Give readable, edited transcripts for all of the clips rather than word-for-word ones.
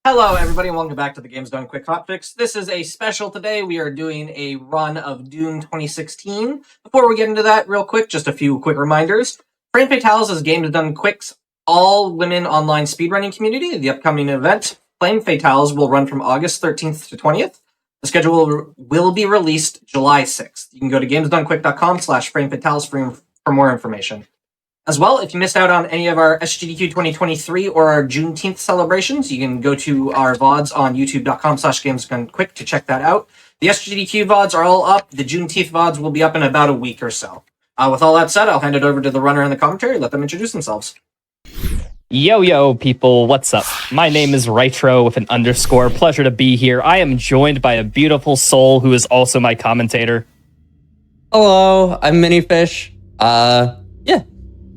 Hello, everybody, and welcome back to the Games Done Quick Hotfix. This is a special today. We are doing a run of Dune 2016. Before we get into that, real quick, just a few quick reminders. Flame Fatales is Games Done Quick's all-women online speedrunning community. The upcoming event, Flame Fatales, will run from August 13th to 20th. The schedule will be released July 6th. You can go to gamesdonequick.com/framefatales for more information. As well, if you missed out on any of our SGDQ 2023 or our Juneteenth celebrations, you can go to our VODs on youtube.com/gamesdonequick to check that out. The SGDQ VODs are all up. The Juneteenth VODs will be up in about a week or so. With all that said, I'll hand it over to the runner in the commentary. Let them introduce themselves. Yo, people, what's up? My name is Rytro with an underscore. Pleasure to be here. I am joined by a beautiful soul who is also my commentator. Hello, I'm Minifish.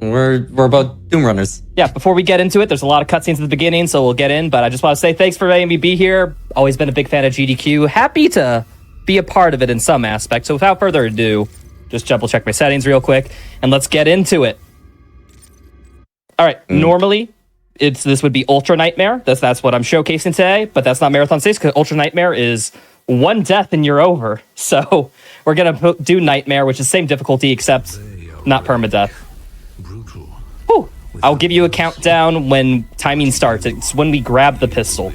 We're both Doom Runners. Yeah, before we get into it, there's a lot of cutscenes at the beginning, so we'll get in, but I just want to say thanks for letting me be here. Always been a big fan of GDQ. Happy to be a part of it in some aspect. So without further ado, just double check my settings real quick, and let's get into it. All right, normally, this would be Ultra Nightmare. That's what I'm showcasing today, but that's not Marathon 6, because Ultra Nightmare is one death and you're over. So we're going to do Nightmare, which is same difficulty, except not permadeath. Whew. I'll give you a countdown when timing starts. It's when we grab the pistol.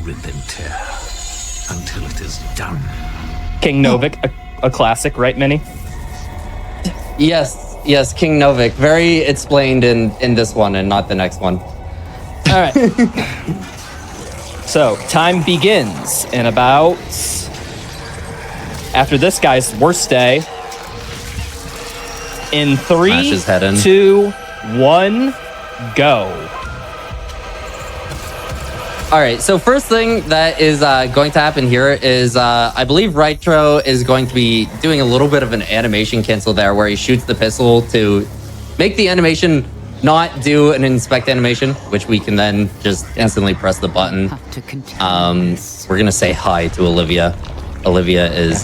Rip and tear until it is done. King Novik, a classic, right, Minnie? Yes, King Novik. Very explained in this one and not the next one. All right. So, time begins in about... after this guy's worst day. In 3, 2, 1, go. All right, so first thing that is going to happen here is I believe Rytro is going to be doing a little bit of an animation cancel there where he shoots the pistol to make the animation not do an inspect animation, which we can then just instantly press the button. We're going to say hi to Olivia. Olivia is...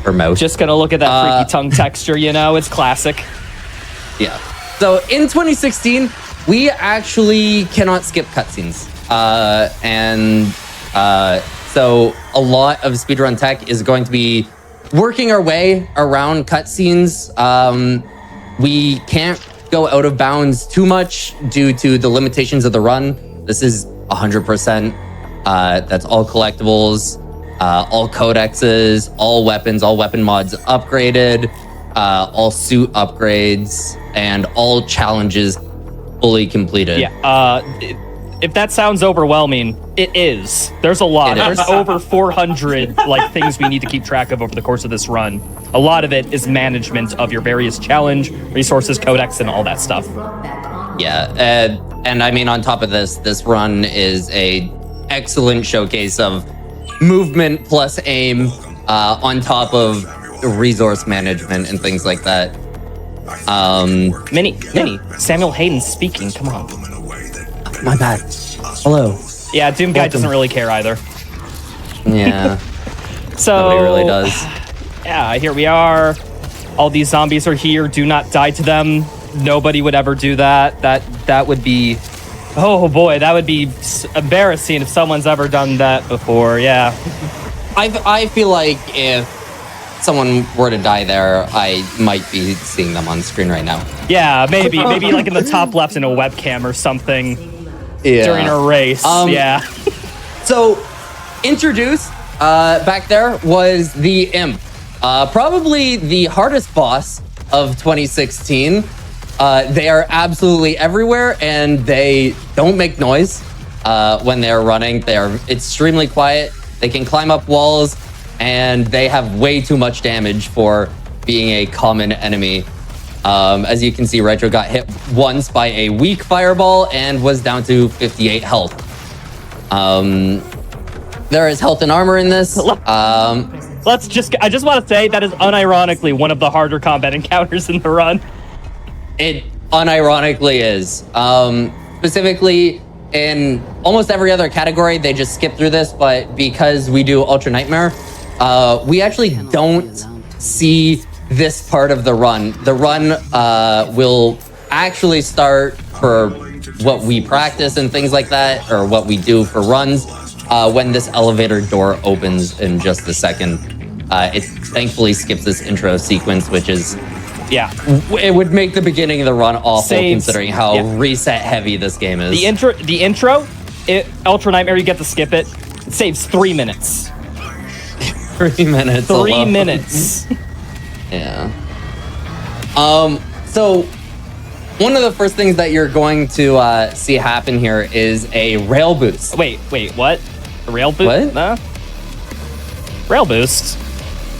her mouth. Just gonna look at that freaky tongue texture, it's classic. Yeah. So in 2016, we actually cannot skip cutscenes. So a lot of speedrun tech is going to be working our way around cutscenes. We can't go out of bounds too much due to the limitations of the run. This is 100%. That's all collectibles. All codexes, all weapons, all weapon mods upgraded, all suit upgrades, and all challenges fully completed. Yeah, if that sounds overwhelming, it is. There's a lot. There's over 400 things we need to keep track of over the course of this run. A lot of it is management of your various challenge, resources, codex, and all that stuff. Yeah, and I mean, on top of this run is a excellent showcase of movement plus aim on top of resource management and things like that. Minnie, Samuel Hayden speaking. Come on. My bad. Hello. Yeah, Doom Guy doesn't really care either. Yeah. So nobody really does. Yeah, here we are. All these zombies are here. Do not die to them. Nobody would ever do that. That would be... oh boy, that would be embarrassing if someone's ever done that before, yeah. I feel like if someone were to die there, I might be seeing them on screen right now. Yeah, maybe in the top left in a webcam or something during a race, yeah. So, introduced back there was the Imp. Probably the hardest boss of 2016. They are absolutely everywhere, and they don't make noise when they're running. They are extremely quiet. They can climb up walls, and they have way too much damage for being a common enemy. As you can see, Retro got hit once by a weak fireball and was down to 58 health. There is health and armor in this. I just want to say that is unironically one of the harder combat encounters in the run. It unironically is. Specifically, in almost every other category, they just skip through this, but because we do Ultra Nightmare, we actually don't see this part of the run. The run will actually start for what we practice and things like that, or what we do for runs, when this elevator door opens in just a second. It thankfully skips this intro sequence, which is, yeah, it would make the beginning of the run awful, considering how yeah, reset heavy this game is. The intro, Ultra Nightmare, you get to skip it. It saves 3 minutes. 3 minutes. 3 minutes. Yeah. So one of the first things that you're going to see happen here is a rail boost. Wait, what? A rail boost? What? Rail boost.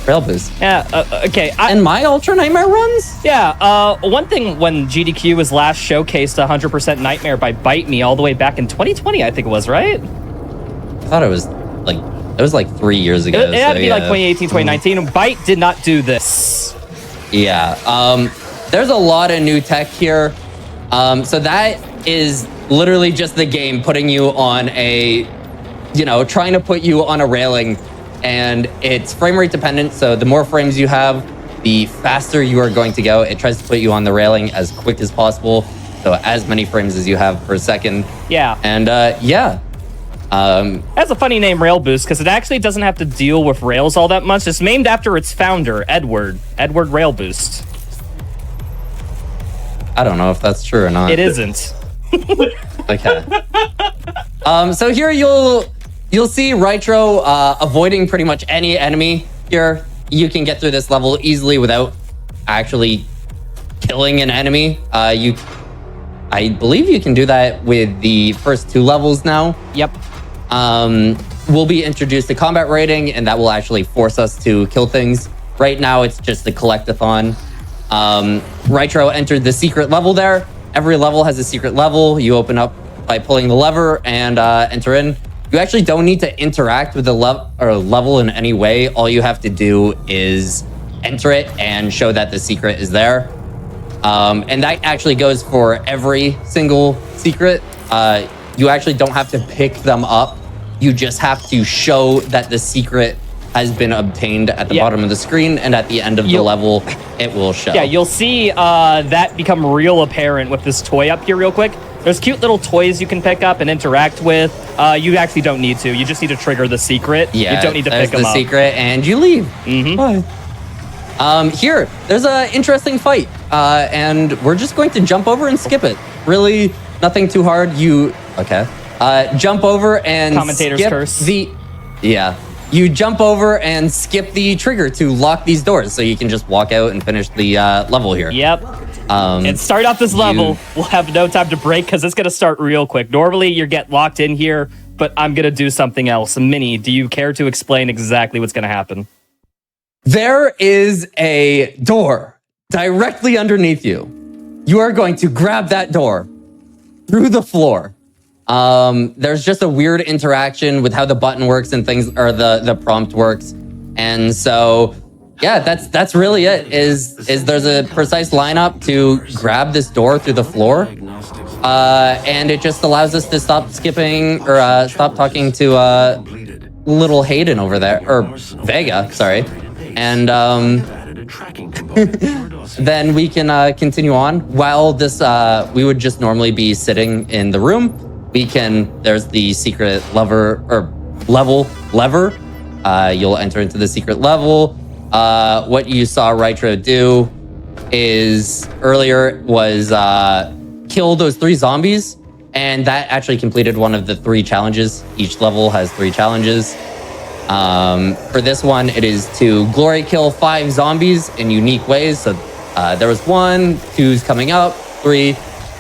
Rail boost. Yeah, okay. And my Ultra Nightmare runs? Yeah, one thing when GDQ was last showcased 100% Nightmare by Bite Me all the way back in 2020, I think it was, right? I thought it was like 3 years ago. It had to be like 2018, 2019. Bite did not do this. Yeah. There's a lot of new tech here. So that is literally just the game putting you on trying to put you on a railing, and it's frame rate dependent. So the more frames you have, the faster you are going to go. It tries to put you on the railing as quick as possible. So as many frames as you have per second. Yeah. And yeah. That's a funny name, Rail Boost, because it actually doesn't have to deal with rails all that much. It's named after its founder, Edward Rail Boost. I don't know if that's true or not. It isn't. Okay. So here you'll see Rytro avoiding pretty much any enemy here. You can get through this level easily without actually killing an enemy. I believe you can do that with the first 2 levels now. Yep. We'll be introduced to combat rating, and that will actually force us to kill things. Right now, it's just a collectathon. Rytro entered the secret level there. Every level has a secret level. You open up by pulling the lever and enter in. You actually don't need to interact with the level in any way. All you have to do is enter it and show that the secret is there. And that actually goes for every single secret. You actually don't have to pick them up. You just have to show that the secret has been obtained at the bottom of the screen, and at the end of the level, it will show. Yeah, you'll see that become real apparent with this toy up here real quick. There's cute little toys you can pick up and interact with. You actually don't need to. You just need to trigger the secret. Yeah, you don't need to pick them up. the secret, and you leave. Mm-hmm. Bye. Here, there's an interesting fight, and we're just going to jump over and skip it. Really, nothing too hard. Jump over and Commentator's skip curse. You jump over and skip the trigger to lock these doors, so you can just walk out and finish the level here. Yep. And start off this level. We'll have no time to break because it's going to start real quick. Normally, you get locked in here, but I'm going to do something else. Minnie, do you care to explain exactly what's going to happen? There is a door directly underneath you. You are going to grab that door through the floor. There's just a weird interaction with how the button works and things, or the prompt works. And so, yeah, that's really it, is there's a precise lineup to grab this door through the floor. And it just allows us to stop skipping, or stop talking to little Hayden over there, or Vega, sorry. And then we can continue on. While this, we would just normally be sitting in the room. There's the secret lever. You'll enter into the secret level. What you saw Rytro do is earlier was kill those 3 zombies, and that actually completed one of the 3 challenges. Each level has 3 challenges. For this one, it is to glory kill 5 zombies in unique ways. So there was 1, 2's coming up, 3.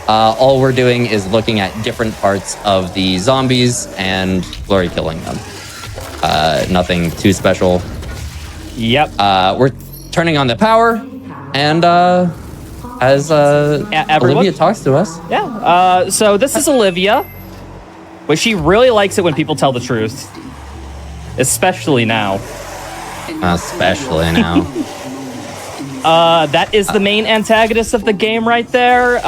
All we're doing is looking at different parts of the zombies and glory killing them. Nothing too special. Yep. We're turning on the power, and as Olivia talks to us. Yeah. So this is Olivia. But she really likes it when people tell the truth. Especially now. Especially now. That is the main antagonist of the game right there.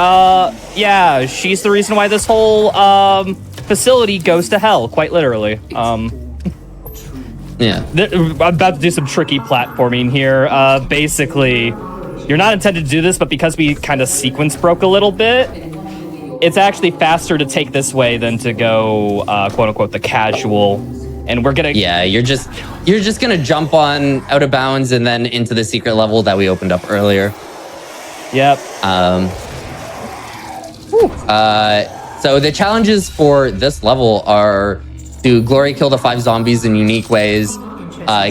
Yeah, she's the reason why this whole facility goes to hell, quite literally. Yeah. I'm about to do some tricky platforming here. Basically, you're not intended to do this, but because we kind of sequence broke a little bit, it's actually faster to take this way than to go, quote unquote, the casual. And we're gonna. Yeah, you're just gonna jump on out of bounds and then into the secret level that we opened up earlier. Yep. So the challenges for this level are to glory kill the 5 zombies in unique ways,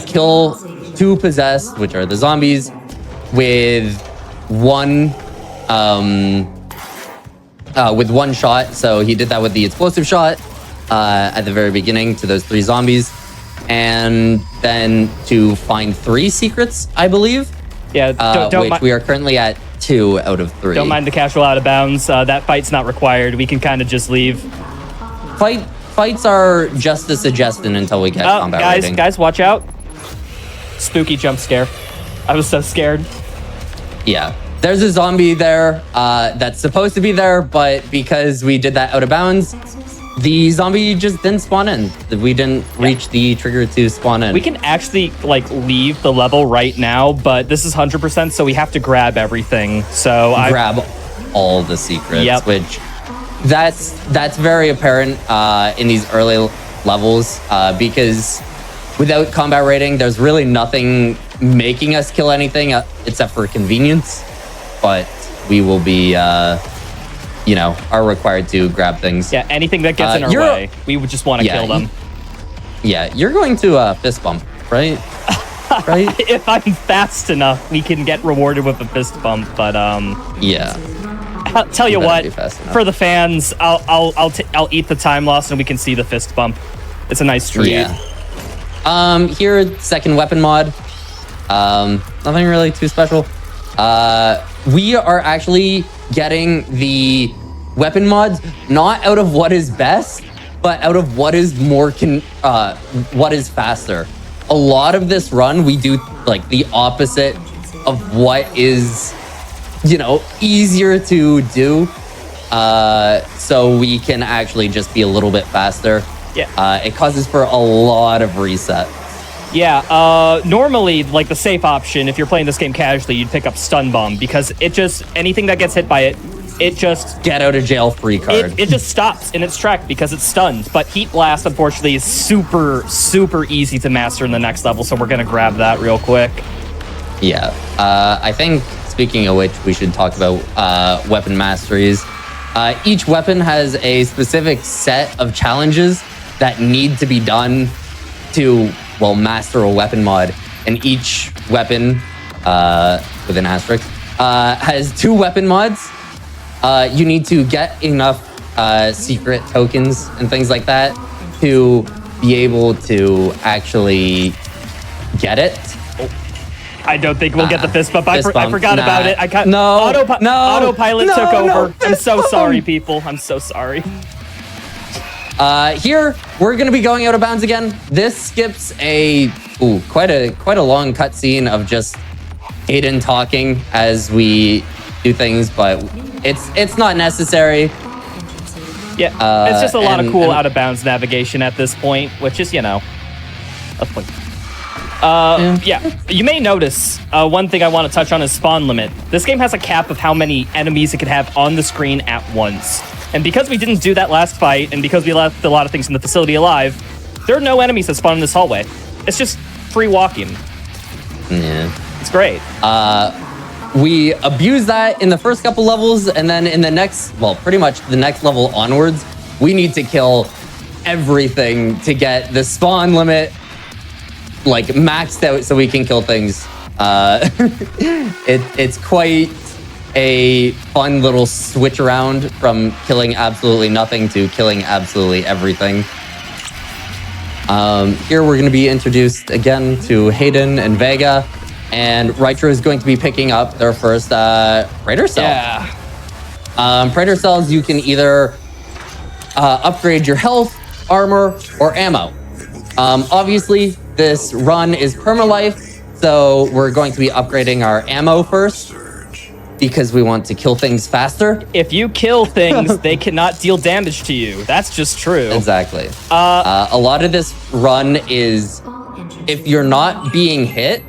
kill 2 possessed, which are the zombies, with one shot. So he did that with the explosive shot at the very beginning to those 3 zombies, and then to find 3 secrets, I believe. Yeah, which we are currently at 2 out of 3. Don't mind the casual out of bounds. That fight's not required. We can kind of just leave. Fights are just a suggestion until we get combat rating. Guys, watch out. Spooky jump scare. I was so scared. Yeah. There's a zombie there that's supposed to be there, but because we did that out of bounds, the zombie just didn't spawn in. We didn't reach the trigger to spawn in. We can actually like leave the level right now, but this is 100%, so we have to grab everything. So grab all the secrets, which that's very apparent in these early levels because without combat rating, there's really nothing making us kill anything except for convenience. But we will be, are required to grab things. Yeah, anything that gets in our way, we would just want to kill them. Yeah, you're going to fist bump, right? Right? If I'm fast enough, we can get rewarded with a fist bump. But yeah. I'll tell you what, for the fans, I'll eat the time loss and we can see the fist bump. It's a nice treat. Yeah. Here, second weapon mod. Nothing really too special. We are actually getting the weapon mods not out of what is best, but out of what is what is faster. A lot of this run, we do like the opposite of what is, easier to do. So we can actually just be a little bit faster. Yeah. It causes for a lot of resets. Yeah, normally, like the safe option, if you're playing this game casually, you'd pick up Stun Bomb because anything that gets hit by it, it just... Get out of jail free card. It just stops in its track because it's stunned. But Heat Blast, unfortunately, is super, super easy to master in the next level, so we're going to grab that real quick. Yeah, I think, speaking of which, we should talk about weapon masteries. Each weapon has a specific set of challenges that need to be done to... master a weapon mod, and each weapon with an asterisk has 2 weapon mods. You need to get enough secret tokens and things like that to be able to actually get it. I don't think we'll get the fist bump. I forgot about it. Autopilot took over. I'm so sorry, people. I'm so sorry. Here we're gonna be going out of bounds again. This skips quite a long cutscene of just Aiden talking as we do things, but it's not necessary. Yeah, it's just a lot of cool out of bounds navigation at this point, which is a point. Yeah, you may notice one thing I want to touch on is spawn limit. This game has a cap of how many enemies it can have on the screen at once. And because we didn't do that last fight, and because we left a lot of things in the facility alive, there are no enemies that spawn in this hallway. It's just free walking. Yeah. It's great. We abuse that in the first couple levels, and then in the next, pretty much the next level onwards, we need to kill everything to get the spawn limit maxed out so we can kill things. It's quite a fun little switch around from killing absolutely nothing to killing absolutely everything. Here we're going to be introduced again to Hayden and Vega, and Rytro is going to be picking up their first Praetor Cell. Yeah. Praetor Cells, you can either upgrade your health, armor, or ammo. Obviously, this run is perma-life, so we're going to be upgrading our ammo first, because we want to kill things faster. If you kill things, they cannot deal damage to you. That's just true. Exactly. A lot of this run is, if you're not being hit,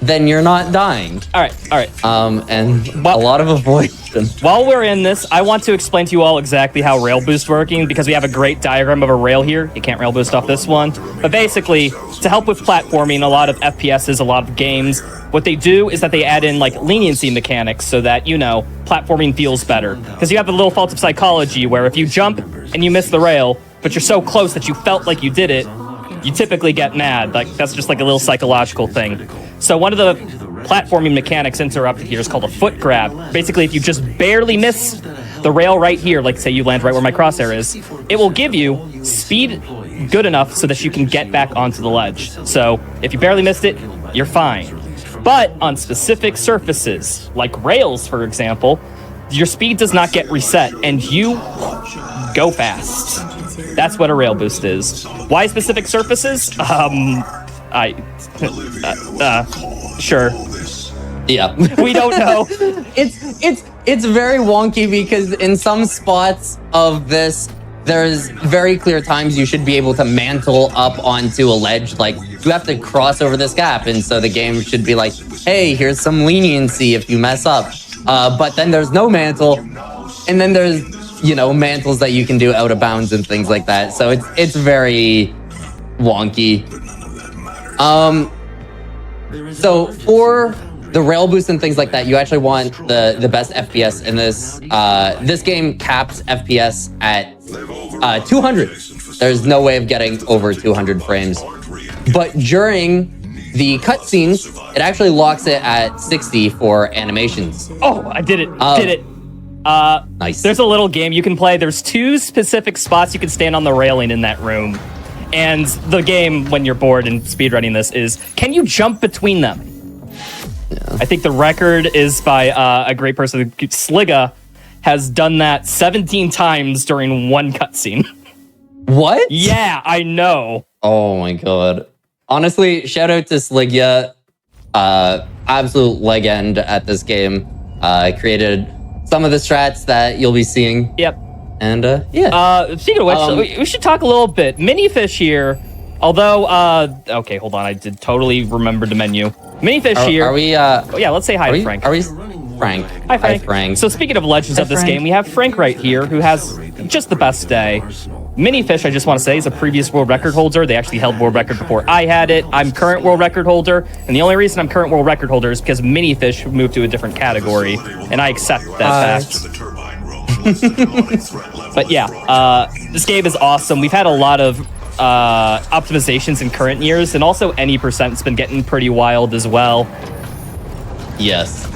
then you're not dying. All right. And Well- a lot of avoidance. While we're in this, I want to explain to you all exactly how rail boost working because we have a great diagram of a rail here. You can't rail boost off this one. But basically, to help with platforming, a lot of FPSs, a lot of games, what they do is that they add in like leniency mechanics so that, you know, platforming feels better. Because you have a little fault of psychology where if you jump and you miss the rail, but you're so close that you felt like you did it, you typically get mad. Like that's just like a little psychological thing. So one of the platforming mechanics interrupted here is called a foot grab. Basically, if you just barely miss the rail right here, like say you land right where my crosshair is, it will give you speed good enough so that you can get back onto the ledge. So if you barely missed it, you're fine. But on specific surfaces, like rails, for example, your speed does not get reset and you go fast. That's what a rail boost is. Why specific surfaces? Sure. Yeah. We don't know. It's very wonky because in some spots of this, there's very clear times you should be able to mantle up onto a ledge. Like you have to cross over this gap. And so the game should be like, hey, here's some leniency if you mess up. But then there's no mantle. And then there's, you know, mantles that you can do out of bounds and things like that. So it's very wonky. So for the rail boost and things like that, you actually want the best FPS in this. This game caps FPS at 200. There's no way of getting over 200 frames. But during the cutscenes, it actually locks it at 60 for animations. Oh, I did it. Did it. Nice. There's a little game you can play. There's 2 specific spots you can stand on the railing in that room. And the game, when you're bored and speedrunning this, is can you jump between them? Yeah. I think the record is by a great person. Sliga has done that 17 times during one cutscene. What? Yeah, I know. Oh my god. Honestly, shout out to Sliga. Absolute legend at this game. Created some of the strats that you'll be seeing. Yep. And yeah. Speaking of which, we should talk a little bit. Minifish here, although okay, hold on, I did totally remember the menu. Minifish here. Are we? Oh, yeah, let's say hi to Frank. Are we? Frank. Hi, Frank. Hi, Frank. So speaking of legends Hi, of this Frank. game, we have Frank right here, who has just the best day. Minifish, I just want to say, is a previous world record holder. They actually held world record before I had it. I'm current world record holder, and the only reason I'm current world record holder is because Minifish moved to a different category, and I accept that fact. But yeah, this game is awesome. We've had a lot of optimizations in current years, and also any percent's been getting pretty wild as well. Yes.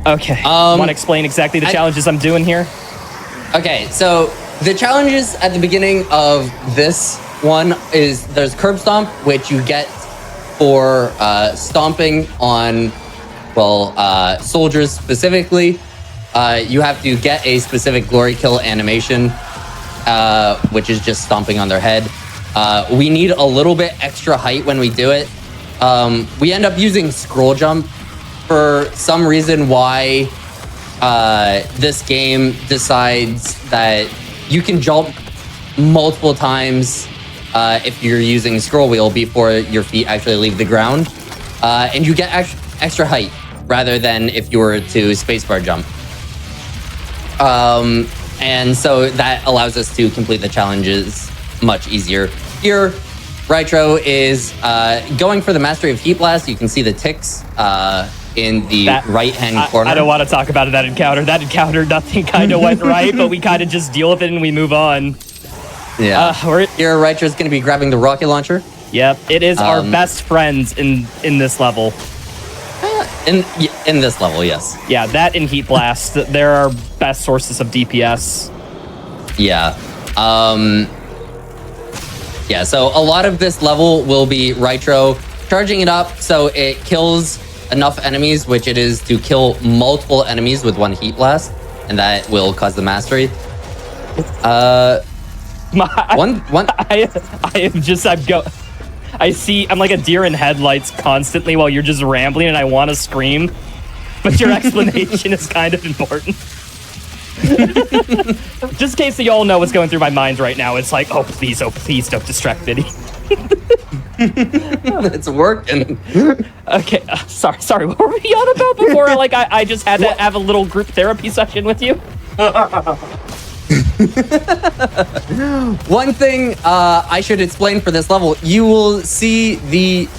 Okay, want to explain exactly the challenges I'm doing here? Okay, so the challenges at the beginning of this one is there's curb stomp, which you get for stomping on, well, soldiers specifically. You have to get a specific glory kill animation, which is just stomping on their head. We need a little bit extra height when we do it. We end up using scroll jump for some reason why this game decides that you can jump multiple times if you're using scroll wheel before your feet actually leave the ground. And you get extra height rather than if you were to spacebar jump. And so that allows us to complete the challenges much easier. Here, Rytro is going for the Mastery of Heat Blast. You can see the ticks in the right-hand corner. I don't want to talk about that encounter. That encounter, nothing kind of went right, but we kind of just deal with it and we move on. Yeah. Here, Rytro's going to be grabbing the rocket launcher. Yep, it is our best friends in this level. In this level, yes. Yeah, that and Heat Blast, they're our best sources of DPS. Yeah. Yeah, so a lot of this level will be Rytro charging it up so it kills enough enemies, which it is to kill multiple enemies with one Heat Blast, and that will cause the mastery. I'm like a deer in headlights constantly while you're just rambling and I want to scream, but your explanation is kind of important. Just in case you all know what's going through my mind right now, it's like, oh please don't distract Biddy. It's working. Okay, sorry. What were we on about before? I just had to have a little group therapy session with you. One thing I should explain for this level, you will see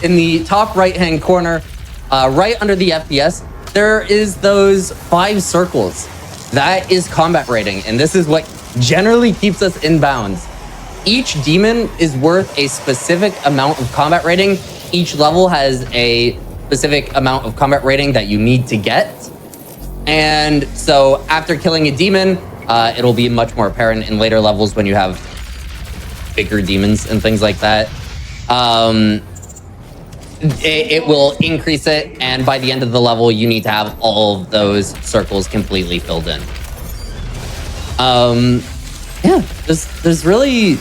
in the top right-hand corner, right under the FPS, there is those 5 circles. That is combat rating, and this is what generally keeps us in bounds. Each demon is worth a specific amount of combat rating. Each level has a specific amount of combat rating that you need to get. And so after killing a demon, it'll be much more apparent in later levels when you have bigger demons and things like that. It will increase it, and by the end of the level, you need to have all of those circles completely filled in. Yeah, there's really...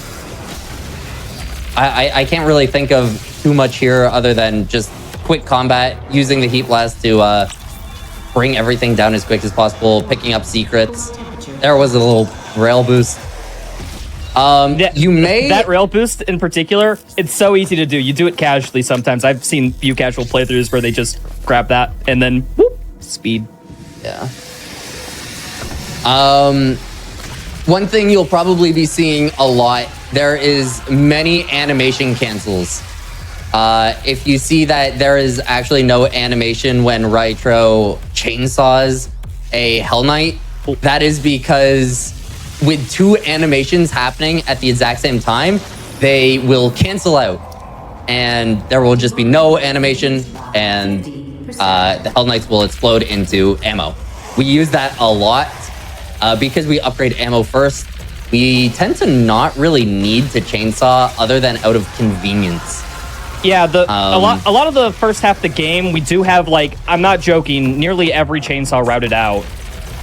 I can't really think of too much here other than just quick combat, using the heat blast to bring everything down as quick as possible, picking up secrets. There was a little rail boost. That rail boost in particular, it's so easy to do. You do it casually sometimes. I've seen few casual playthroughs where they just grab that and then whoop, speed. Yeah. One thing you'll probably be seeing a lot, there is many animation cancels. If you see that there is actually no animation when Rytro chainsaws a Hell Knight, that is because with 2 animations happening at the exact same time, they will cancel out. And there will just be no animation, and the Hell Knights will explode into ammo. We use that a lot. Because we upgrade ammo first, we tend to not really need to chainsaw other than out of convenience. Yeah, a lot of the first half of the game, we do have, like, I'm not joking, nearly every chainsaw routed out.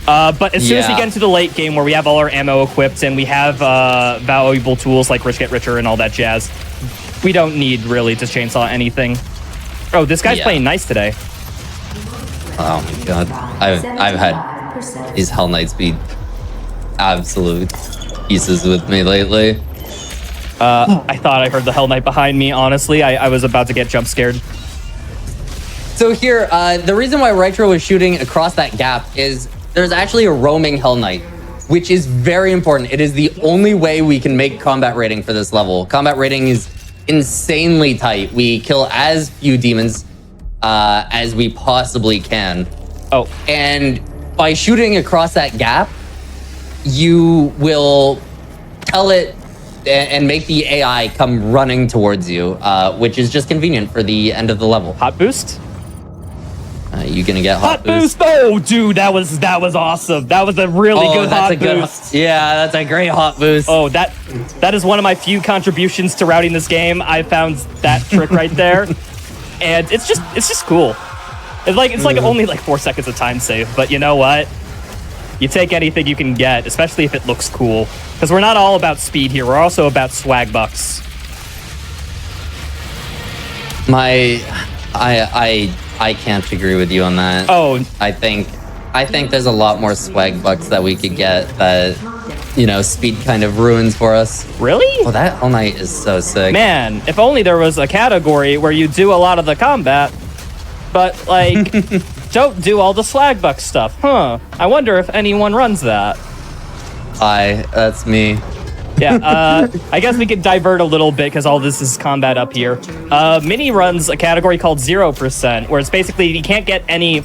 But as soon as we get into the late game where we have all our ammo equipped and we have valuable tools like Rich Get Richer and all that jazz, we don't need really to chainsaw anything. Oh, this guy's playing nice today. Oh my god. I've had these Hell Knights be absolute pieces with me lately. I thought I heard the Hell Knight behind me, honestly. I was about to get jump scared. So here, the reason why Rytro was shooting across that gap is there's actually a roaming Hell Knight, which is very important. It is the only way we can make combat rating for this level. Combat rating is insanely tight. We kill as few demons as we possibly can. Oh. And by shooting across that gap, you will tell it and make the AI come running towards you, which is just convenient for the end of the level. Hot boost? You gonna get hot boost? Oh, dude, that was awesome. That was a really good hot boost. Yeah, that's a great hot boost. Oh, that is one of my few contributions to routing this game. I found that trick right there, and it's just cool. It's like only like 4 seconds of time save, but you know what? You take anything you can get, especially if it looks cool. Because we're not all about speed here. We're also about swag bucks. I can't agree with you on that. Oh, I think there's a lot more swag bucks that we could get that, you know, speed kind of ruins for us. really? Oh, that Hell Knight is so sick. Man, if only there was a category where you do a lot of the combat, but like don't do all the swag buck stuff, huh? I wonder if anyone runs that. That's me. Yeah, I guess we could divert a little bit because all this is combat up here. Mini runs a category called 0%, where it's basically you can't get any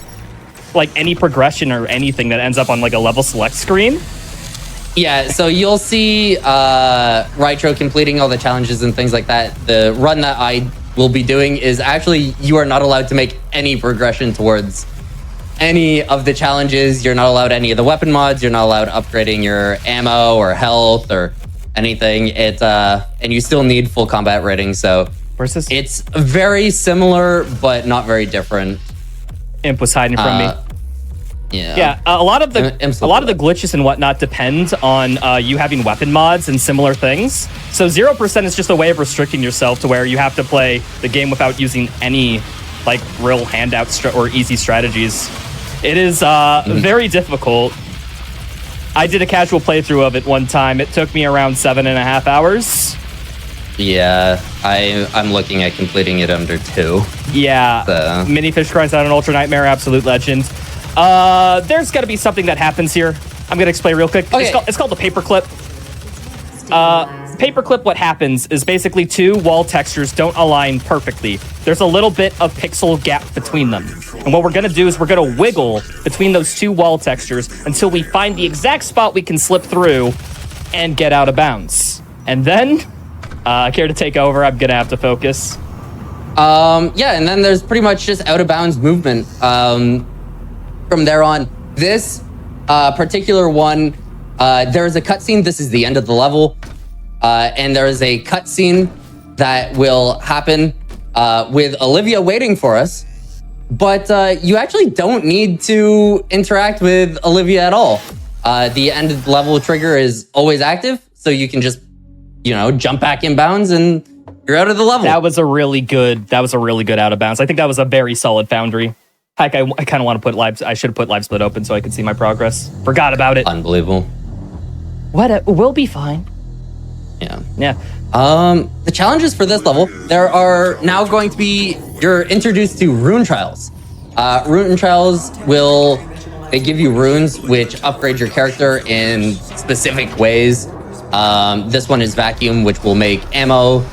progression or anything that ends up on like a level select screen. Yeah, so you'll see Rytro completing all the challenges and things like that. The run that I will be doing is actually you are not allowed to make any progression towards any of the challenges. You're not allowed any of the weapon mods. You're not allowed upgrading your ammo or health or anything. And you still need full combat rating. So Where's this? it's very similar, but not very different. Imp was hiding from me. Yeah. A lot of the glitches and whatnot depend on you having weapon mods and similar things. So 0% is just a way of restricting yourself to where you have to play the game without using any like real handout or easy strategies. It is very difficult. I did a casual playthrough of it one time. It took me around 7.5 hours. Yeah, I'm looking at completing it under 2. Yeah, Mini Fish Grinds out an Ultra Nightmare, absolute legend. There's got to be something that happens here. I'm going to explain real quick. Okay. It's called the paperclip. Paperclip, what happens is basically 2 wall textures don't align perfectly. There's a little bit of pixel gap between them. And what we're going to do is we're going to wiggle between those 2 wall textures until we find the exact spot we can slip through and get out of bounds. And then, care to take over? I'm going to have to focus. Yeah, and then there's pretty much just out of bounds movement from there on. This particular one, there's a cutscene. This is the end of the level. And there is a cutscene that will happen with Olivia waiting for us. But you actually don't need to interact with Olivia at all. The end of the level trigger is always active, so you can just, jump back in bounds and you're out of the level. That was a really good out of bounds. I think that was a very solid foundry. Heck, I kind of want to put I should have put live split open so I could see my progress. Forgot about it. Unbelievable. We'll be fine. Yeah. Yeah. The challenges for this level, there are now going to be, you're introduced to rune trials. Rune trials they give you runes which upgrade your character in specific ways. This one is vacuum, which will make ammo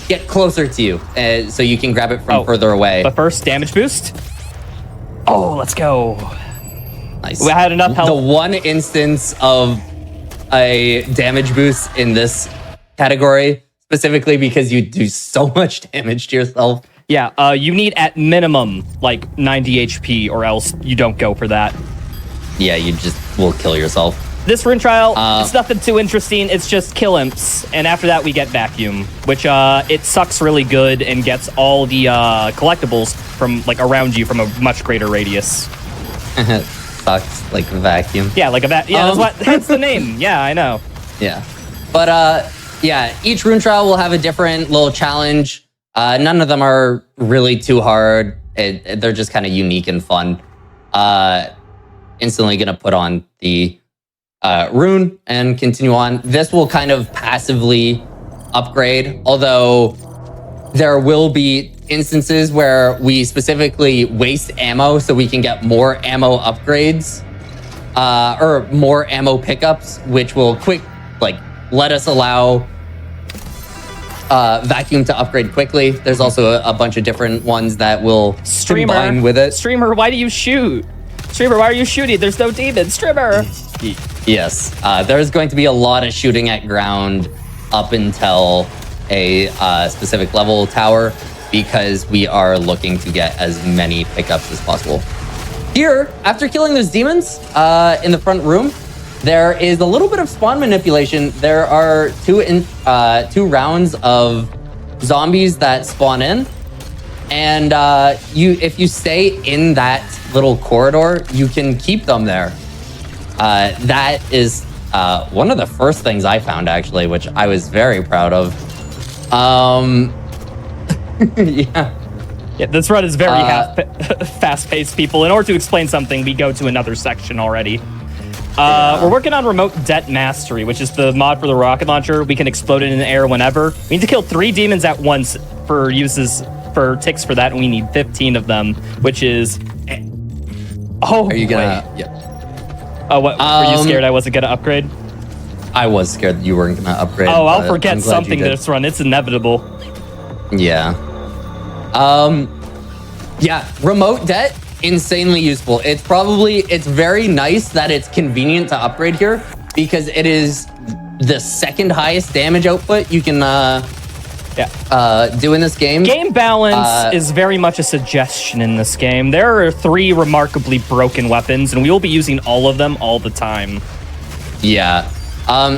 get closer to you, so you can grab it from further away. But first, damage boost. Oh, let's go. Nice. We had enough health. The one instance of a damage boost in this category, specifically because you do so much damage to yourself. Yeah, you need at minimum like 90 HP or else you don't go for that. Yeah, you just will kill yourself. This rune trial, it's nothing too interesting. It's just kill imps. And after that, we get vacuum, which it sucks really good and gets all the collectibles from like around you from a much greater radius. Sucks like vacuum. Yeah, like that's the name. Yeah, I know. Yeah. But yeah, each rune trial will have a different little challenge. None of them are really too hard. They're just kind of unique and fun. Instantly gonna put on the rune and continue on. This will kind of passively upgrade, although there will be instances where we specifically waste ammo so we can get more ammo upgrades or more ammo pickups, which will let us allow vacuum to upgrade quickly. There's also a bunch of different ones that will combine with it. Streamer, why do you shoot? Streamer, why are you shooting? There's no demon. Streamer. Yes, there's going to be a lot of shooting at ground up until a specific level tower because we are looking to get as many pickups as possible. Here, after killing those demons in the front room, there is a little bit of spawn manipulation. There are two rounds of zombies that spawn in, and if you stay in that little corridor, you can keep them there. That is one of the first things I found, actually, which I was very proud of. Yeah, this run is very fast-paced, people. In order to explain something, we go to another section already. We're working on Remote Det Mastery, which is the mod for the rocket launcher. We can explode it in the air whenever. We need to kill 3 demons at once for ticks for that, and we need 15 of them, which is... Oh, are you gonna... Wait. Yeah. Oh, what? Were you scared I wasn't gonna upgrade? I was scared you weren't gonna upgrade. Oh, I'll forget something this run. It's inevitable. Yeah. Yeah, Remote Det, insanely useful. It's very nice that it's convenient to upgrade here because it is the second highest damage output you can do in this game. Game balance is very much a suggestion in this game. There are 3 remarkably broken weapons, and we will be using all of them all the time. Yeah.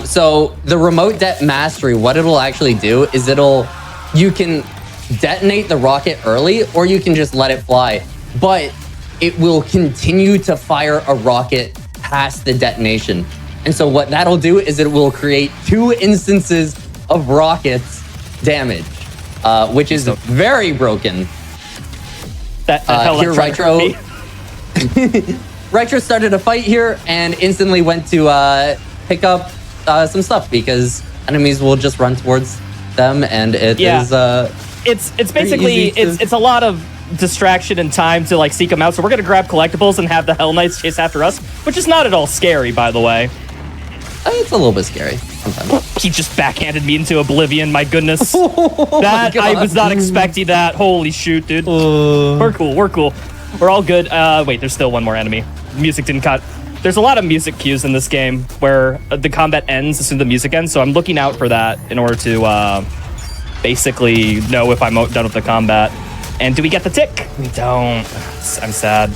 So the Remote Det Mastery, what it'll actually do is you can detonate the rocket early, or you can just let it fly. But it will continue to fire a rocket past the detonation. And so what that'll do is it will create 2 instances of rockets damage, which is very broken. Here, Rytro started a fight here and instantly went to pick up some stuff because enemies will just run towards them, and it Yeah. is It's basically easy to- it's a lot of distraction and time to like seek them out. So we're gonna grab collectibles and have the Hell Knights chase after us, which is not at all scary, by the way. it's a little bit scary sometimes. He just backhanded me into oblivion. My goodness, Oh that my I God. was not expecting that. Holy shoot, dude. We're cool. We're cool. We're all good. Wait, there's still one more enemy. Music didn't cut. There's a lot of music cues in this game where the combat ends as soon as the music ends. So I'm looking out for that in order to basically know if I'm done with the combat. And do we get the tick? We don't. I'm sad.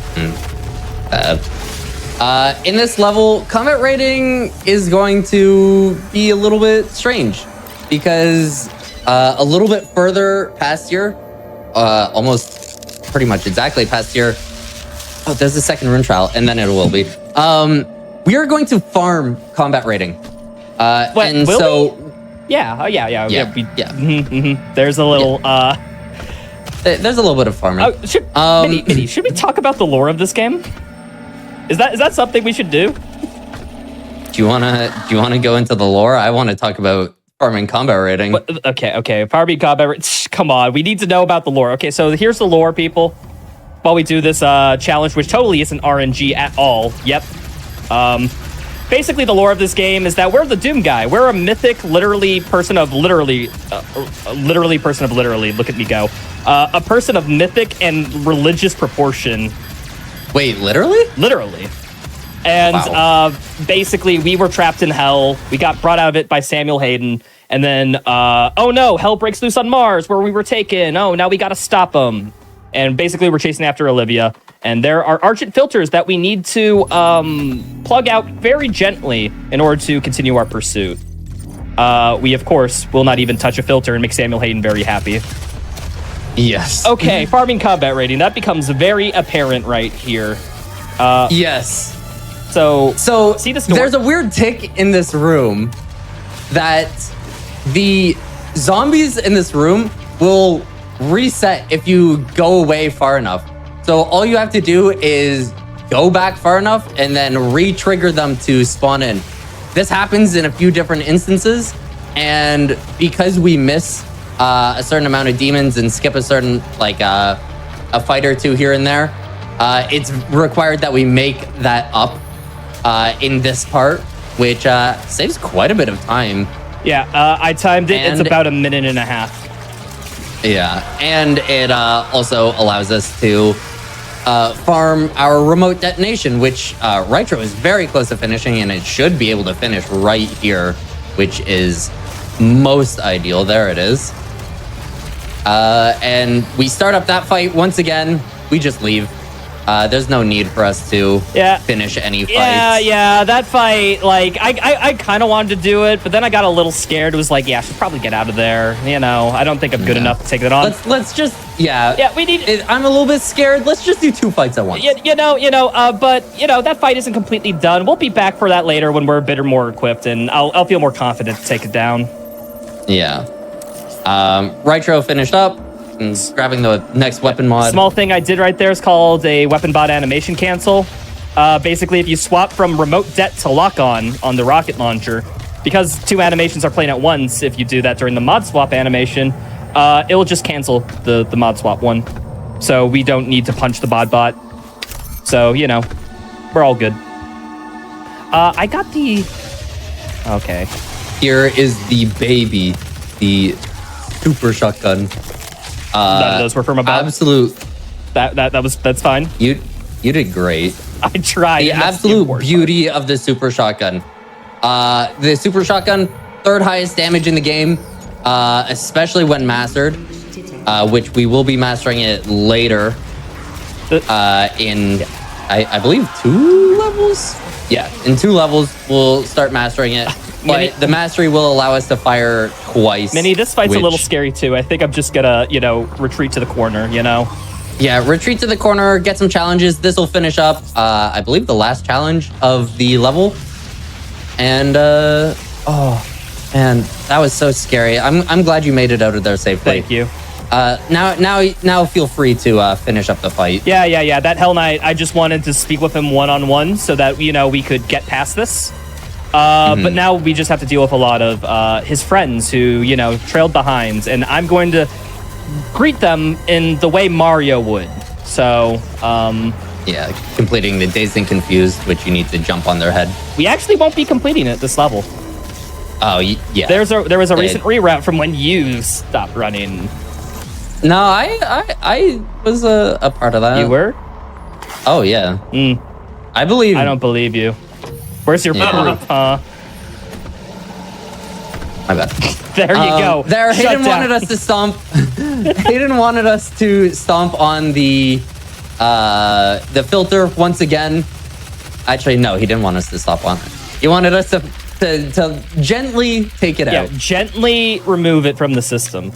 In this level, combat rating is going to be a little bit strange because a little bit further past here, almost pretty much exactly past here. Oh, there's a second rune trial, and then it will be. We are going to farm combat rating. And will so Yeah. Oh, yeah. Yeah, yeah. There's a little. there's a little bit of farming. Minnie, should we talk about the lore of this game? Is that something we should do? Do you wanna go into the lore? I want to talk about farming combat rating. Okay. Farming combat. Come on, we need to know about the lore. Okay, so here's the lore, people. While we do this challenge, which totally isn't RNG at all. Yep. Basically, the lore of this game is that we're the Doom guy. We're a mythic, person of literally. Look at me go. A person of mythic and religious proportion. Wait, literally? Literally. And Wow. Basically, we were trapped in hell. We got brought out of it by Samuel Hayden. And then, oh no, hell breaks loose on Mars, where we were taken. Oh, now we got to stop them. And basically, we're chasing after Olivia. And there are argent filters that we need to plug out very gently in order to continue our pursuit. We, of course, will not even touch a filter and make Samuel Hayden very happy. Yes. Okay, farming combat rating. That becomes very apparent right here. Yes. So see this door? There's a weird tick in this room that the zombies in this room will reset if you go away far enough. So all you have to do is go back far enough and then re-trigger them to spawn in. This happens in a few different instances, and because we miss a certain amount of demons and skip a certain a fight or two here and there, it's required that we make that up in this part, which saves quite a bit of time. Yeah, I timed it. It's And- about a minute and a half. Yeah, and it also allows us to farm our remote detonation, which Rytro is very close to finishing, and it should be able to finish right here, which is most ideal. There it is. And we start up that fight once again. We just leave. There's no need for us to finish any fights. Yeah, that fight, like, I kind of wanted to do it, but then I got a little scared. It was like, yeah, I should probably get out of there. You know, I don't think I'm good enough to take that on. Let's just, Yeah, we need... I'm a little bit scared. Let's just do 2 fights at once. but, that fight isn't completely done. We'll be back for that later when we're a bit more equipped, and I'll feel more confident to take it down. Yeah. Rytro finished up and grabbing the next weapon mod. Small thing I did right there is called a weapon bot animation cancel. Basically, if you swap from remote det to lock on the rocket launcher, because 2 animations are playing at once, if you do that during the mod swap animation, it will just cancel the mod swap one. So we don't need to punch the mod bot. So, we're all good. I got the... Okay. Here is the baby, the super shotgun. None of those were from above. Absolute. That's fine. You did great. I tried. The absolute beauty of the super shotgun. The super shotgun, 3rd highest damage in the game, especially when mastered, which we will be mastering it later. In I believe 2 levels. Yeah, in 2 levels we'll start mastering it. But the mastery will allow us to fire twice. Minnie, this fight's a little scary too. I think I'm just gonna, retreat to the corner, Yeah, retreat to the corner, get some challenges. This will finish up, I believe, the last challenge of the level. And, oh, man, that was so scary. I'm glad you made it out of there safely. Thank you. Now feel free to finish up the fight. Yeah. That Hell Knight, I just wanted to speak with him one-on-one so that, we could get past this. But now we just have to deal with a lot of his friends who, you know, trailed behind. And I'm going to greet them in the way Mario would. So, yeah, completing the Dazed and Confused, which you need to jump on their head. we actually won't be completing it this level. Oh, yeah. There was a recent reroute from when you stopped running. No, I was a part of that. You were? Oh, yeah. I believe... I don't believe you. Where's your proof, huh? My bad. There you go. There, Shut Hayden down. wanted us to stomp. Hayden wanted us to stomp on the filter once again. Actually, no, he didn't want us to stop on it. He wanted us to gently take it Yeah, out. gently remove it from the system.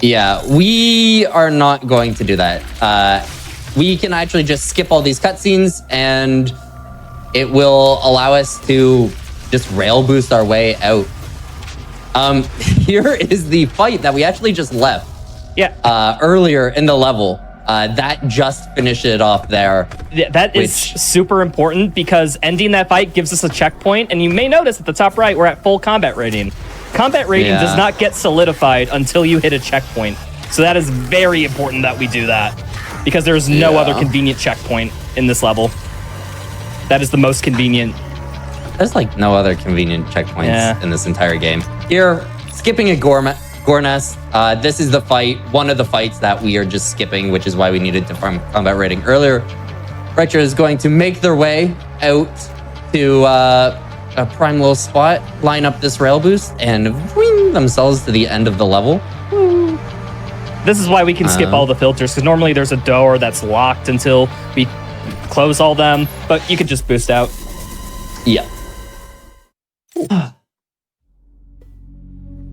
Yeah, we are not going to do that. We can actually just skip all these cutscenes, and it will allow us to just rail boost our way out. Here is the fight that we actually just left. Yeah. Earlier in the level. That just finished it off there. Yeah, that is super important because ending that fight gives us a checkpoint. And you may notice at the top right, we're at full combat rating. Combat rating does not get solidified until you hit a checkpoint. So that is very important that we do that because there's no other convenient checkpoint in this level. That is the most convenient. There's like no other convenient checkpoints in this entire game. Here, skipping a gore nest. This is the fight, one of the fights that we are just skipping, which is why we needed to farm combat rating earlier. Retro is going to make their way out to a prime little spot, line up this rail boost, and wing themselves to the end of the level. This is why we can skip all the filters because normally there's a door that's locked until we close all them, but you could just boost out. Yeah.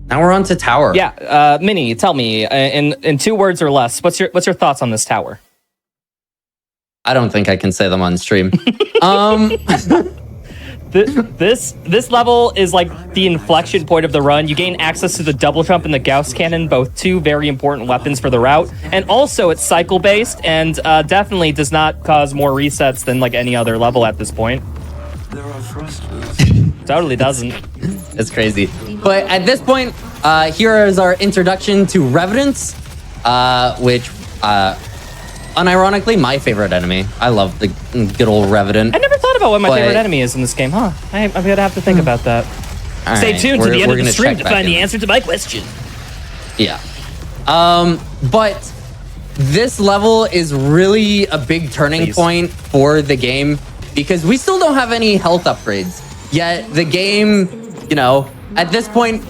Now we're on to tower. Yeah, Minnie, tell me in 2 words or less, what's your thoughts on this tower? I don't think I can say them on stream. This level is like the inflection point of the run. You gain access to the double jump and the Gauss cannon, both 2 very important weapons for the route. And also it's cycle based and definitely does not cause more resets than like any other level at this point. There are thrusters. Totally doesn't. It's crazy. But at this point, here is our introduction to Revenants, which, unironically, my favorite enemy. I love the good old Revenant. I never thought about what my favorite enemy is in this game, huh? I'm gonna have to think about that. Stay tuned to the end of the stream to find the answer to my question. Yeah. But this level is really a big turning point for the game because we still don't have any health upgrades. Yet the game, you know, at this point,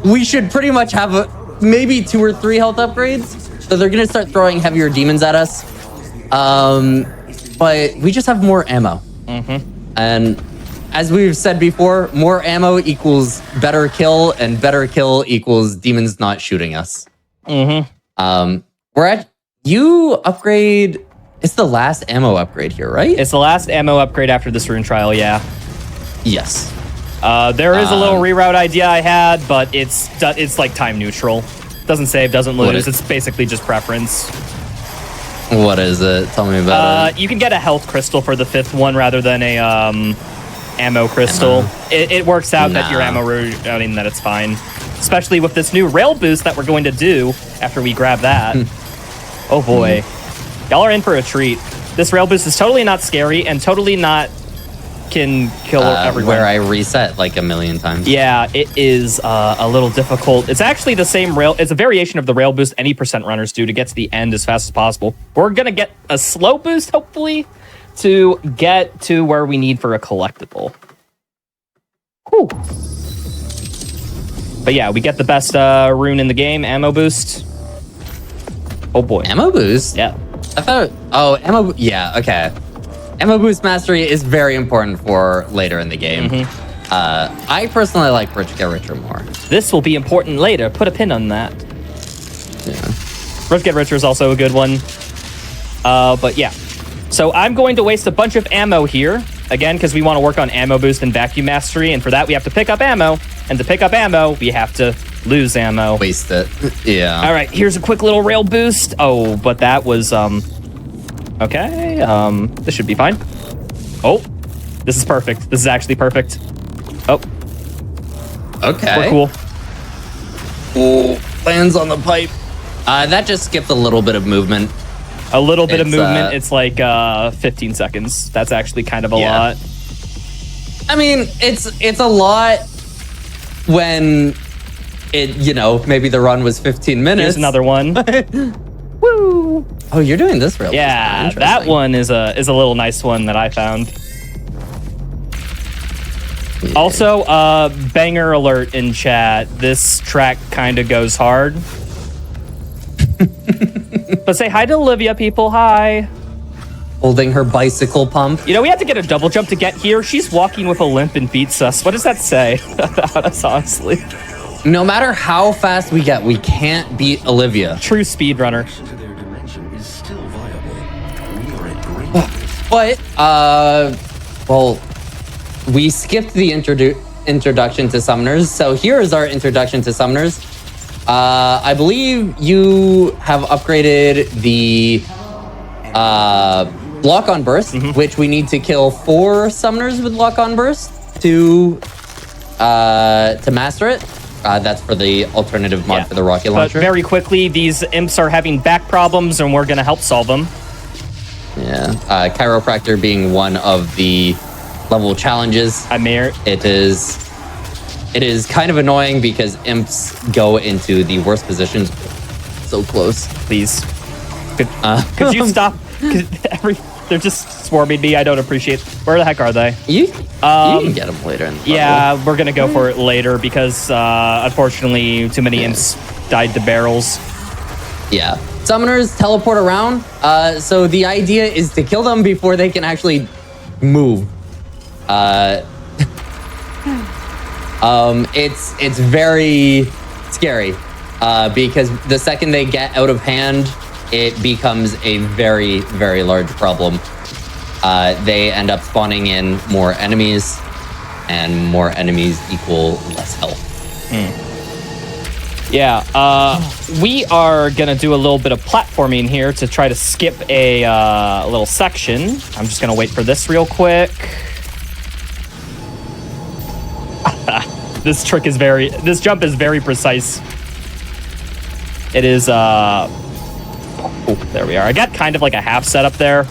we should pretty much have maybe 2 or 3 health upgrades. So they're gonna start throwing heavier demons at us. But we just have more ammo. And as we've said before, more ammo equals better kill, and better kill equals demons not shooting us. You upgrade. It's the last ammo upgrade here, right? It's the last ammo upgrade after this rune trial, yeah. Yes. There is a little reroute idea I had, but it's like time neutral. Doesn't save, doesn't lose. It's basically just preference. What is it? Tell me about it. You can get a health crystal for the 5th one rather than a ammo crystal. It works out that your ammo routing that it's fine. Especially with this new rail boost that we're going to do after we grab that. Oh boy. Y'all are in for a treat. This rail boost is totally not scary and totally not can kill everyone. Where I reset like a million times. Yeah, it is a little difficult. It's actually the same rail. It's a variation of the rail boost any percent runners do to get to the end as fast as possible. We're going to get a slow boost, hopefully, to get to where we need for a collectible. Whew. But yeah, we get the best rune in the game, ammo boost. Oh boy. Ammo boost? Yeah. I thought, ammo, yeah, okay. Ammo boost mastery is very important for later in the game. I personally like Rich Get Richer more. This will be important later. Put a pin on that. Yeah. Rich Get Richer is also a good one. But yeah. So I'm going to waste a bunch of ammo here. Again, because we want to work on ammo boost and vacuum mastery. And for that, we have to pick up ammo. And to pick up ammo, we have to lose ammo. Waste it. Yeah. All right, here's a quick little rail boost. Oh, but that was, okay. This should be fine. Oh, this is perfect. This is actually perfect. Oh, Okay. we're cool. Ooh, lands on the pipe. That just skipped a little bit of movement. A little bit of It's, movement. It's like 15 seconds. That's actually kind of a Yeah. lot. I mean, it's a lot when it, maybe the run was 15 minutes. Here's another one. Woo! Oh, you're doing this real Yeah, Interesting. that one is a little nice one that I found. Also, banger alert in chat. This track kind of goes hard. But say hi to Olivia, people. Hi. Holding her bicycle pump. You know, we had to get a double jump to get here. She's walking with a limp and beats us. What does that say about us, honestly? No matter how fast we get, we can't beat Olivia. True speedrunner. To their dimension is still viable. We are at great risk. But, well, we skipped the introduction to summoners. So here is our introduction to summoners. I believe you have upgraded the lock on burst, which we need to kill 4 summoners with lock on burst to master it. That's for the alternative mod for the rocket But launcher. very quickly, these imps are having back problems, and we're going to help solve them. Yeah, chiropractor being one of the level challenges. It is kind of annoying because imps go into the worst positions so close. Please. Could you stop? They're just swarming me. I don't appreciate. Where the heck are they? You can get them later in the level. Yeah, we're gonna go for it later because unfortunately too many imps died to barrels. Yeah. Summoners teleport around. So the idea is to kill them before they can actually move. It's very scary because the second they get out of hand, it becomes a very, very large problem. They end up spawning in more enemies, and more enemies equal less health. Yeah, we are gonna do a little bit of platforming here to try to skip a little section. I'm just gonna wait for this real quick. This jump is very precise. It is, oh, there we are. I got kind of like a half setup there.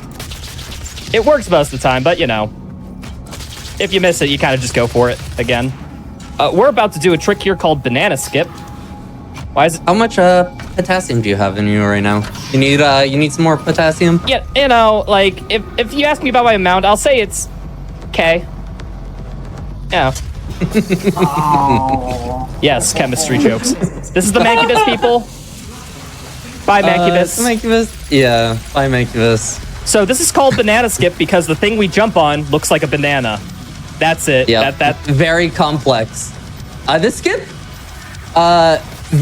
It works most of the time, but you know, if you miss it, you kind of just go for it again. We're about to do a trick here called banana skip. Why is it? How much potassium do you have in you right now? You need some more potassium? Yeah, you know, like if you ask me about my amount, I'll say it's okay. Yeah. Yes, chemistry jokes. This is the Mancubus, people. Bye, Mancubus. Mancubus? Yeah, bye, Mancubus. So this is called banana skip because the thing we jump on looks like a banana. That's it. Yeah, That very complex. This skip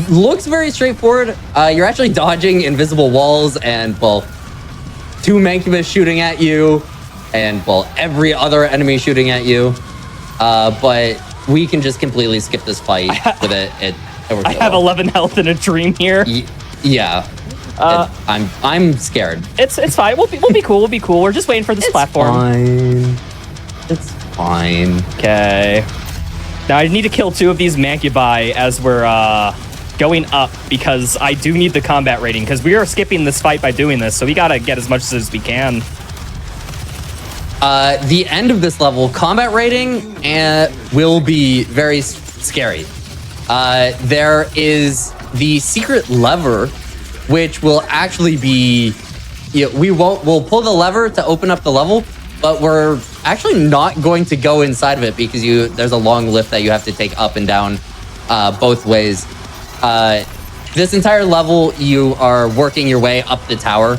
looks very straightforward. You're actually dodging invisible walls and, well, 2 Mancubus shooting at you and, well, every other enemy shooting at you. But we can just completely skip this fight with it. It works I have 11 health in a dream here. Yeah. I'm scared. It's fine. We'll be cool. We'll be cool. We're just waiting for this platform. Fine. It's fine. Okay. Now I need to kill 2 of these Mancubi as we're going up because I do need the combat rating because we are skipping this fight by doing this, so we gotta get as much as we can. The end of this level, combat rating will be very scary. There is the secret lever, which will actually be, we'll pull the lever to open up the level, but we're actually not going to go inside of it because there's a long lift that you have to take up and down both ways. This entire level, you are working your way up the tower.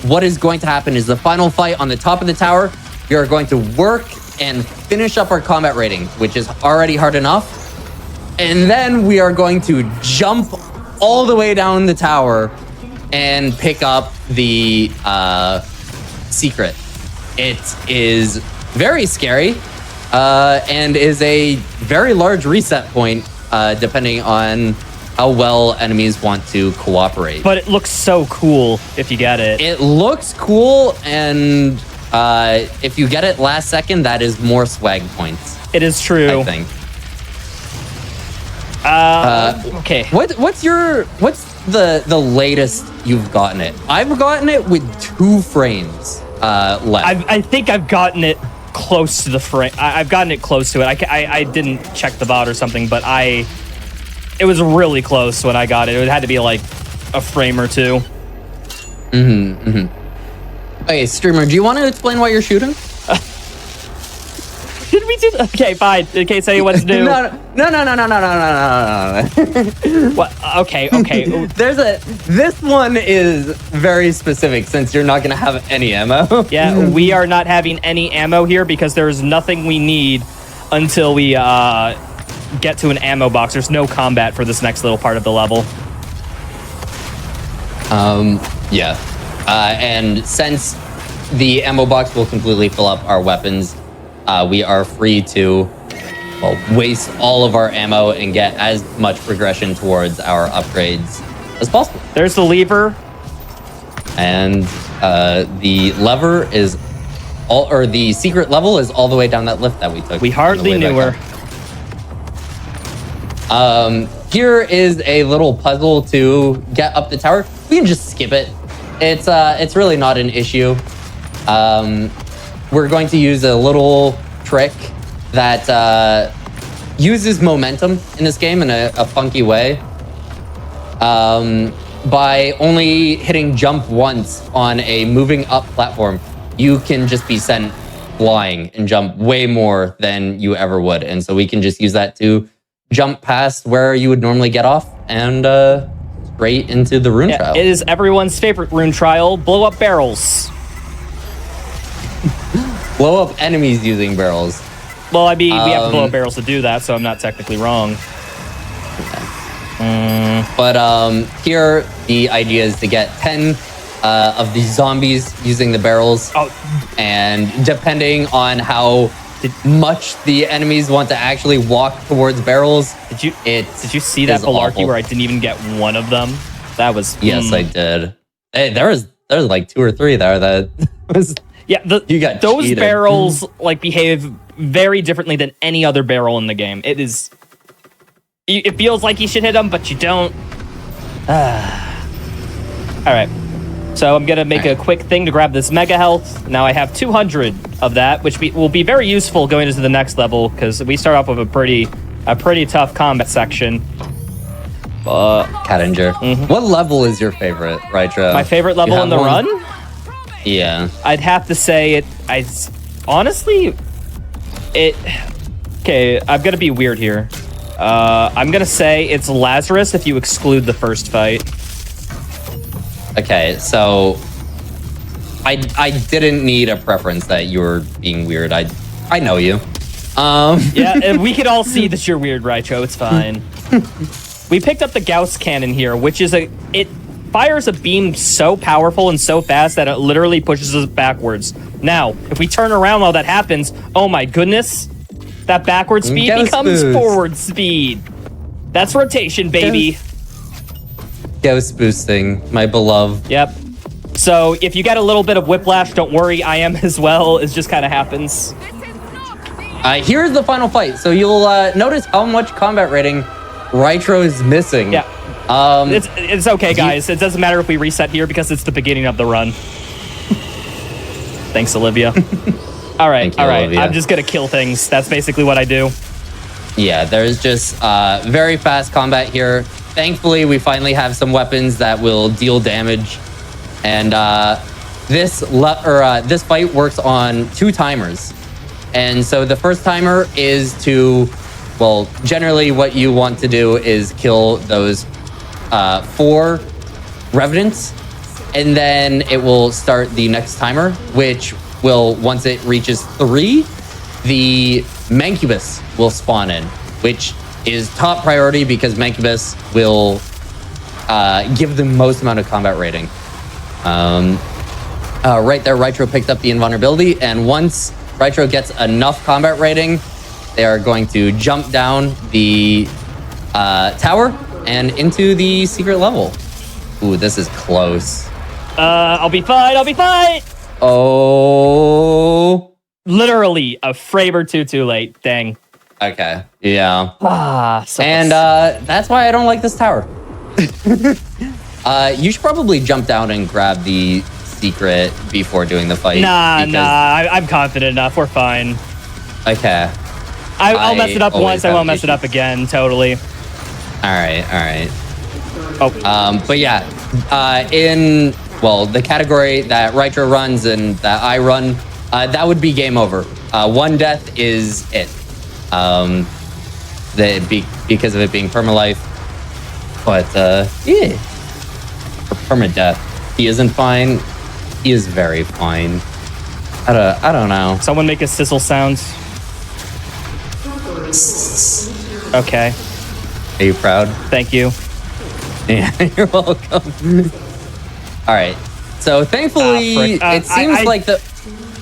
What is going to happen is the final fight on the top of the tower, you're going to work and finish up our combat rating, which is already hard enough. And then we are going to jump all the way down the tower and pick up the secret. It is very scary and is a very large reset point depending on how well enemies want to cooperate. But it looks so cool if you get it. It looks cool, and If you get it last second, that is more swag points, It is true. I think. Okay. What's the latest you've gotten it? I've gotten it with 2 frames left. I think I've gotten it close to the frame. I've gotten it close to it. I didn't check the bot or something, but it was really close when I got it. It had to be like a frame or 2. Okay, streamer, do you want to explain what you're shooting? Did we do? Okay, fine. In case anyone's new. No. What? Okay. This one is very specific since you're not gonna have any ammo. Yeah, we are not having any ammo here because there's nothing we need until we get to an ammo box. There's no combat for this next little part of the level. Yeah. And since the ammo box will completely fill up our weapons, we are free to waste all of our ammo and get as much progression towards our upgrades as possible. There's the lever. And the lever is the secret level is all the way down that lift that we took. We hardly knew her. Here is a little puzzle to get up the tower. We can just skip it. It's really not an issue. We're going to use a little trick that uses momentum in this game in a funky way. By only hitting jump once on a moving up platform, you can just be sent flying and jump way more than you ever would. And so we can just use that to jump past where you would normally get off and straight into the rune trial. It is everyone's favorite rune trial, blow up barrels. Blow up enemies using barrels. Well, I mean, we have to blow up barrels to do that, so I'm not technically wrong. But here, the idea is to get 10 of these zombies using the barrels. Oh. And depending on how much the enemies want to actually walk towards barrels, Did you see that malarkey where I didn't even get one of them? That was... Yes, I did. Hey, there was like 2 or 3 there that was... Yeah, you got those cheated. barrels like behave very differently than any other barrel in the game. It is... It feels like you should hit them, but you don't. Alright. So I'm going to make a quick thing to grab this mega health. Now I have 200 of that, which will be very useful going into the next level, because we start off with a pretty tough combat section. Cattinger. What level is your favorite, Rytro? My favorite level in the run? Yeah. I'd have to say honestly, okay, I'm going to be weird here. I'm going to say it's Lazarus if you exclude the first fight. Okay, so I didn't need a preference that you were being weird. I know you. Yeah, and we can all see that you're weird, Raicho. It's fine. We picked up the Gauss cannon here, which is it fires a beam so powerful and so fast that it literally pushes us backwards. Now, if we turn around while that happens, oh my goodness, that backward speed becomes forward speed. That's rotation, baby. Ghost boosting, my beloved. Yep. So if you get a little bit of whiplash, don't worry, I am as well. It just kind of happens. Here's the final fight. So you'll notice how much combat rating Rytro is missing. Yeah. It's okay, guys. It doesn't matter if we reset here because it's the beginning of the run. Thanks, Olivia. All right. Olivia. I'm just going to kill things. That's basically what I do. Yeah, there's just very fast combat here. Thankfully, we finally have some weapons that will deal damage. And this fight works on 2 timers. And so the first timer is to, well, generally what you want to do is kill those 4 revenants. And then it will start the next timer, which will, once it reaches 3, the Mancubus will spawn in, which is top priority because Mancubus will give the most amount of combat rating. Right there, Rytro picked up the invulnerability, and once Rytro gets enough combat rating, they are going to jump down the tower and into the secret level. Ooh, this is close. I'll be fine. Oh. Literally a frame or two too late. Dang. Okay. Yeah. So And that's why I don't like this tower. You should probably jump down and grab the secret before doing the fight. Nah, because- I'm confident enough. We're fine. Okay. I'll mess it up always once. I have won't mess it up issues. again. Totally. All right. Oh, But yeah, in the category that Rytro runs and that I run, that would be game over. One death is it. Because of it being permalife. But yeah, for permadeath, he isn't fine. He is very fine. I don't know. someone make a sizzle sounds. Okay. Are you proud? Thank you. Yeah, you're welcome. All right. So thankfully, frick. it seems like the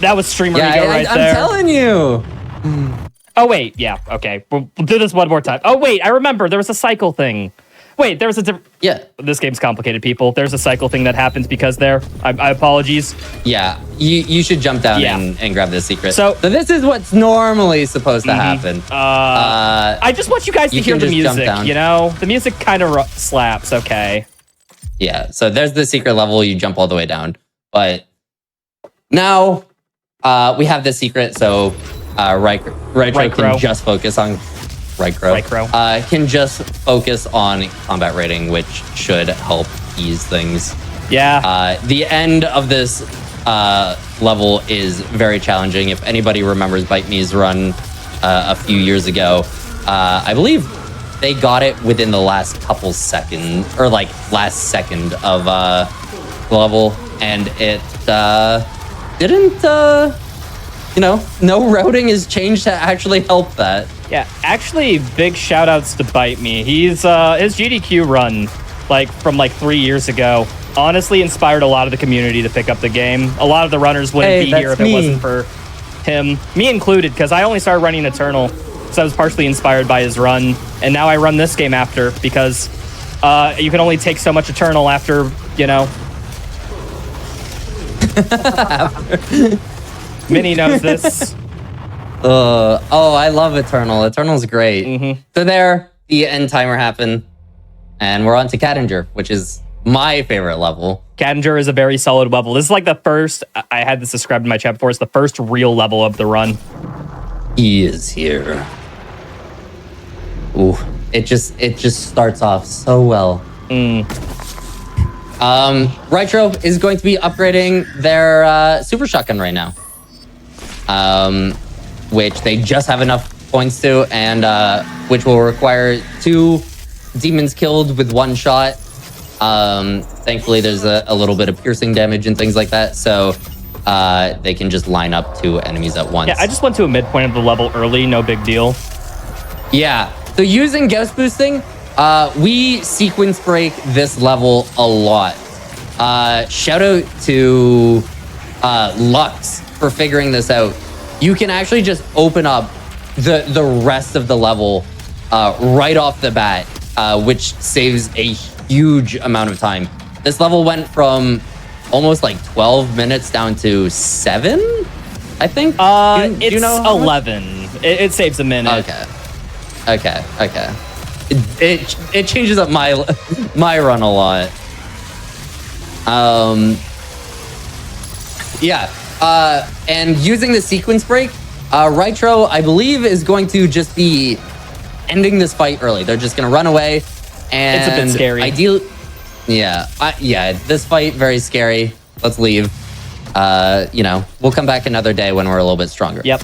That was streamer yeah. ego right I'm there. telling you. Oh wait, yeah, okay. We'll do this one more time. Oh wait, I remember there was a cycle thing. Wait, there was a different. Yeah. This game's complicated, people. There's a cycle thing that happens because there. I apologies. Yeah, you should jump down Yeah. and grab this secret. So- this is what's normally supposed to happen. I just want you guys to you hear can the just jump music. down. You know, the music kind of slaps. Okay. Yeah, so there's the secret level. You jump all the way down. But now we have the secret, so Rytro can just focus on Rytro. Can just focus on combat rating, which should help ease things. Yeah. The end of this level is very challenging. If anybody remembers Bite Me's run a few years ago, I believe they got it within the last couple seconds, or like last second of the level, and it didn't, no routing is changed to actually help that. Yeah, actually, big shout outs to Bite Me. He's his GDQ run, from 3 years ago, honestly inspired a lot of the community to pick up the game. A lot of the runners wouldn't be here if it wasn't for him, me included, because I only started running Eternal, so I was partially inspired by his run, and now I run this game after because you can only take so much Eternal after, Minnie knows this. I love Eternal. Eternal's great. So there, the end timer happened, and we're on to Cadinger, which is my favorite level. Cadinger is a very solid level. This is the first, I had this described in my chat before, it's the first real level of the run. He is here. Ooh, it just starts off so well. Rytro is going to be upgrading their super shotgun right now. Which they just have enough points to, and which will require 2 demons killed with 1 shot. Thankfully, there's a little bit of piercing damage and things like that, so they can just line up 2 enemies at once. Yeah, I just went to a midpoint of the level early, no big deal. Yeah, so using Ghost Boosting, we sequence break this level a lot. Shout out to Lux for figuring this out. You can actually just open up the rest of the level right off the bat, which saves a huge amount of time. This level went from almost 12 minutes down to 7, I think. Do It's you know how much? 11. It saves a minute. Okay. It changes up my run a lot. Yeah. And using the sequence break, Rytro, I believe, is going to just be ending this fight early. They're just going to run away. And It's a bit scary. Ideally, yeah, this fight, very scary. Let's leave. We'll come back another day when we're a little bit stronger. Yep.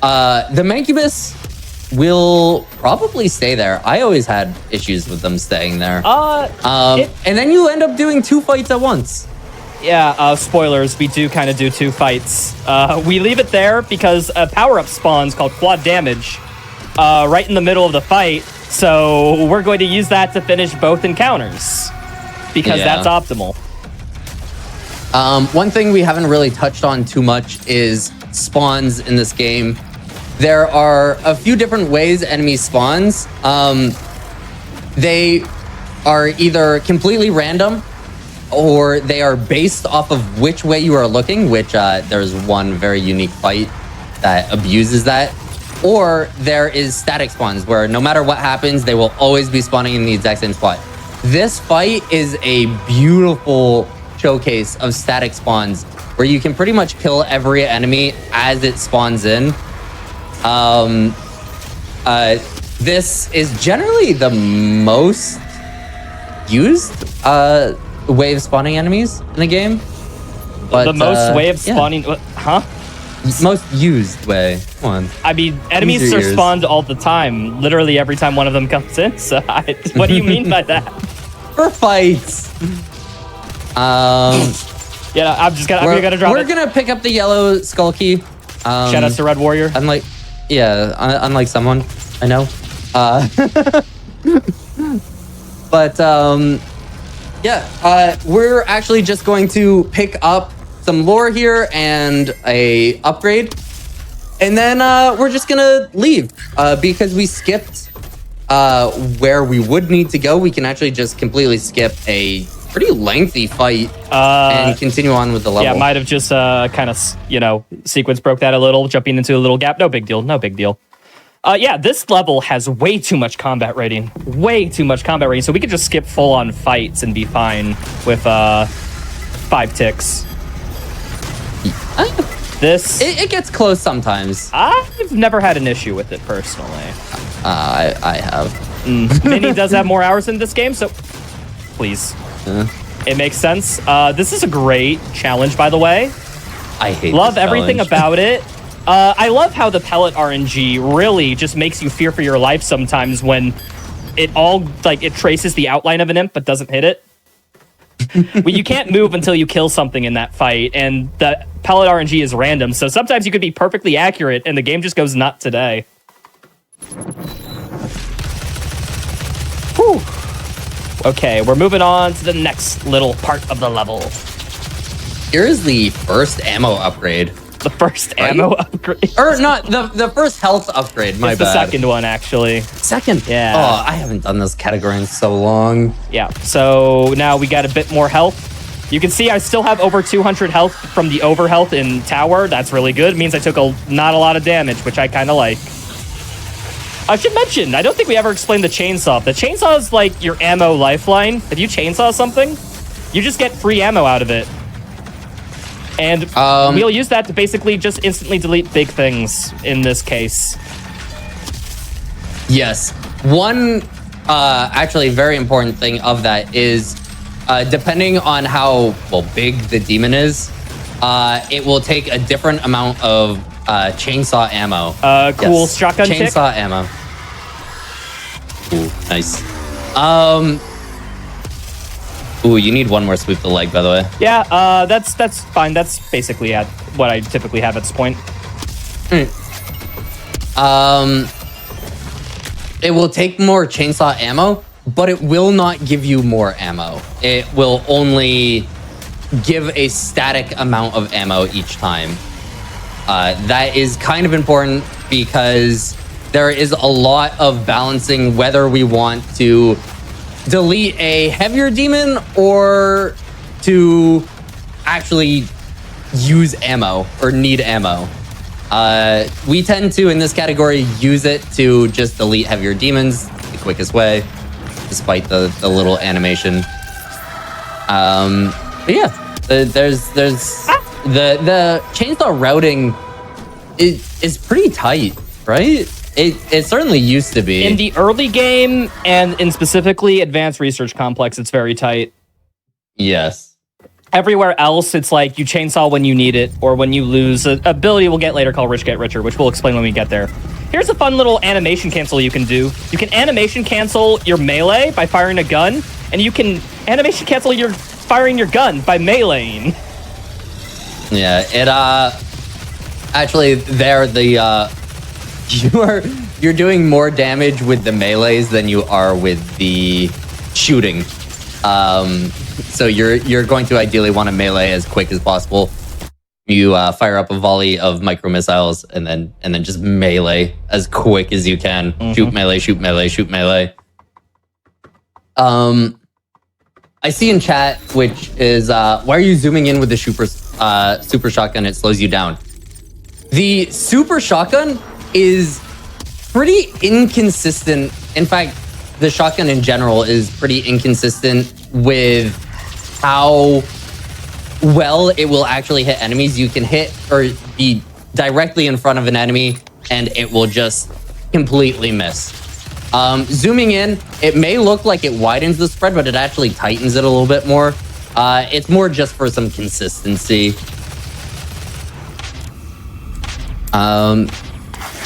The Mancubus will probably stay there. I always had issues with them staying there. And then you end up doing 2 fights at once. Yeah, spoilers, we do kind of do 2 fights. We leave it there because a power-up spawns called Quad Damage right in the middle of the fight, so we're going to use that to finish both encounters because that's optimal. One thing we haven't really touched on too much is spawns in this game. There are a few different ways enemies spawns. They are either completely random, or they are based off of which way you are looking, which there's one very unique fight that abuses that. Or there is static spawns where no matter what happens, they will always be spawning in the exact same spot. This fight is a beautiful showcase of static spawns where you can pretty much kill every enemy as it spawns in. This is generally the most used way of spawning enemies in the game. But, the most way of spawning, huh? Most used way. Come on. I mean, enemies are spawned all the time, literally every time one of them comes in. So, what do you mean by that? For fights. Yeah, I'm gonna drop it. We're gonna pick up the yellow skull key. Shout out to Red Warrior. Unlike someone I know. But we're actually just going to pick up some lore here and a upgrade, and then we're just gonna leave because we skipped where we would need to go. We can actually just completely skip a pretty lengthy fight and continue on with the level. Yeah, might have just kind of, sequence broke that a little, jumping into a little gap. No big deal. No big deal. Yeah, this level has way too much combat rating. Way too much combat rating. So we could just skip full-on fights and be fine with 5 ticks. It gets close sometimes. I've never had an issue with it personally. I have. Minnie does have more hours in this game, so please. It makes sense. This is a great challenge, by the way. I hate Love everything about it. I love how the pellet RNG really just makes you fear for your life sometimes when it traces the outline of an imp but doesn't hit it. Well, you can't move until you kill something in that fight, and the pellet RNG is random, so sometimes you could be perfectly accurate and the game just goes nuts today. Whew. Okay, we're moving on to the next little part of the level. Here's the first ammo upgrade. The first ammo upgrade? Or not, the first health upgrade, my bad. It's the second one, actually. Second? Yeah. Oh, I haven't done this category in so long. Yeah, so now we got a bit more health. You can see I still have over 200 health from the overhealth in tower. That's really good. It means I took not a lot of damage, which I kind of like. I should mention, I don't think we ever explained the chainsaw. The chainsaw is like your ammo lifeline. If you chainsaw something, you just get free ammo out of it. And we'll use that to basically just instantly delete big things in this case. Yes. One actually very important thing of that is depending on how big the demon is, it will take a different amount of chainsaw ammo. Cool. Yes. Shotgun tick? Chainsaw ammo. Ooh, nice. Ooh, you need one more sweep the leg, by the way. Yeah, that's fine. That's basically what I typically have at this point. It will take more chainsaw ammo, but it will not give you more ammo. It will only give a static amount of ammo each time. That is kind of important because there is a lot of balancing whether we want to delete a heavier demon or to actually use ammo or need ammo. We tend to, in this category, use it to just delete heavier demons the quickest way, despite the little animation. But yeah, there's the chainsaw routing is pretty tight, right? It certainly used to be. In the early game and in specifically Advanced Research Complex, it's very tight. Yes. Everywhere else, it's like you chainsaw when you need it, or when you lose an ability we'll get later called Rich Get Richer, which we'll explain when we get there. Here's a fun little animation cancel you can do. You can animation cancel your melee by firing a gun, and you can animation cancel your firing your gun by meleeing. Yeah, it actually there you're doing more damage with the melees than you are with the shooting. So you're going to ideally want to melee as quick as possible. You fire up a volley of micro missiles and then just melee as quick as you can. Mm-hmm. Shoot melee, shoot melee, shoot melee. I see in chat, which is why are you zooming in with the super shotgun? It slows you down. The super shotgun is pretty inconsistent. In fact, the shotgun in general is pretty inconsistent with how well it will actually hit enemies. You can hit or be directly in front of an enemy and it will just completely miss. Zooming in, it may look like it widens the spread, but it actually tightens it a little bit more. It's more just for some consistency.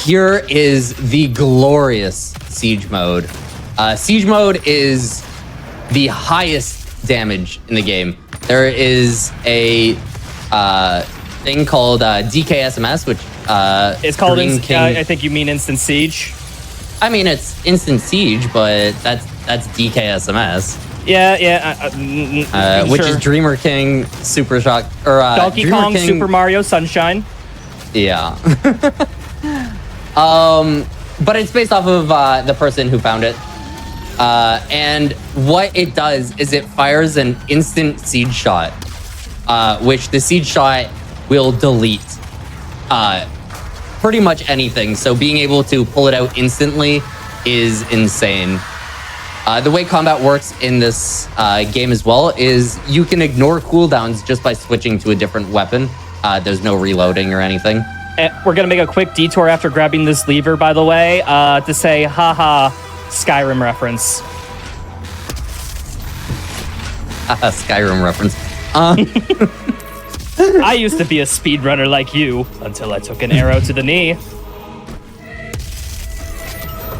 Here is the glorious Siege mode. Siege mode is the highest damage in the game. There is a thing called DKSMS, which it's called. I think you mean Instant Siege. I mean, it's Instant Siege, but that's DKSMS. Yeah. Which is Dreamer King, Super Shock, or Donkey Dreamer Kong, King, Super Mario Sunshine. Yeah. But it's based off of the person who found it. And what it does is it fires an instant siege shot, which the siege shot will delete pretty much anything. So being able to pull it out instantly is insane. The way combat works in this game as well is you can ignore cooldowns just by switching to a different weapon. There's no reloading or anything. We're going to make a quick detour after grabbing this lever, by the way, to say, haha, Skyrim reference. Skyrim reference. I used to be a speedrunner like you until I took an arrow to the knee.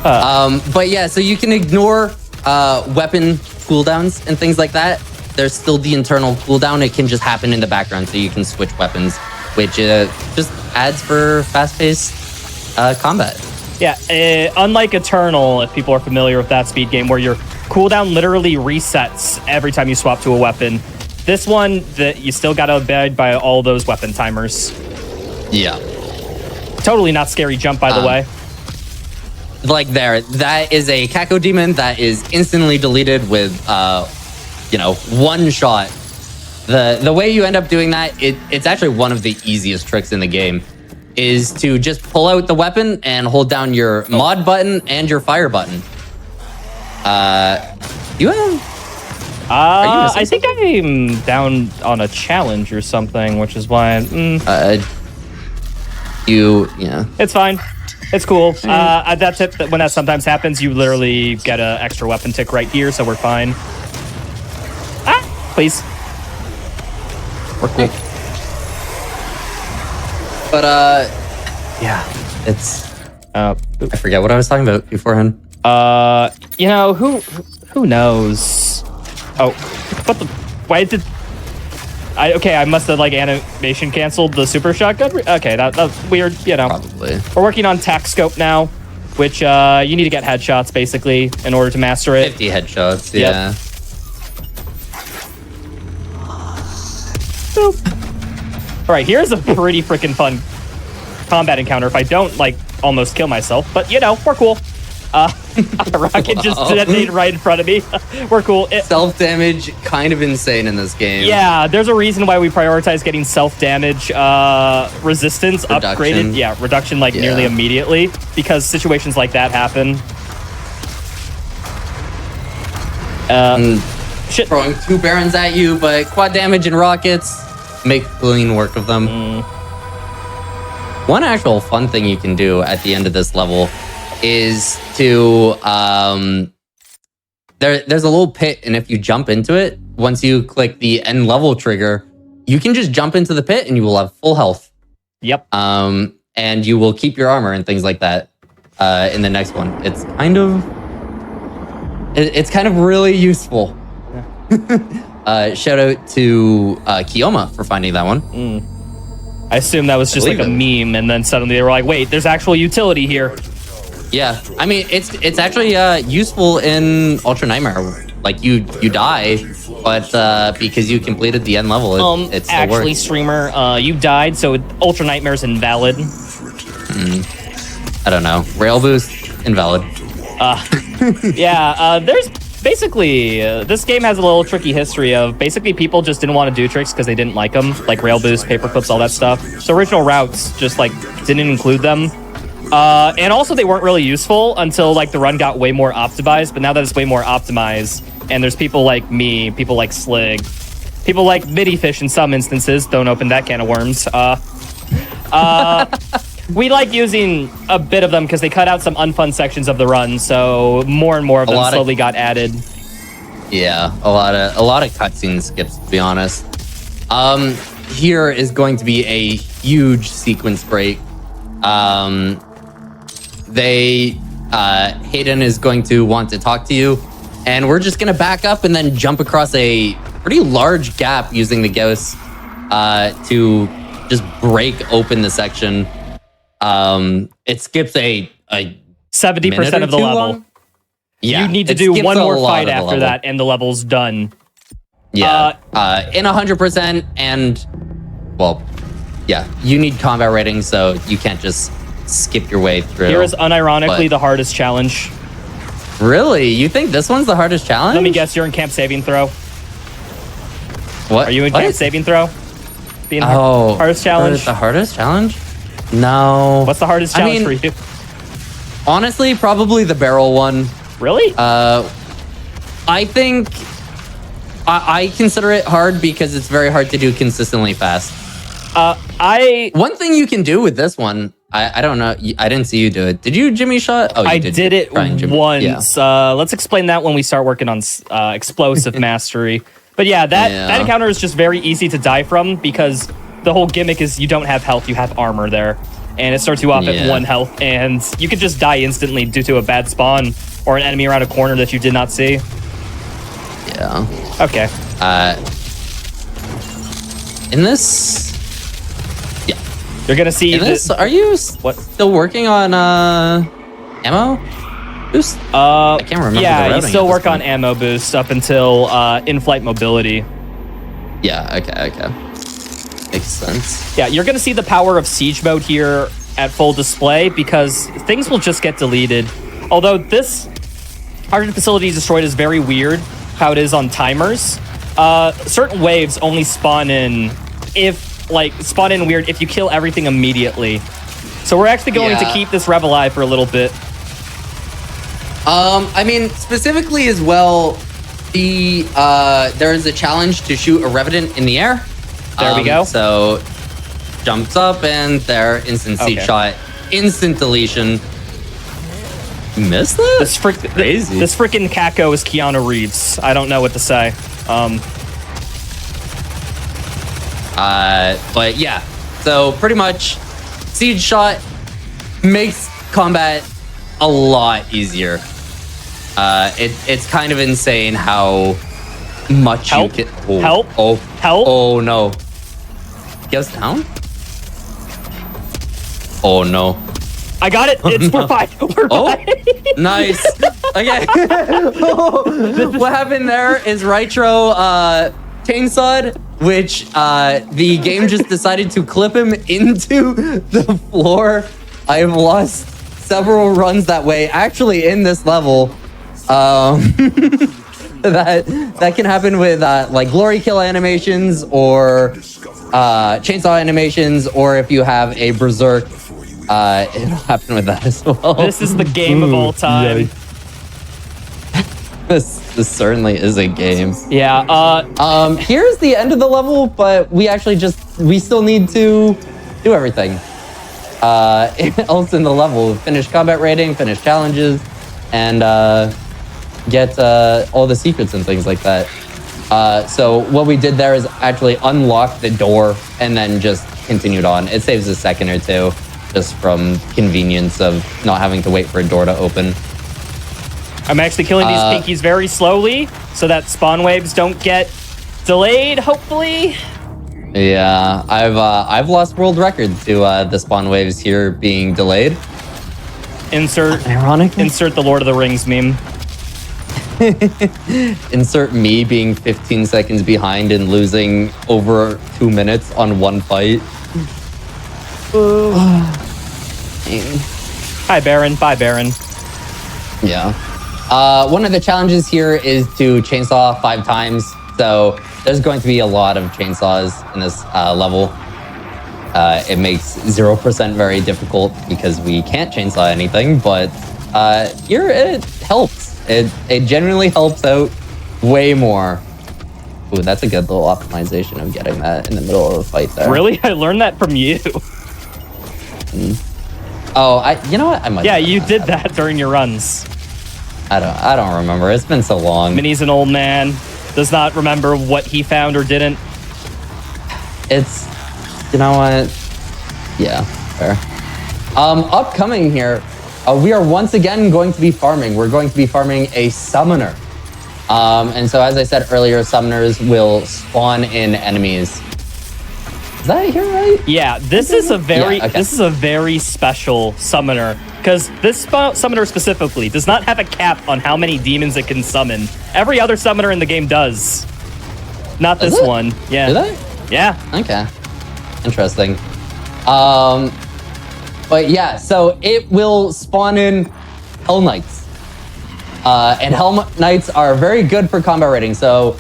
But yeah, so you can ignore weapon cooldowns and things like that. There's still the internal cooldown. It can just happen in the background, so you can switch weapons, which just adds for fast-paced combat. Yeah, unlike Eternal, if people are familiar with that speed game, where your cooldown literally resets every time you swap to a weapon. This one, you still gotta abide by all those weapon timers. Yeah. Totally not scary jump, by the way. Like that is a Kako Demon that is instantly deleted with, one shot. The way you end up doing that, it's actually one of the easiest tricks in the game, is to just pull out the weapon and hold down your mod button and your fire button. I think I'm down on a challenge or something, which is why it's fine. It's cool. That's it. When that sometimes happens, you literally get an extra weapon tick right here, so we're fine. Please. We're cool. But yeah, it's I forget what I was talking about beforehand. Who knows? Oh, what the? Why did? I must have animation canceled the super shotgun. Okay, that's weird. Probably. We're working on tac scope now, which you need to get headshots basically in order to master it. 50 headshots. Yeah. All right, here's a pretty freaking fun combat encounter. If I don't almost kill myself, but we're cool. A rocket just detonated right in front of me. We're cool. Self-damage, kind of insane in this game. Yeah, there's a reason why we prioritize getting self-damage resistance upgraded. Yeah, reduction nearly immediately, because situations like that happen. Shit. Throwing 2 Barons at you, but quad damage and rockets make clean work of them. One actual fun thing you can do at the end of this level is to there's a little pit, and if you jump into it, once you click the end level trigger, you can just jump into the pit and you will have full health. Yep. And you will keep your armor and things like that in the next one. It's kind of really useful. Yeah. Shout out to Kioma for finding that one. I assume that was just a meme, and then suddenly they were like, wait, there's actual utility here. Yeah, I mean, it's actually useful in Ultra Nightmare. You die, but because you completed the end level, it still actually, works. streamer, you died, so Ultra Nightmare's invalid. I don't know. Rail boost, invalid. Yeah, there's basically, this game has a little tricky history of basically people just didn't want to do tricks because they didn't like them, like rail boost, paper clips, all that stuff. So original routes just like didn't include them. And also they weren't really useful until like the run got way more optimized. But now that it's way more optimized, and there's people like me, people like Slig, people like Midifish in some instances. Don't open that can of worms. We like using a bit of them because they cut out some unfun sections of the run, so more and more of them slowly got added. Yeah, a lot of cutscene skips, to be honest. Here is going to be a huge sequence break. Hayden is going to want to talk to you, and we're just gonna back up and then jump across a pretty large gap using the ghosts to just break open the section. It skips a 70% of the level. Long? Yeah, you need to do one more fight after that, and the level's done. Yeah, in 100%, and well, yeah, you need combat rating, so you can't just skip your way through. Here is unironically the hardest challenge. Really? You think this one's the hardest challenge? Let me guess, you're in camp saving throw. What? Are you in camp saving throw? Being hardest challenge? The hardest challenge? No. What's the hardest challenge for you? Honestly, probably the barrel one. Really? I think I consider it hard because it's very hard to do consistently fast. One thing you can do with this one, I don't know. I didn't see you do it. Did you Jimmy shot? Oh, you I did it once. Yeah. Let's explain that when we start working on explosive mastery. But yeah, that encounter is just very easy to die from because the whole gimmick is you don't have health, you have armor there. And it starts you off at 1 health, and you could just die instantly due to a bad spawn or an enemy around a corner that you did not see. Yeah. Okay. In this... Yeah. You're gonna see in this, are you still working on ammo boost? I can't remember. Yeah, you still work on ammo boost up until in-flight mobility. Yeah, okay. Makes sense. Yeah, you're gonna see the power of siege mode here at full display because things will just get deleted. Although this Hardened Facility Destroyed is very weird how it is on timers. Certain waves only spawn in weird if you kill everything immediately. So we're actually going to keep this rev alive for a little bit. I mean, specifically as well, there is a challenge to shoot a Revenant in the air. There we go. So jumps up and there, instant seat shot, instant deletion. You missed that? This crazy. This freaking Kako is Keanu Reeves. I don't know what to say. But yeah, so pretty much siege shot makes combat a lot easier. It's kind of insane how much you can... Help! Oh no. Goes down? Oh no. I got it! We're fine! We're fine! Nice! Okay. What happened there is Rytro chainsawed, which the game just decided to clip him into the floor. I have lost several runs that way, actually in this level. That can happen with like glory kill animations or chainsaw animations, or if you have a berserk, it'll happen with that as well. This is the game of all time. This certainly is a game. Yeah. Here's the end of the level, but we still need to do everything else in the level. Finish combat rating, finish challenges, and get all the secrets and things like that. So what we did there is actually unlock the door and then just continued on. It saves a second or two just from convenience of not having to wait for a door to open. I'm actually killing these pinkies very slowly so that spawn waves don't get delayed, hopefully. Yeah, I've lost world record to the spawn waves here being delayed. Insert the Lord of the Rings meme. Insert me being 15 seconds behind and losing over 2 minutes on one fight. Hi, Baron. Bye, Baron. Yeah. One of the challenges here is to chainsaw 5 times. So there's going to be a lot of chainsaws in this level. It makes 0% very difficult because we can't chainsaw anything, but here it helps. It genuinely helps out way more. Ooh, that's a good little optimization of getting that in the middle of a fight there. Really? I learned that from you. Oh, you know what? I might. Yeah, you did that during your runs. I don't remember. It's been so long. Minnie's an old man. Does not remember what he found or didn't. It's, you know what? Yeah, fair. Upcoming here, we are once again going to be farming. We're going to be farming a summoner. And so, as I said earlier, summoners will spawn in enemies. Is that here right? Yeah, this is a very special summoner because this summoner specifically does not have a cap on how many demons it can summon. Every other summoner in the game does. Not this one. Yeah. Do they? Yeah. Okay. Interesting. But yeah, so it will spawn in Hell Knights. And Hell Knights are very good for combat rating. So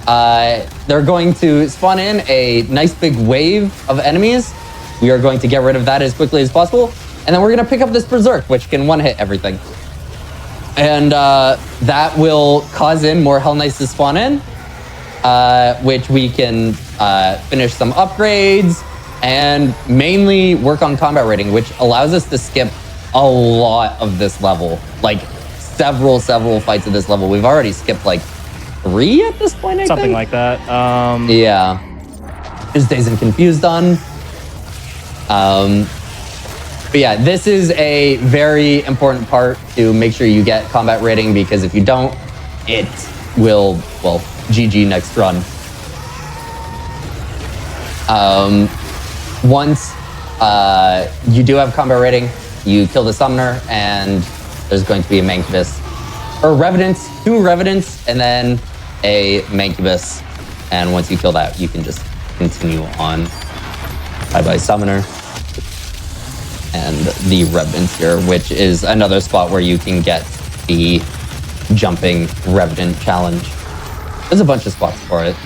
they're going to spawn in a nice big wave of enemies. We are going to get rid of that as quickly as possible. And then we're going to pick up this Berserk, which can one-hit everything. And that will cause in more Hell Knights to spawn in, which we can finish some upgrades and mainly work on combat rating, which allows us to skip a lot of this level. Like several fights of this level. We've already skipped like 3 at this point, I Something think. like that. Yeah. There's Dazed and Confused done. But yeah, this is a very important part to make sure you get combat rating, because if you don't, it will, well, GG next run. Once you do have combat rating, you kill the summoner, and there's going to be a Mancubus. Or Revenants, 2 Revenants, and then a Mancubus. And once you kill that, you can just continue on. Bye-bye Summoner. And the Revenants here, which is another spot where you can get the jumping Revenant challenge. There's a bunch of spots for it.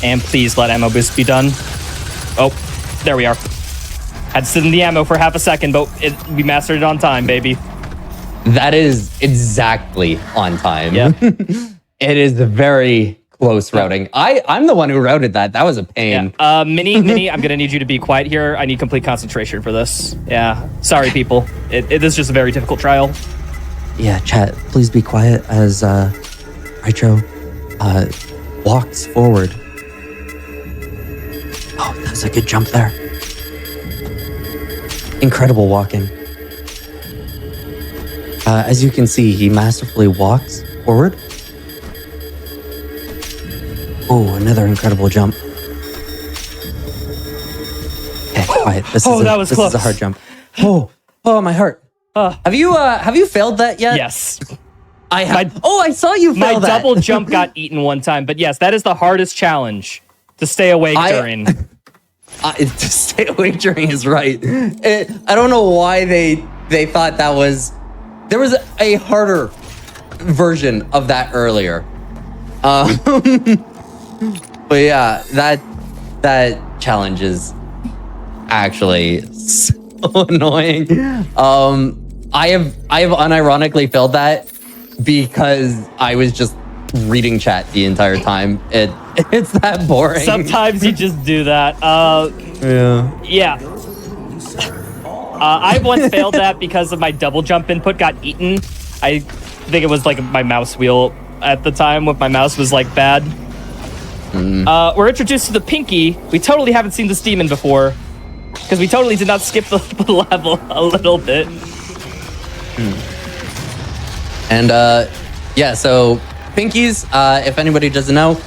And please let ammo boost be done. Oh, there we are. Had to sit in the ammo for half a second, but we mastered it on time, baby. That is exactly on time. Yeah. It is very close routing. I'm the one who routed that. That was a pain. Yeah. Minnie, I'm gonna need you to be quiet here. I need complete concentration for this. Yeah. Sorry, people. It is just a very difficult trial. Yeah, chat, please be quiet as Raicho walks forward. Oh, that was a good jump there. Incredible walking. As you can see, he masterfully walks forward. Oh, another incredible jump. Okay, quiet. This is a hard jump. Oh, my heart. Have you failed that yet? Yes. I have. I saw you fail My that. double jump got eaten one time, but yes, that is the hardest challenge to stay awake during. To stay awake during is right. I don't know why they thought that was. There was a harder version of that earlier. But yeah, that challenge is actually so annoying. I have unironically failed that because I was just reading chat the entire time. It's that boring. Sometimes you just do that. Yeah. I once failed that because of my double jump input got eaten. I think it was like my mouse wheel at the time when my mouse was like bad. We're introduced to the Pinky. We totally haven't seen this demon before because we totally did not skip the level a little bit. And yeah, so Pinkies, if anybody doesn't know,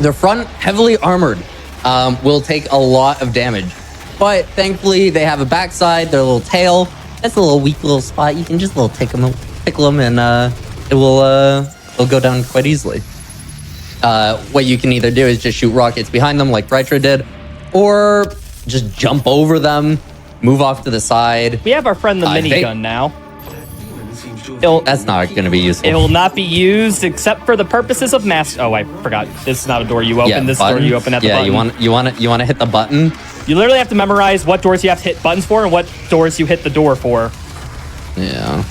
their front, heavily armored, will take a lot of damage. But thankfully, they have a backside, their little tail. That's a little weak little spot. You can just tickle them, and it'll go down quite easily. What you can either do is just shoot rockets behind them like Rytra did, or just jump over them, move off to the side. We have our friend the minigun now. That's not going to be useful. It will not be used except for the purposes of mass. Oh, I forgot. This is not a door you open. Yeah, this button. door you open at the button. you want to hit the button. You literally have to memorize what doors you have to hit buttons for and what doors you hit the door for. Yeah.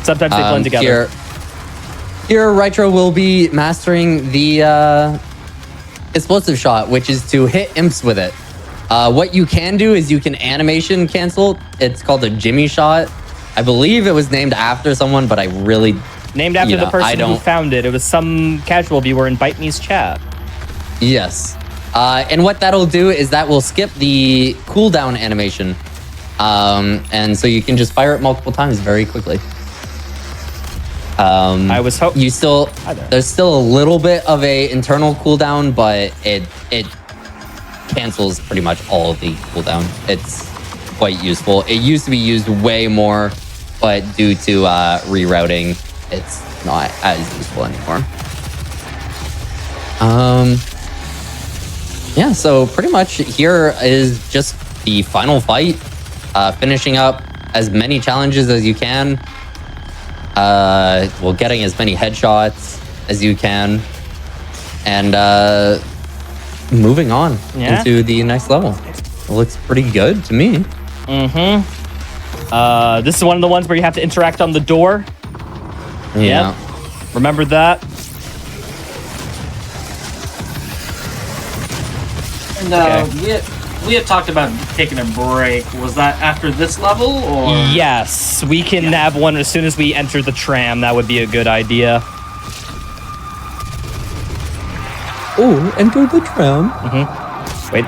Sometimes they blend together. Here, Rytro will be mastering the explosive shot, which is to hit imps with it. What you can do is you can animation cancel. It's called a Jimmy shot. I believe it was named after someone, but I really... Named after the person who found it. It was some casual viewer in Bite Me's chat. Yes. And what that'll do is that will skip the cooldown animation. And so you can just fire it multiple times very quickly. I was hoping... There's still a little bit of a internal cooldown, but it cancels pretty much all of the cooldown. It's quite useful. It used to be used way more, but due to rerouting, it's not as useful anymore. Yeah, so pretty much here is just the final fight, finishing up as many challenges as you can, getting as many headshots as you can, and moving on into the next level. It looks pretty good to me. This is one of the ones where you have to interact on the door. Yeah. Yep. Remember that? No, we had talked about taking a break. Was that after this level, or? Yes, we can have one as soon as we enter the tram. That would be a good idea. Oh, enter the tram. Wait.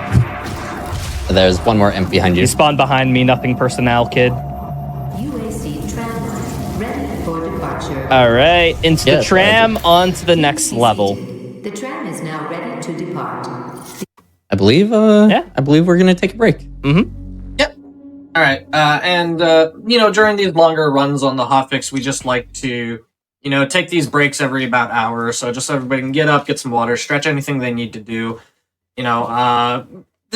There's one more imp behind you. You spawned behind me, nothing personnel, kid. UAC tram line ready for departure. All right, into the tram, on to the next level. The tram is now ready to depart. I believe we're gonna take a break. Yep. All right. During these longer runs on the hotfix, we just like to, take these breaks every about hour or so, just so everybody can get up, get some water, stretch anything they need to do.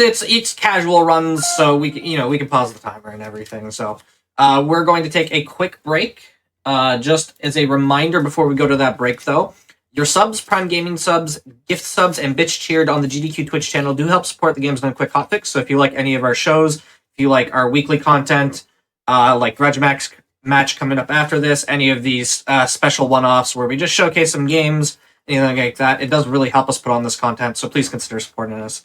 It's casual runs, so we can pause the timer and everything. So we're going to take a quick break. Just as a reminder before we go to that break, though, your subs, Prime Gaming subs, gift subs, and bitch cheered on the GDQ Twitch channel do help support the Games Done Quick hotfix. So if you like any of our shows, if you like our weekly content, like Grudge match coming up after this, any of these special one-offs where we just showcase some games, anything like that, it does really help us put on this content. So please consider supporting us.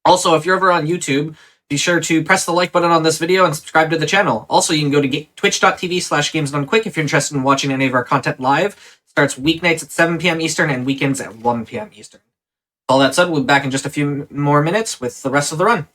Also, if you're over on YouTube, be sure to press the like button on this video and subscribe to the channel. Also, you can go to twitch.tv/GamesDoneQuick if you're interested in watching any of our content live. Starts weeknights at 7 p.m. Eastern and weekends at 1 p.m. Eastern. All that said, we'll be back in just a few more minutes with the rest of the run.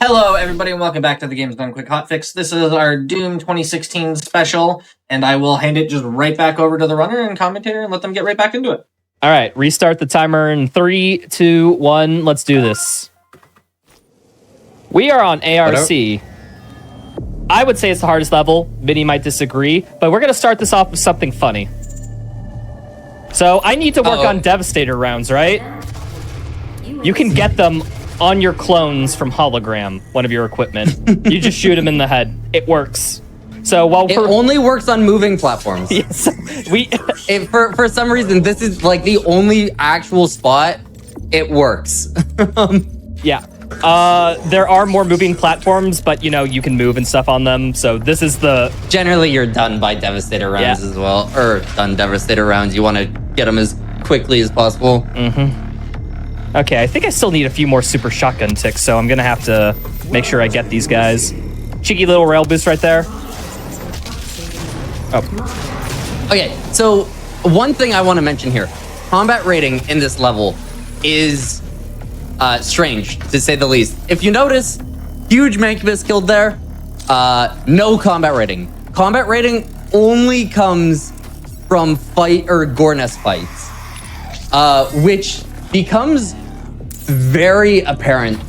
Hello, everybody, and welcome back to the Games Done Quick Hotfix. This is our Doom 2016 special, and I will hand it just right back over to the runner and commentator and let them get right back into it. All right, restart the timer in 3, 2, 1. Let's do this. We are on ARC. I would say it's the hardest level. Vinny might disagree, but we're going to start this off with something funny. So I need to work on Devastator rounds, right? You can get them on your clones from Hologram, one of your equipment. You just shoot them in the head. It works. So while It only works on moving platforms. yes, For some reason, this is like the only actual spot it works. yeah. There are more moving platforms, but you know, you can move and stuff on them. So this is the Generally, you're done by Devastator rounds as well. Or done Devastator rounds. You want to get them as quickly as possible. Okay, I think I still need a few more super shotgun ticks, so I'm gonna have to make sure I get these guys. Cheeky little rail boost right there. Oh. Okay, so one thing I want to mention here. Combat rating in this level is strange, to say the least. If you notice, huge Mancubus killed there. No combat rating. Combat rating only comes from fight or Gornest fights, which becomes very apparent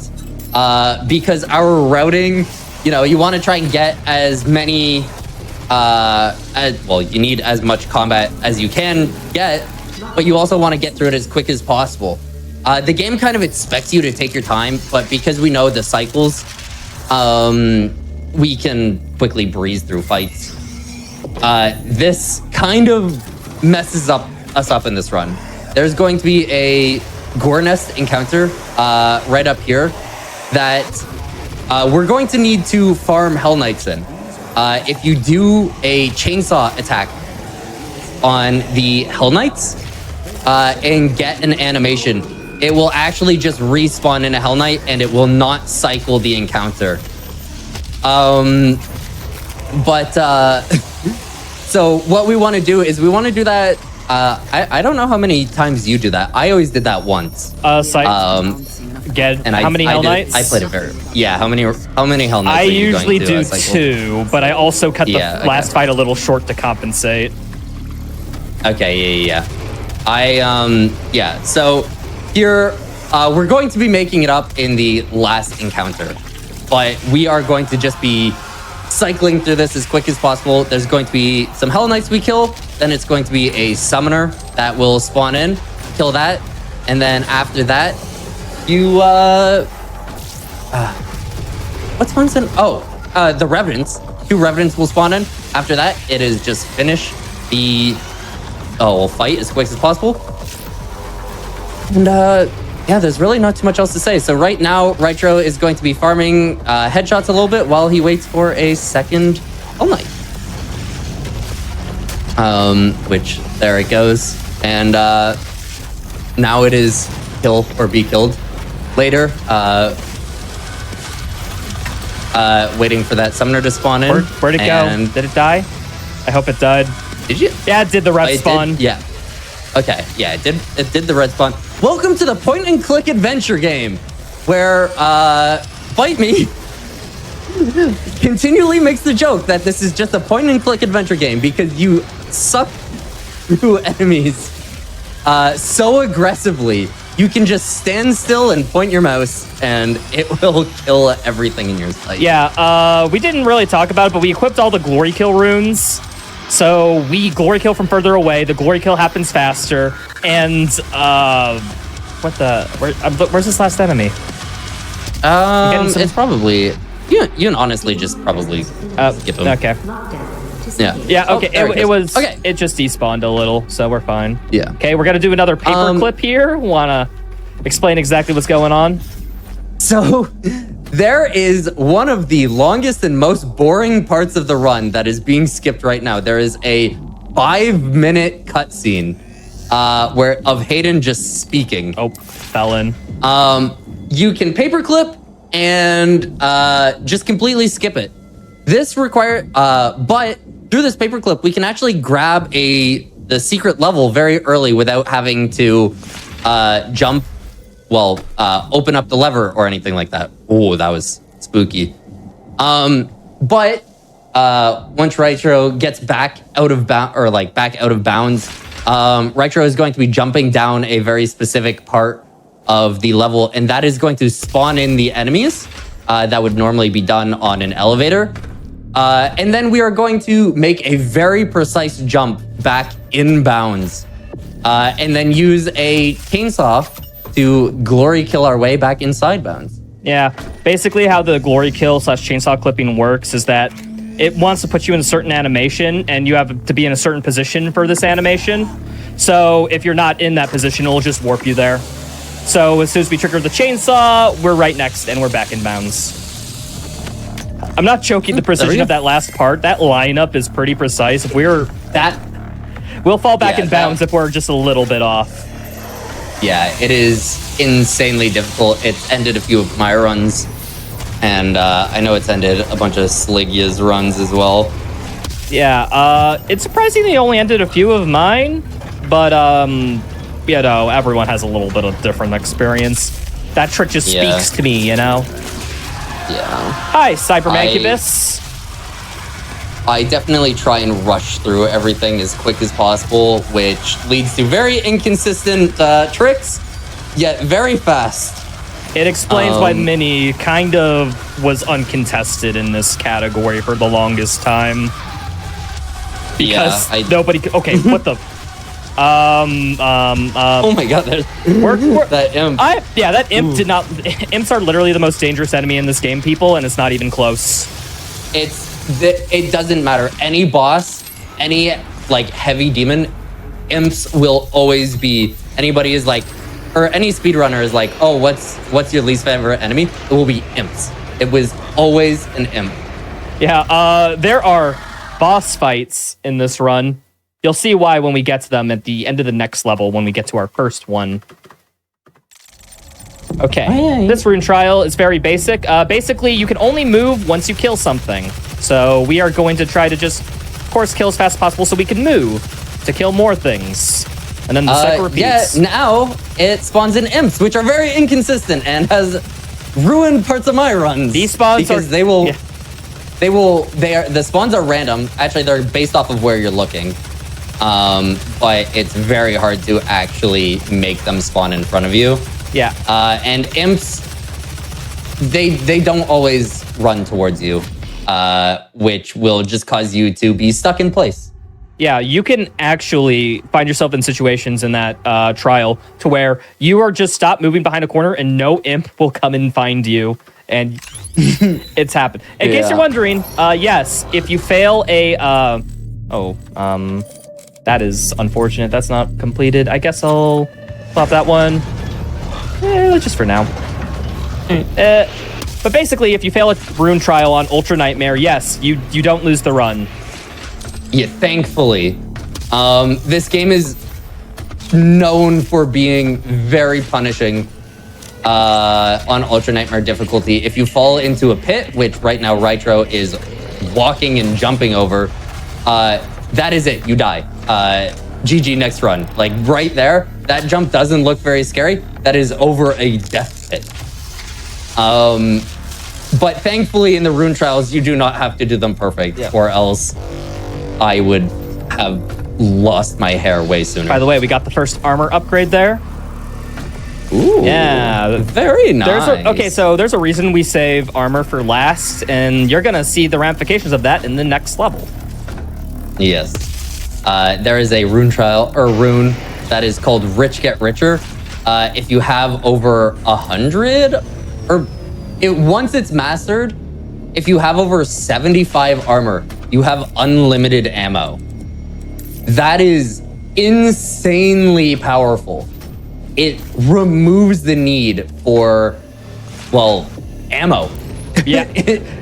because our routing, you know, you want to try and get as many, you need as much combat as you can get, but you also want to get through it as quick as possible. The game kind of expects you to take your time, but because we know the cycles, we can quickly breeze through fights. This kind of messes us up in this run. There's going to be a Gornest encounter right up here that we're going to need to farm Hell Knights in. If you do a chainsaw attack on the Hell Knights and get an animation, it will actually just respawn in a Hell Knight and it will not cycle the encounter. So what we want to do is we want to do that. I don't know how many times you do that. I always did that once. Get and how many Hell Knights? I played it very. Yeah, how many Hell Knights? I usually do 2, but I also cut the last fight a little short to compensate. Okay, yeah. So here we're going to be making it up in the last encounter, but we are going to just be cycling through this as quick as possible. There's going to be some Hell Knights we kill, then it's going to be a summoner that will spawn in, kill that, and then after that, you what spawns in? The Revenants. 2 Revenants will spawn in. After that, it is just finish the fight as quick as possible. And there's really not too much else to say. So right now, Rytro is going to be farming headshots a little bit while he waits for a second Hell Knight. Which, there it goes. And now it is kill or be killed. Later, waiting for that summoner to spawn in. Where'd it go? Did it die? I hope it died. Did you? Yeah, it did the red spawn. Yeah. Okay, yeah, it did the red spawn. Welcome to the point-and-click adventure game, where Bite Me continually makes the joke that this is just a point-and-click adventure game because you suck through enemies so aggressively. You can just stand still and point your mouse, and it will kill everything in your sight. Yeah, we didn't really talk about it, but we equipped all the glory kill runes. So we glory kill from further away. The glory kill happens faster. And where's this last enemy? It's probably you can honestly just probably skip him. Okay. Yeah. Okay. It just despawned a little, so we're fine. Yeah. Okay, we're gonna do another paper clip here. Wanna explain exactly what's going on? So there is one of the longest and most boring parts of the run that is being skipped right now. There is a 5-minute cutscene of Hayden just speaking. Oh, fell in. You can paperclip and just completely skip it. This but through this paperclip, we can actually grab the secret level very early without having to open up the lever or anything like that. Oh, that was spooky. But once Rytro gets back out of bounds, Rytro is going to be jumping down a very specific part of the level, and that is going to spawn in the enemies that would normally be done on an elevator. And then we are going to make a very precise jump back inbounds, and then use a chainsaw to glory kill our way back inside bounds. Yeah, basically how the glory kill / chainsaw clipping works is that it wants to put you in a certain animation, and you have to be in a certain position for this animation. So if you're not in that position, it'll just warp you there. So as soon as we trigger the chainsaw, we're right next, and we're back in bounds. I'm not joking, the precision of that last part. That lineup is pretty precise. If we'll fall back in bounds if we're just a little bit off. Yeah, it is insanely difficult. It's ended a few of my runs, and I know it's ended a bunch of Sligya's runs as well. Yeah, it surprisingly only ended a few of mine, but you know, everyone has a little bit of different experience. That trick just speaks to me, you know? Yeah. Hi, Cybermancubus. I definitely try and rush through everything as quick as possible, which leads to very inconsistent tricks, yet very fast. It explains why Mini kind of was uncontested in this category for the longest time. Because nobody... Okay, what the... oh my god, that imp. That imp did not... Imps are literally the most dangerous enemy in this game, people, and it's not even close. It doesn't matter. Any boss, any like heavy demon, imps will always be... Anybody is like... Or any speedrunner is like, oh, what's your least favorite enemy? It will be imps. It was always an imp. Yeah, there are boss fights in this run. You'll see why when we get to them at the end of the next level, when we get to our first one. Okay, this rune trial is very basic. Basically, you can only move once you kill something. So we are going to try to just, of course, kill as fast as possible so we can move to kill more things. And then the cycle repeats. Yeah, now it spawns in imps, which are very inconsistent and has ruined parts of my runs. These spawns because the spawns are random. Actually, they're based off of where you're looking. But it's very hard to actually make them spawn in front of you. Yeah. And imps, they don't always run towards you, which will just cause you to be stuck in place. Yeah, you can actually find yourself in situations in that trial to where you are just stopped moving behind a corner and no imp will come and find you. And it's happened. In case you're wondering, yes, if you fail a... that is unfortunate. That's not completed. I guess I'll plop that one. Just for now. But basically, if you fail a rune trial on Ultra Nightmare, yes, you don't lose the run. Yeah, thankfully. This game is known for being very punishing on Ultra Nightmare difficulty. If you fall into a pit, which right now Rytro is walking and jumping over, that is it. You die. GG next run. Like right there, that jump doesn't look very scary. That is over a death pit. But thankfully in the rune trials, you do not have to do them perfect, or else I would have lost my hair way sooner. By the way, we got the first armor upgrade there. Ooh, yeah, very nice. So there's a reason we save armor for last, and you're gonna see the ramifications of that in the next level. Yes. There is a rune trial, or rune, that is called Rich Get Richer. If you have over 100, or once it's mastered, if you have over 75 armor, you have unlimited ammo. That is insanely powerful. It removes the need for, well, ammo. Yeah.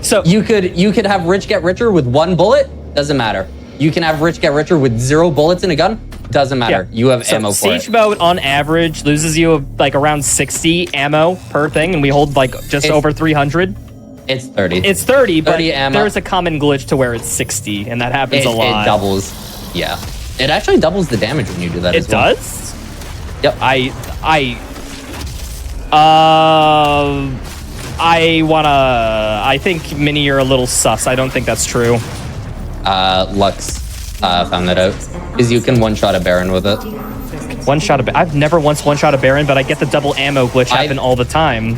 So you could have Rich Get Richer with 1 bullet, doesn't matter. You can have Rich Get Richer with 0 bullets in a gun, doesn't matter. You have ammo for it. Siege mode on average loses you like around 60 ammo per thing, and we hold like just over 300. It's 30. It's 30, but ammo. There's a common glitch to where it's 60, and that happens a lot. It doubles. Yeah. It actually doubles the damage when you do that as well. It does? Yep. I think Mini, you're a little sus. I don't think that's true. Lux found that out. Because you can one-shot a Baron with it. I've never once one-shot a Baron, but I get the double ammo glitch happen all the time.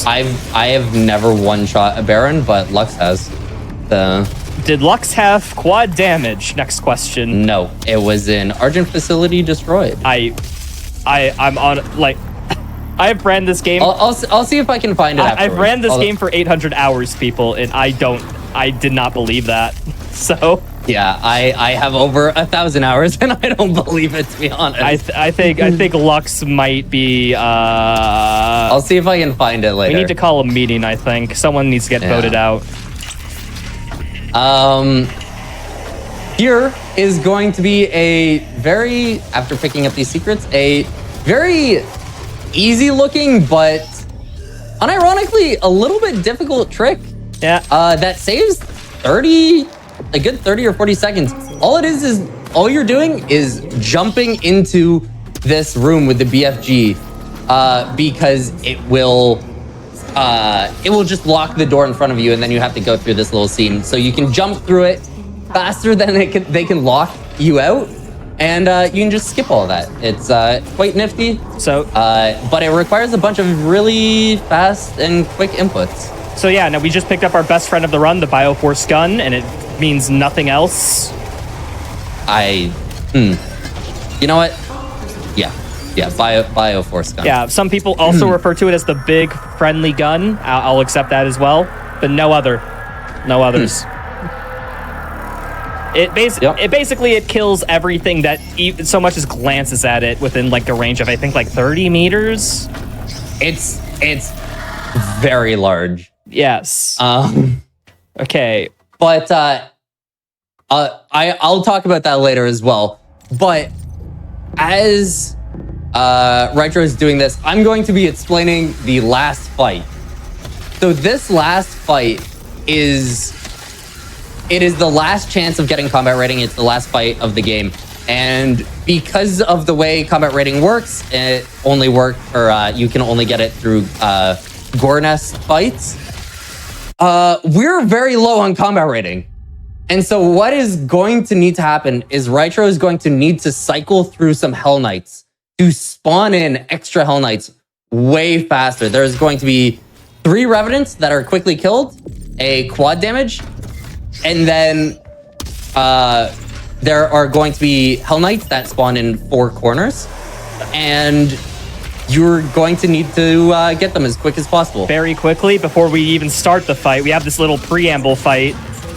I have never one-shot a Baron, but Lux has. Did Lux have quad damage? Next question. No, it was an Argent facility destroyed. I'm on, like, I have ran this game. I'll see if I can find it afterwards. I've ran this game for 800 hours, people, and I did not believe that. So yeah, I have over 1,000 hours, and I don't believe it, to be honest. I think Lux might be. I'll see if I can find it later. We need to call a meeting. I think someone needs to get voted out. Here is going to be a very, after picking up these secrets, a very easy looking, but unironically a little bit difficult trick. Yeah. That saves a good 30 or 40 seconds. All you're doing is jumping into this room with the BFG, because it will just lock the door in front of you, and then you have to go through this little scene. So you can jump through it faster than they can lock you out, and you can just skip all of that. It's quite nifty. So, but it requires a bunch of really fast and quick inputs. So yeah, now we just picked up our best friend of the run, the Bioforce gun, and it means nothing else. You know what? Yeah, Bioforce gun. Yeah, some people also refer to it as the big friendly gun. I'll accept that as well, but no others. It basically kills everything that so much as glances at it within like a range of, I think, like 30 meters. It's very large. Yes. Okay. But I'll talk about that later as well. But as Retro is doing this, I'm going to be explaining the last fight. So this last fight is the last chance of getting combat rating. It's the last fight of the game. And because of the way combat rating works, it only you can only get it through Gornest fights. We're very low on combat rating. And so what is going to need to happen is Rytro is going to need to cycle through some Hell Knights to spawn in extra Hell Knights way faster. There's going to be 3 Revenants that are quickly killed, a quad damage, and then there are going to be Hell Knights that spawn in 4 corners, and you're going to need to get them as quick as possible. Very quickly, before we even start the fight, we have this little preamble fight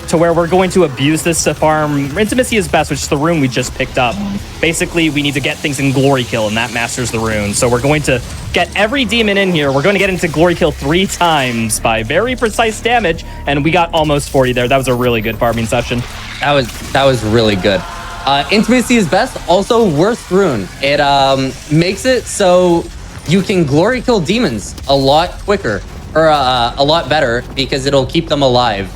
to where we're going to abuse this to farm Intimacy is Best, which is the rune we just picked up. Basically, we need to get things in Glory Kill, and that masters the rune. So we're going to get every demon in here. We're going to get into Glory Kill 3 times by very precise damage, and we got almost 40 there. That was a really good farming session. That was really good. Intimacy is Best, also worst rune. It makes it so you can Glory Kill demons a lot quicker, or a lot better, because it'll keep them alive.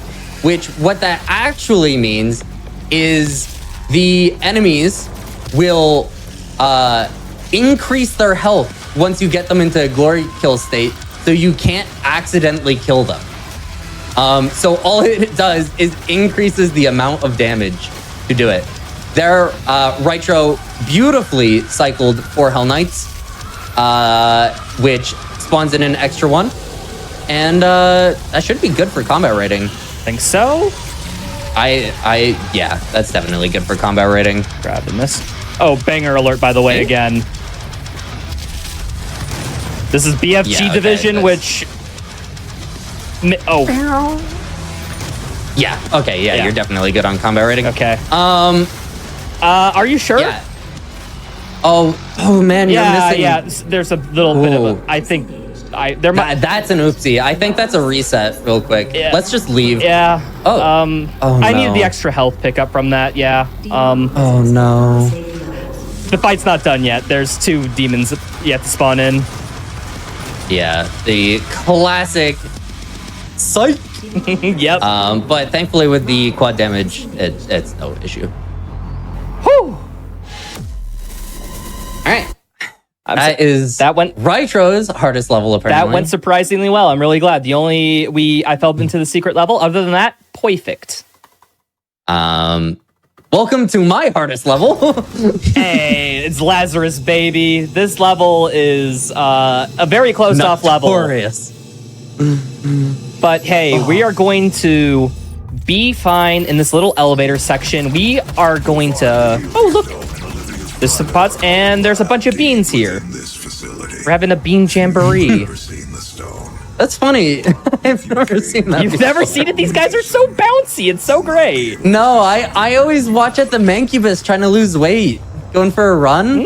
Which, what that actually means is the enemies will increase their health once you get them into a Glory Kill state, so you can't accidentally kill them. So all it does is increases the amount of damage to do it. There, Rytro beautifully cycled 4 Hell Knights, which spawns in an extra 1. And that should be good for combat rating. Think so? Yeah, that's definitely good for combat rating. Grab and miss. Oh, banger alert, by the way, again. This is BFG division, which... Oh. Yeah, okay, yeah, you're definitely good on combat rating. Okay. Are you sure? Yeah. Oh man, you're missing... Yeah, there's a little bit of a... I think... That's an oopsie. I think that's a reset real quick. Yeah. Let's just leave. Yeah. Oh. I needed the extra health pickup from that. Yeah. Oh no. The fight's not done yet. There's 2 demons yet to spawn in. Yeah, the classic psych. Yep. But thankfully with the quad damage, it's no issue. Whew. All right. That went Rytro's hardest level, apparently. That went surprisingly well. I'm really glad. I fell into the secret level. Other than that, perfect. Welcome to my hardest level. Hey, it's Lazarus, baby. This level is a very closed off level. Notorious. But hey, we are going to be fine in this little elevator section. We are going to... Oh, look. There's some pots, and there's a bunch of beans here. We're having a bean jamboree. That's funny. I've never seen that. You've never seen it? These guys are so bouncy. It's so great. No, I always watch at the Mancubus trying to lose weight. Going for a run.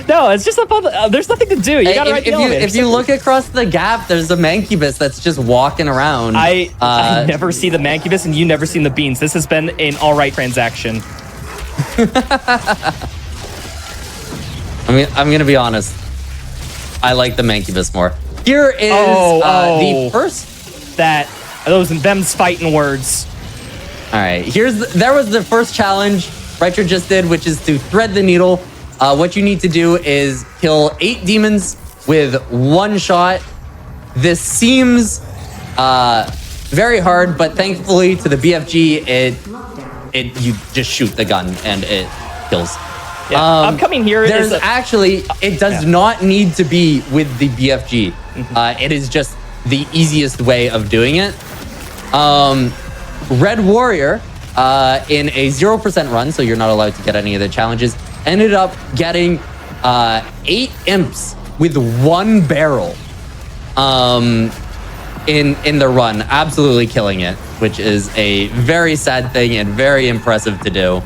No, it's just a fun... there's nothing to do. You gotta ride the elevator. If you look across the gap, there's a Mancubus that's just walking around. I never see the Mancubus, and you never seen the beans. This has been an all right transaction. I'm gonna be honest. I like the Mancubus more. Here is the first. Them's fighting words. All right, there was the first challenge Rytro just did, which is to thread the needle. What you need to do is kill 8 demons with 1 shot. This seems very hard, but thankfully to the BFG, you just shoot the gun and it kills. Yeah, I'm coming here. It does not need to be with the BFG. It is just the easiest way of doing it. Red Warrior, in a 0% run, so you're not allowed to get any of the challenges, ended up getting 8 imps with 1 barrel in the run, absolutely killing it, which is a very sad thing and very impressive to do.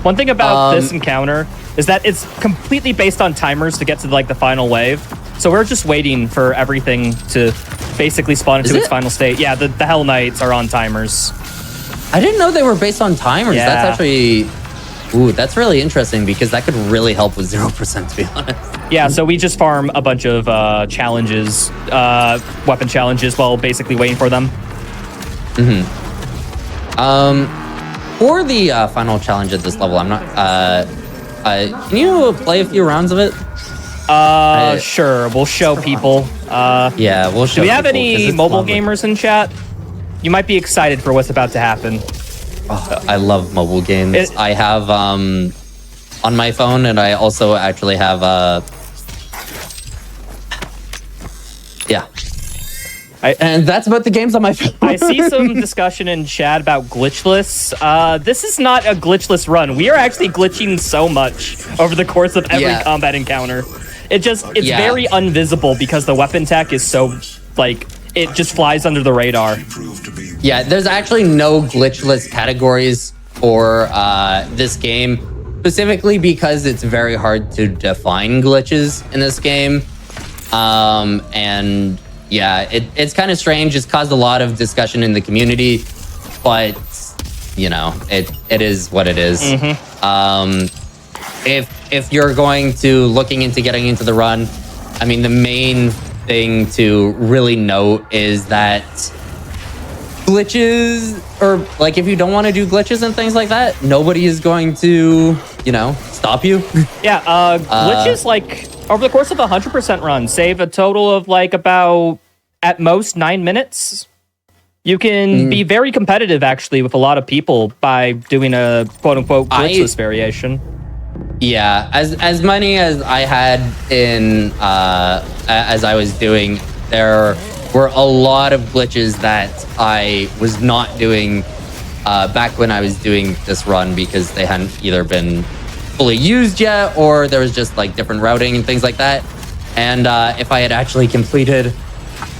One thing about this encounter is that it's completely based on timers to get to the final wave. So we're just waiting for everything to basically spawn into its final state. Yeah, the Hell Knights are on timers. I didn't know they were based on timers. Yeah. That's actually... Ooh, that's really interesting because that could really help with 0%, to be honest. Yeah, so we just farm a bunch of challenges, weapon challenges, while basically waiting for them. For the final challenge at this level, I'm not... can you play a few rounds of it? Sure. We'll show people. Yeah, we'll show Do we have people, any mobile gamers in chat? You might be excited for what's about to happen. Oh, I love mobile games. I have on my phone, and I also actually have yeah. And that's about the games on my phone. I see some discussion in chat about glitchless. This is not a glitchless run. We are actually glitching so much over the course of every combat encounter. It's very invisible because the weapon tech is so, it just flies under the radar. Yeah, there's actually no glitchless categories for this game, specifically because it's very hard to define glitches in this game. And yeah, it's kind of strange. It's caused a lot of discussion in the community, but you know, it is what it is. If you're going to looking into getting into the run, I mean, the main thing to really note is that glitches, or if you don't want to do glitches and things like that, nobody is going to, stop you. Yeah, glitches, over the course of a 100% run, save a total of, about, at most, 9 minutes. You can be very competitive, actually, with a lot of people by doing a quote-unquote glitchless variation. Yeah, as many as I had in, as I was doing, there were a lot of glitches that I was not doing back when I was doing this run because they hadn't either been fully used yet, or there was just different routing and things like that. And if I had actually completed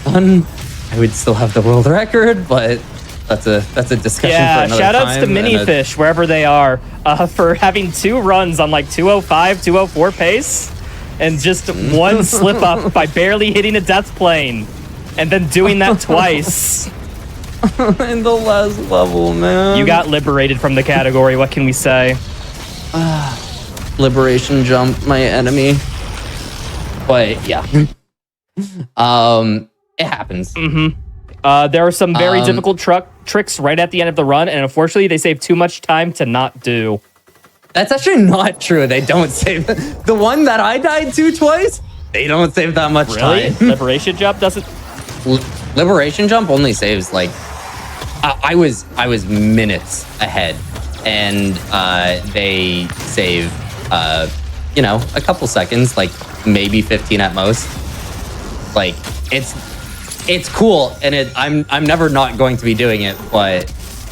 one, I would still have the world record, but that's a discussion for another time. Yeah, shoutouts to Minifish, wherever they are, for having 2 runs on 205, 204 pace, and just one slip up by barely hitting a death plane, and then doing that twice. In the last level, man. You got liberated from the category, what can we say? Liberation jump, my enemy. But yeah. It happens. There are some very difficult tricks right at the end of the run, and unfortunately, they save too much time to not do. That's actually not true. They don't save the one that I died to twice. They don't save that much Really? time. Liberation jump doesn't. Liberation jump only saves like I was minutes ahead, and they save you know, a couple seconds, like maybe 15 at most. Like it's cool, and I'm never not going to be doing it, but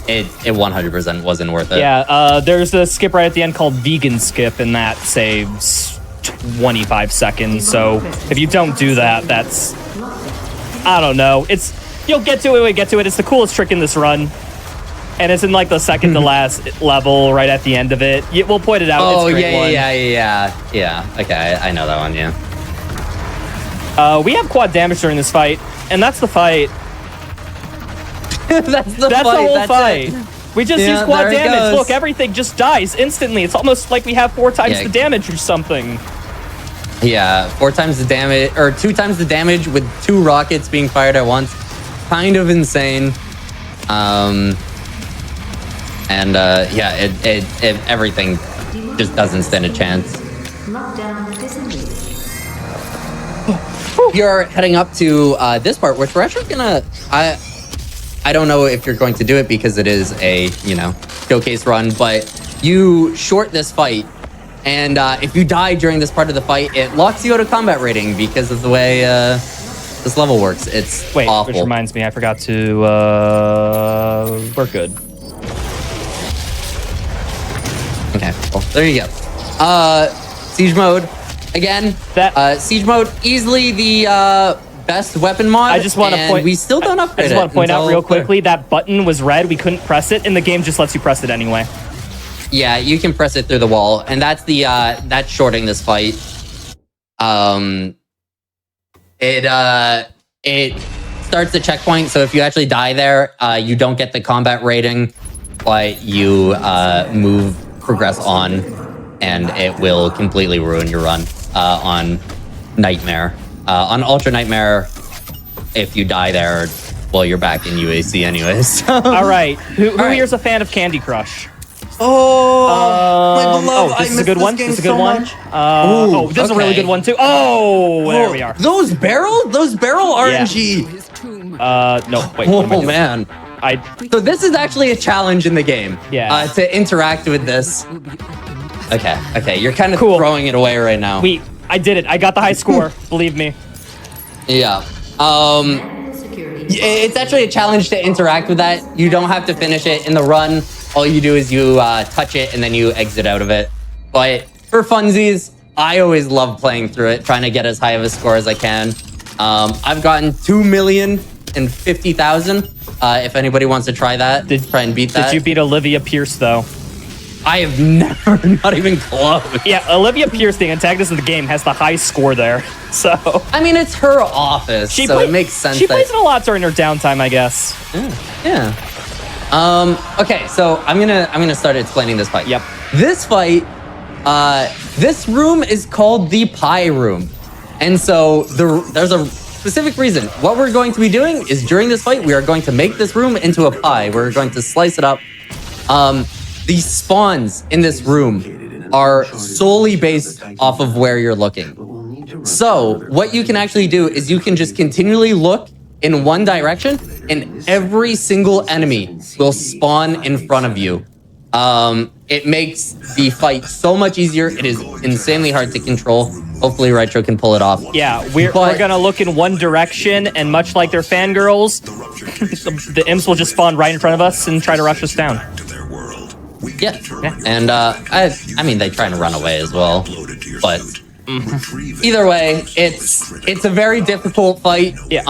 it 100% wasn't worth it. Yeah, there's a skip right at the end called vegan skip, and that saves 25 seconds. So if you don't do that, that's, I don't know. You'll get to it when we get to it. It's the coolest trick in this run. And it's in like the second to last level right at the end of it. We'll point it out. Oh, it's a great one. yeah. Okay, I know that one, yeah. We have quad damage during this fight, and that's the fight. That's the whole fight. it. We just Yeah, use quad there it damage. goes. Look, everything just dies instantly. It's almost like we have 4 times Yeah. the damage or something. Yeah, 4 times the damage, or 2 times the damage with 2 rockets being fired at once. Kind of insane. Yeah, it everything just doesn't stand a chance. Lockdown disengaged. You're heading up to this part, which we're actually gonna. I don't know if you're going to do it because it is a showcase run, but you short this fight, and if you die during this part of the fight, it locks you out of combat rating because of the way this level works. It's awful. Which reminds me, I forgot to. We're good. Okay, well, there you go. Siege mode again. Siege mode easily the best weapon mod. I just want to point. We still don't upgrade it. I just want to point out real until- quickly that button was red. We couldn't press it, and the game just lets you press it anyway. Yeah, you can press it through the wall, and that's the that's shorting this fight. It starts the checkpoint, so if you actually die there, you don't get the combat rating, but you progress on, and it will completely ruin your run on Nightmare. On Ultra Nightmare, if you die there, well, you're back in UAC anyways. All right, who right. here's a fan of Candy Crush? My beloved, this I is a good missed one. this This is a game good so one. much. This is a really okay. good one too. Oh, there we are. Those barrel RNG. No, wait. What am I Oh doing? man. I So this is actually a challenge in the game. Yeah. To interact with this. Okay. You're kind of Cool. throwing it away right now. I did it. I got the high score. Believe me. Yeah. Security. It's actually a challenge to interact with that. You don't have to finish it in the run. All you do is you touch it and then you exit out of it. But for funsies, I always love playing through it, trying to get as high of a score as I can. I've gotten 2,050,000. If anybody wants to try that, try and beat that. Did you beat Olivia Pierce though? I have never, not even close. Yeah, Olivia Pierce, the antagonist of the game, has the high score there. So I mean, it's her office, so it makes sense. She plays it a lot during her downtime, I guess. Yeah. Okay, so I'm gonna start explaining this fight. Yep. This fight, this room is called the pie room, and so there's a specific reason. What we're going to be doing is during this fight, we are going to make this room into a pie. We're going to slice it up. The spawns in this room are solely based off of where you're looking. So what you can actually do is you can just continually look in one direction, and every single enemy will spawn in front of you. It makes the fight so much easier. It is insanely hard to control. Hopefully Retro can pull it off. Yeah, we're gonna look in one direction, and much like their fangirls, the imps will just spawn right in front of us and try to rush us down. Yeah. And I mean, they try and run away as well, but either way, it's a very difficult fight. Yeah.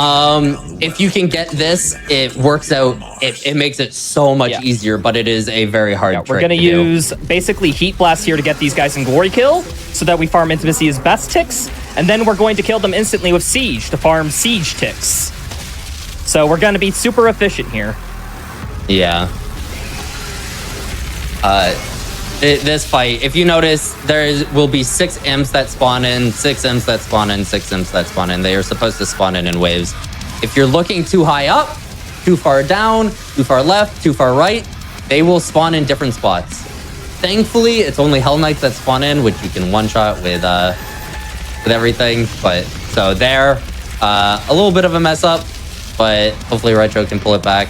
If you can get this, it works out. It makes it so much easier, but it is a very hard trick. We're gonna to do. use basically Heat Blast here to get these guys in Glory Kill, so that we farm Intimacy as best ticks, and then we're going to kill them instantly with Siege to farm Siege ticks. So we're gonna be super efficient here. Yeah. This fight, if you notice, there will be 6 imps that spawn in, 6 imps that spawn in, 6 imps that spawn in. They are supposed to spawn in waves. If you're looking too high up, too far down, too far left, too far right, they will spawn in different spots. Thankfully, it's only Hell Knights that spawn in, which you can one-shot with everything. But so there, a little bit of a mess up, but hopefully Retro can pull it back.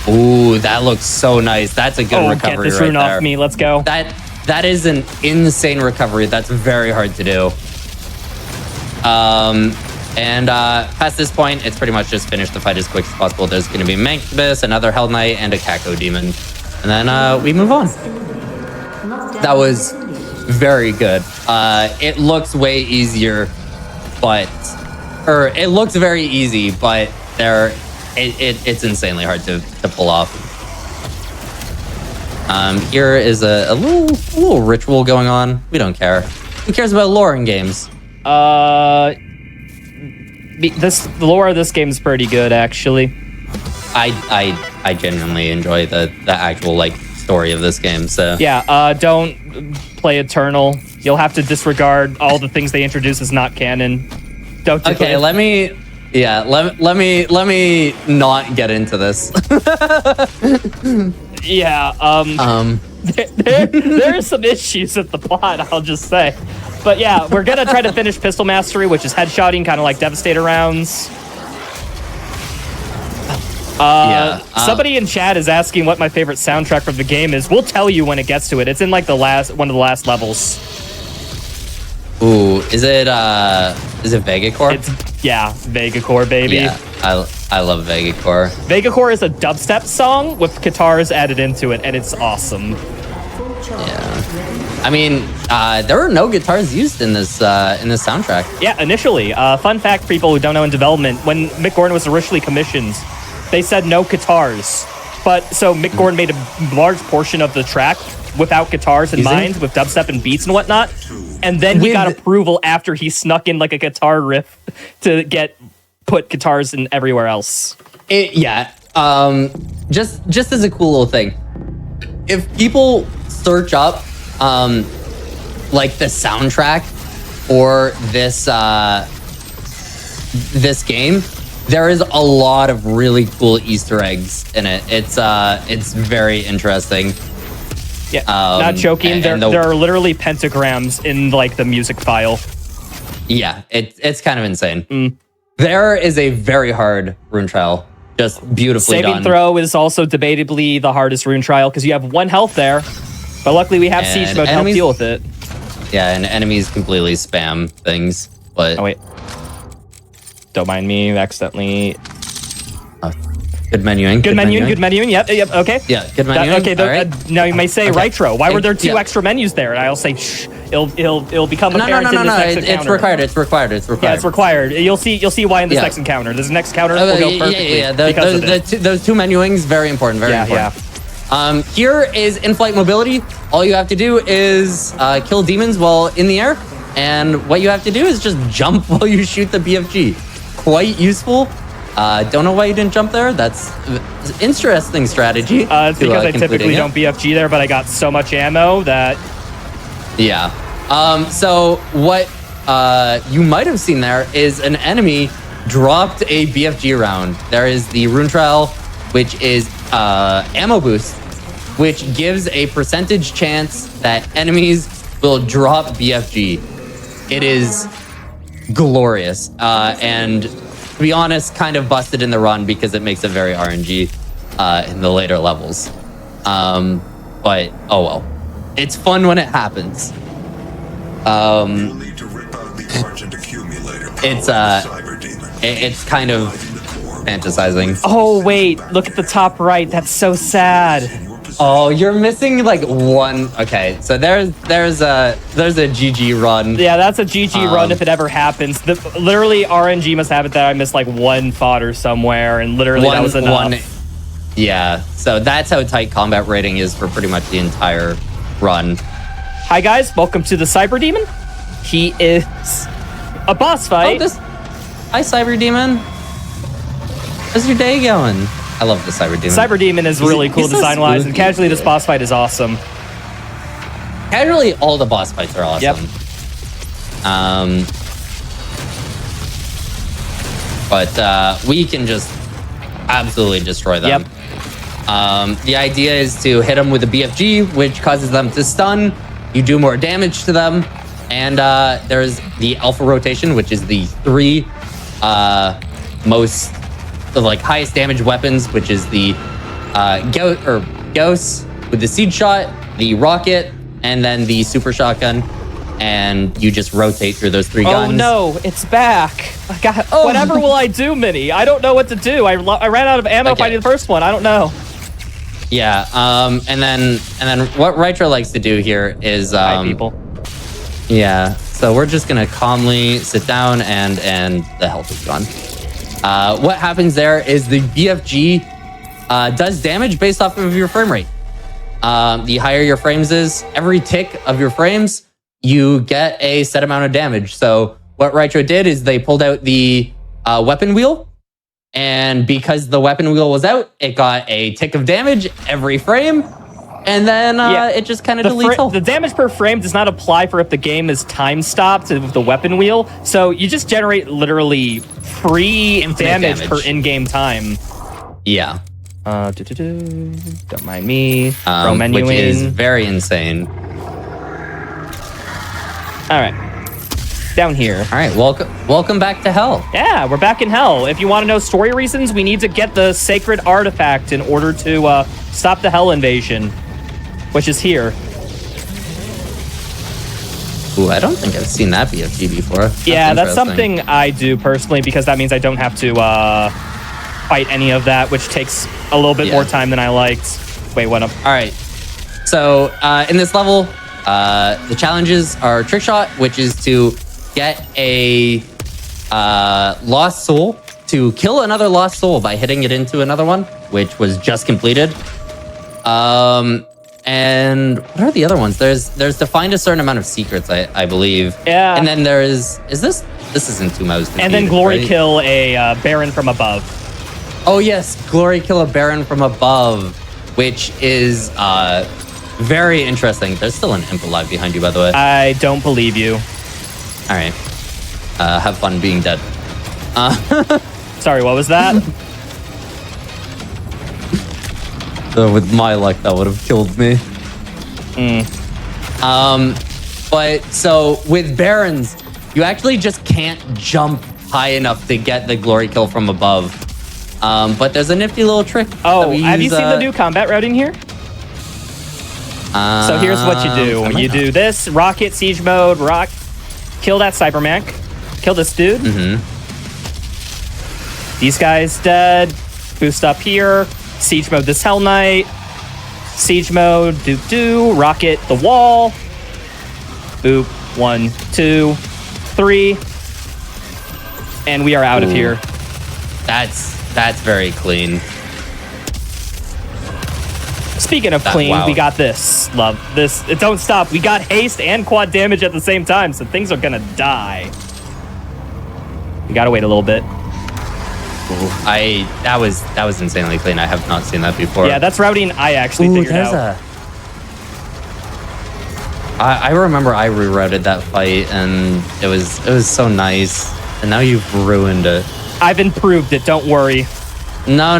Ooh, that looks so nice. That's a good recovery get this right rune there. off me. Let's go. That is an insane recovery. That's very hard to do. And past this point, it's pretty much just finish the fight as quick as possible. There's going to be Mancubus, another Hell Knight, and a Kako Demon. And then we move on. That was very good. It looks way easier, it looks very easy, but it's insanely hard to pull off. Here is a little ritual going on. We don't care. Who cares about lore in games? The lore of this game is pretty good, actually. I genuinely enjoy the actual like story of this game. So yeah, don't play Eternal. You'll have to disregard all the things they introduce as not canon. Don't do okay, it. let me not get into this. Yeah, there are some issues with the plot, I'll just say. But yeah, we're gonna try to finish Pistol Mastery, which is headshotting, kind of like Devastator rounds. Somebody in chat is asking what my favorite soundtrack from the game is. We'll tell you when it gets to it. It's in like one of the last levels. Ooh, is it Vegacore? Yeah, Vegacore, baby. Yeah, I love Vegacore. Vegacore is a dubstep song with guitars added into it, and it's awesome. Yeah, I mean, there were no guitars used in this soundtrack. Yeah, initially. Fun fact for people who don't know in development, when Mick Gordon was originally commissioned, they said no guitars. But so Mick Gordon made a large portion of the track without guitars in mind, with dubstep and beats and whatnot. And then he got approval after he snuck in like a guitar riff to put guitars in everywhere else. Just as a cool little thing, if people search up like the soundtrack for this game, there is a lot of really cool Easter eggs in it. It's very interesting. Yeah, not joking. There are literally pentagrams in like the music file. Yeah, it's kind of insane. There is a very hard rune trial, just beautifully done. Saving throw is also debatably the hardest rune trial because you have 1 health there, but luckily we have siege mode to help deal with it. Yeah, and enemies completely spam things. But oh wait, don't mind me accidentally. Good menuing. Good menuing. Yep. Okay. Yeah. Good menuing. Okay. Now you may say, Retro, why were there 2 extra menus there? And I'll say, shh. It'll become apparent in this next encounter. It's required. Yeah, it's required. You'll see why in this next encounter. This next encounter will go perfectly. Yeah. Those 2 menuings, very important. Very important. Yeah. Here is in-flight mobility. All you have to do is kill demons while in the air, and what you have to do is just jump while you shoot the BFG. Quite useful. Don't know why you didn't jump there. That's an interesting strategy. It's because I typically don't BFG there, but I got so much ammo that... Yeah. So what you might have seen there is an enemy dropped a BFG round. There is the rune trial, which is ammo boost, which gives a percentage chance that enemies will drop BFG. It is glorious. And to be honest, kind of busted in the run because it makes it very RNG in the later levels. But oh well, it's fun when it happens. It's kind of fantasizing. Oh wait, look at the top right. That's so sad. Oh, you're missing like 1. Okay, so there's a GG run. Yeah, that's a GG run if it ever happens. Literally, RNG must have it that I missed like 1 fodder somewhere, and literally that was enough. Yeah, so that's how tight combat rating is for pretty much the entire run. Hi guys, welcome to the Cyber Demon. He is a boss fight. Hi Cyber Demon. How's your day going? I love the Cyber Demon. Cyber Demon is really cool design-wise, and casually this boss fight is awesome. Casually, all the boss fights are awesome. Yep. But we can just absolutely destroy them. Yep. The idea is to hit them with a BFG, which causes them to stun. You do more damage to them. And there's the alpha rotation, which is the 3 most highest damage weapons, which is the Gauss with the seed shot, the rocket, and then the super shotgun. And you just rotate through those 3 guns. Oh no, it's back. God, whatever will I do, Minnie? I don't know what to do. I ran out of ammo fighting the first one. I don't know. Yeah, and then what Rytro likes to do here is Hi, people. Yeah, so we're just gonna calmly sit down and the health is gone. What happens there is the BFG does damage based off of your frame rate. The higher your frames is, every tick of your frames, you get a set amount of damage. So what Rytro did is they pulled out the weapon wheel, and because the weapon wheel was out, it got a tick of damage every frame, and then it just kind of deletes all. The damage per frame does not apply for if the game is time stopped with the weapon wheel, so you just generate literally free damage per in-game time. Yeah. Don't mind me. Pro menuing. Which is very insane. All right. Down here. All right, welcome back to hell. Yeah, we're back in hell. If you want to know story reasons, we need to get the sacred artifact in order to stop the hell invasion, which is here. Ooh, I don't think I've seen that BFG before. Yeah, that's something I do personally because that means I don't have to fight any of that, which takes a little bit more time than I liked. Wait, what up? All right. So in this level, the challenges are trick shot, which is to get a lost soul, to kill another lost soul by hitting it into another one, which was just completed. And what are the other ones? There's to find a certain amount of secrets, I believe. Yeah. And then this isn't 2 mouse. And then glory kill a Baron from above. Oh yes, glory kill a Baron from above, which is very interesting. There's still an imp alive behind you, by the way. I don't believe you. All right. Have fun being dead. Sorry, what was that? With my luck, that would have killed me. But so with Barons, you actually just can't jump high enough to get the glory kill from above. But there's a nifty little trick. Oh, have you seen the new combat routing here? So here's what you do. You do this, rocket, siege mode, kill that Cybermech, kill this dude. These guys dead, boost up here, siege mode this Hell Knight, siege mode, rocket the wall, boop, 1, 2, 3, and we are out of here. That's very clean. Speaking of clean, we got this. Love this. It don't stop. We got haste and quad damage at the same time, so things are gonna die. We gotta wait a little bit. That was insanely clean. I have not seen that before. Yeah, that's routing I actually figured out. I remember I rerouted that fight, and it was so nice. And now you've ruined it. I've improved it. Don't worry. No.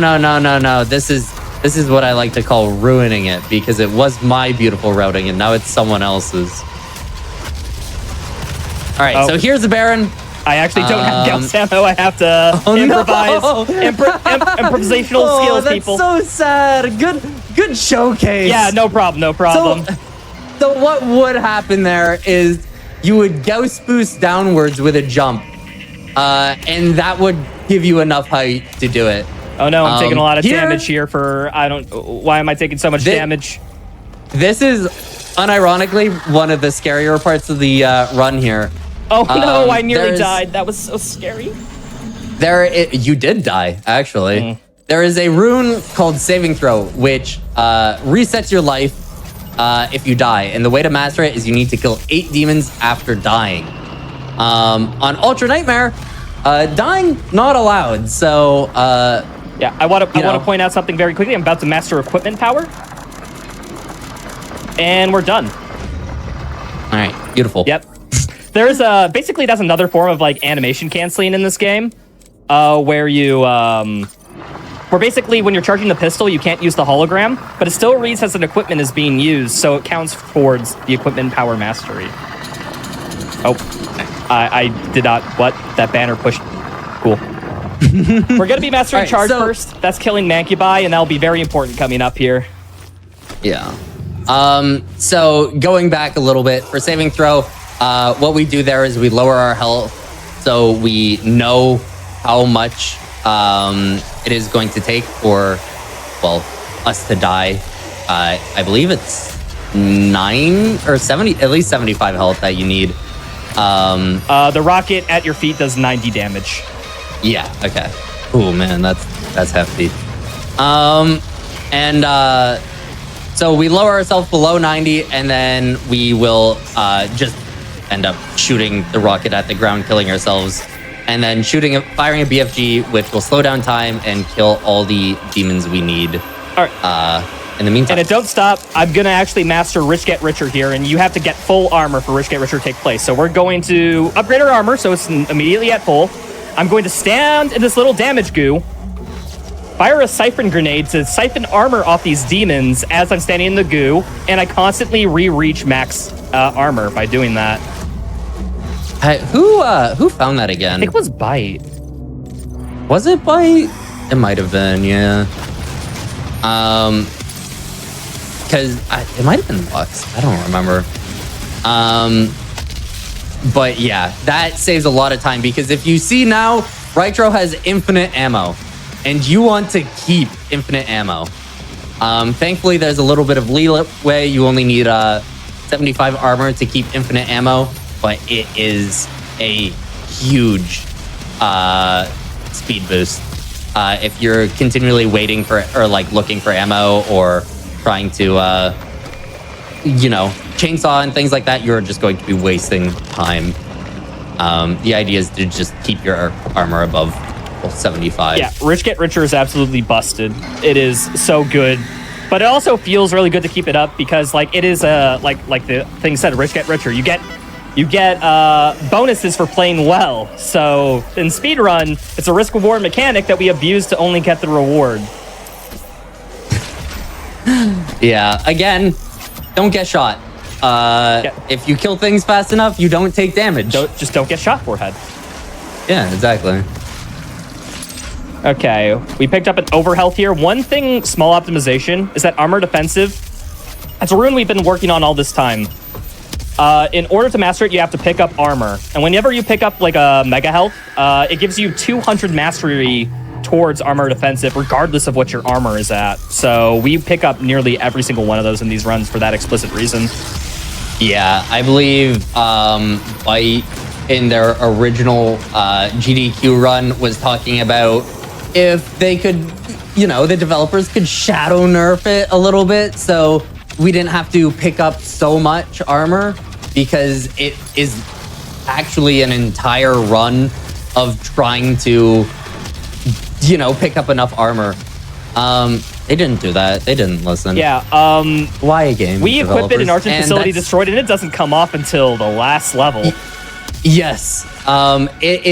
This is what I like to call ruining it, because it was my beautiful routing, and now it's someone else's. All right, so here's the Baron. I actually don't have Gauss ammo. I have to improvise. Improvisational skills, people. That's so sad. Good showcase. Yeah, no problem. So what would happen there is you would Gauss boost downwards with a jump, and that would give you enough height to do it. Oh no, I'm taking a lot of damage here for, why am I taking so much damage? This is unironically one of the scarier parts of the run here. Oh no, I nearly died. That was so scary. You did die, actually. There is a rune called Saving Throw, which resets your life if you die. And the way to master it is you need to kill 8 demons after dying. On Ultra Nightmare, dying not allowed. So yeah, I want to point out something very quickly. I'm about to master equipment power, and we're done. All right, beautiful. Yep. There's basically that's another form of like animation canceling in this game, where you where basically when you're charging the pistol, you can't use the hologram, but it still reads as an equipment is being used, so it counts towards the equipment power mastery. Oh, I did not. What? That banner pushed. Cool. We're going to be mastering charge first. That's killing Mancubi, and that'll be very important coming up here. Yeah. So going back a little bit for saving throw, what we do there is we lower our health so we know how much it is going to take for, well, us to die. I believe it's 9 or 70, at least 75 health that you need. The rocket at your feet does 90 damage. Yeah, okay. Oh man, that's hefty. So we lower ourselves below 90, and then we will just end up shooting the rocket at the ground, killing ourselves, and then firing a BFG, which will slow down time and kill all the demons we need. All right. In the meantime. And don't stop. I'm going to actually master Rich Get Richer here, and you have to get full armor for Rich Get Richer to take place. So we're going to upgrade our armor so it's immediately at full. I'm going to stand in this little damage goo, fire a siphon grenade to siphon armor off these demons as I'm standing in the goo, and I constantly re-reach max armor by doing that. Who found that again? I think it was Bite. Was it Bite? It might have been, yeah. Because it might have been Lux. I don't remember. But yeah, that saves a lot of time, because if you see now, Rytro has infinite ammo, and you want to keep infinite ammo. Thankfully, there's a little bit of leeway. You only need 75 armor to keep infinite ammo, but it is a huge speed boost. If you're continually waiting for, or like looking for ammo, or trying to, chainsaw and things like that, you're just going to be wasting time. The idea is to just keep your armor above 75. Yeah, Rich Get Richer is absolutely busted. It is so good. But it also feels really good to keep it up, because like it is like the thing said, Rich Get Richer. You get bonuses for playing well. So in speedrun, it's a risk reward mechanic that we abuse to only get the reward. Yeah, again, don't get shot. If you kill things fast enough, you don't take damage. Just don't get shot, forehead. Yeah, exactly. Okay, we picked up an overhealth here. One thing, small optimization, is that armor defensive. That's a rune we've been working on all this time. In order to master it, you have to pick up armor. And whenever you pick up like a mega health, it gives you 200 mastery towards armor defensive, regardless of what your armor is at. So we pick up nearly every single one of those in these runs for that explicit reason. Yeah, I believe Bite in their original GDQ run was talking about if they could, the developers could shadow nerf it a little bit, so we didn't have to pick up so much armor, because it is actually an entire run of trying to, pick up enough armor. They didn't do that. They didn't listen. Yeah. Why game? We equipped it in Argent Facility Destroyed, and it doesn't come off until the last level. Yes. It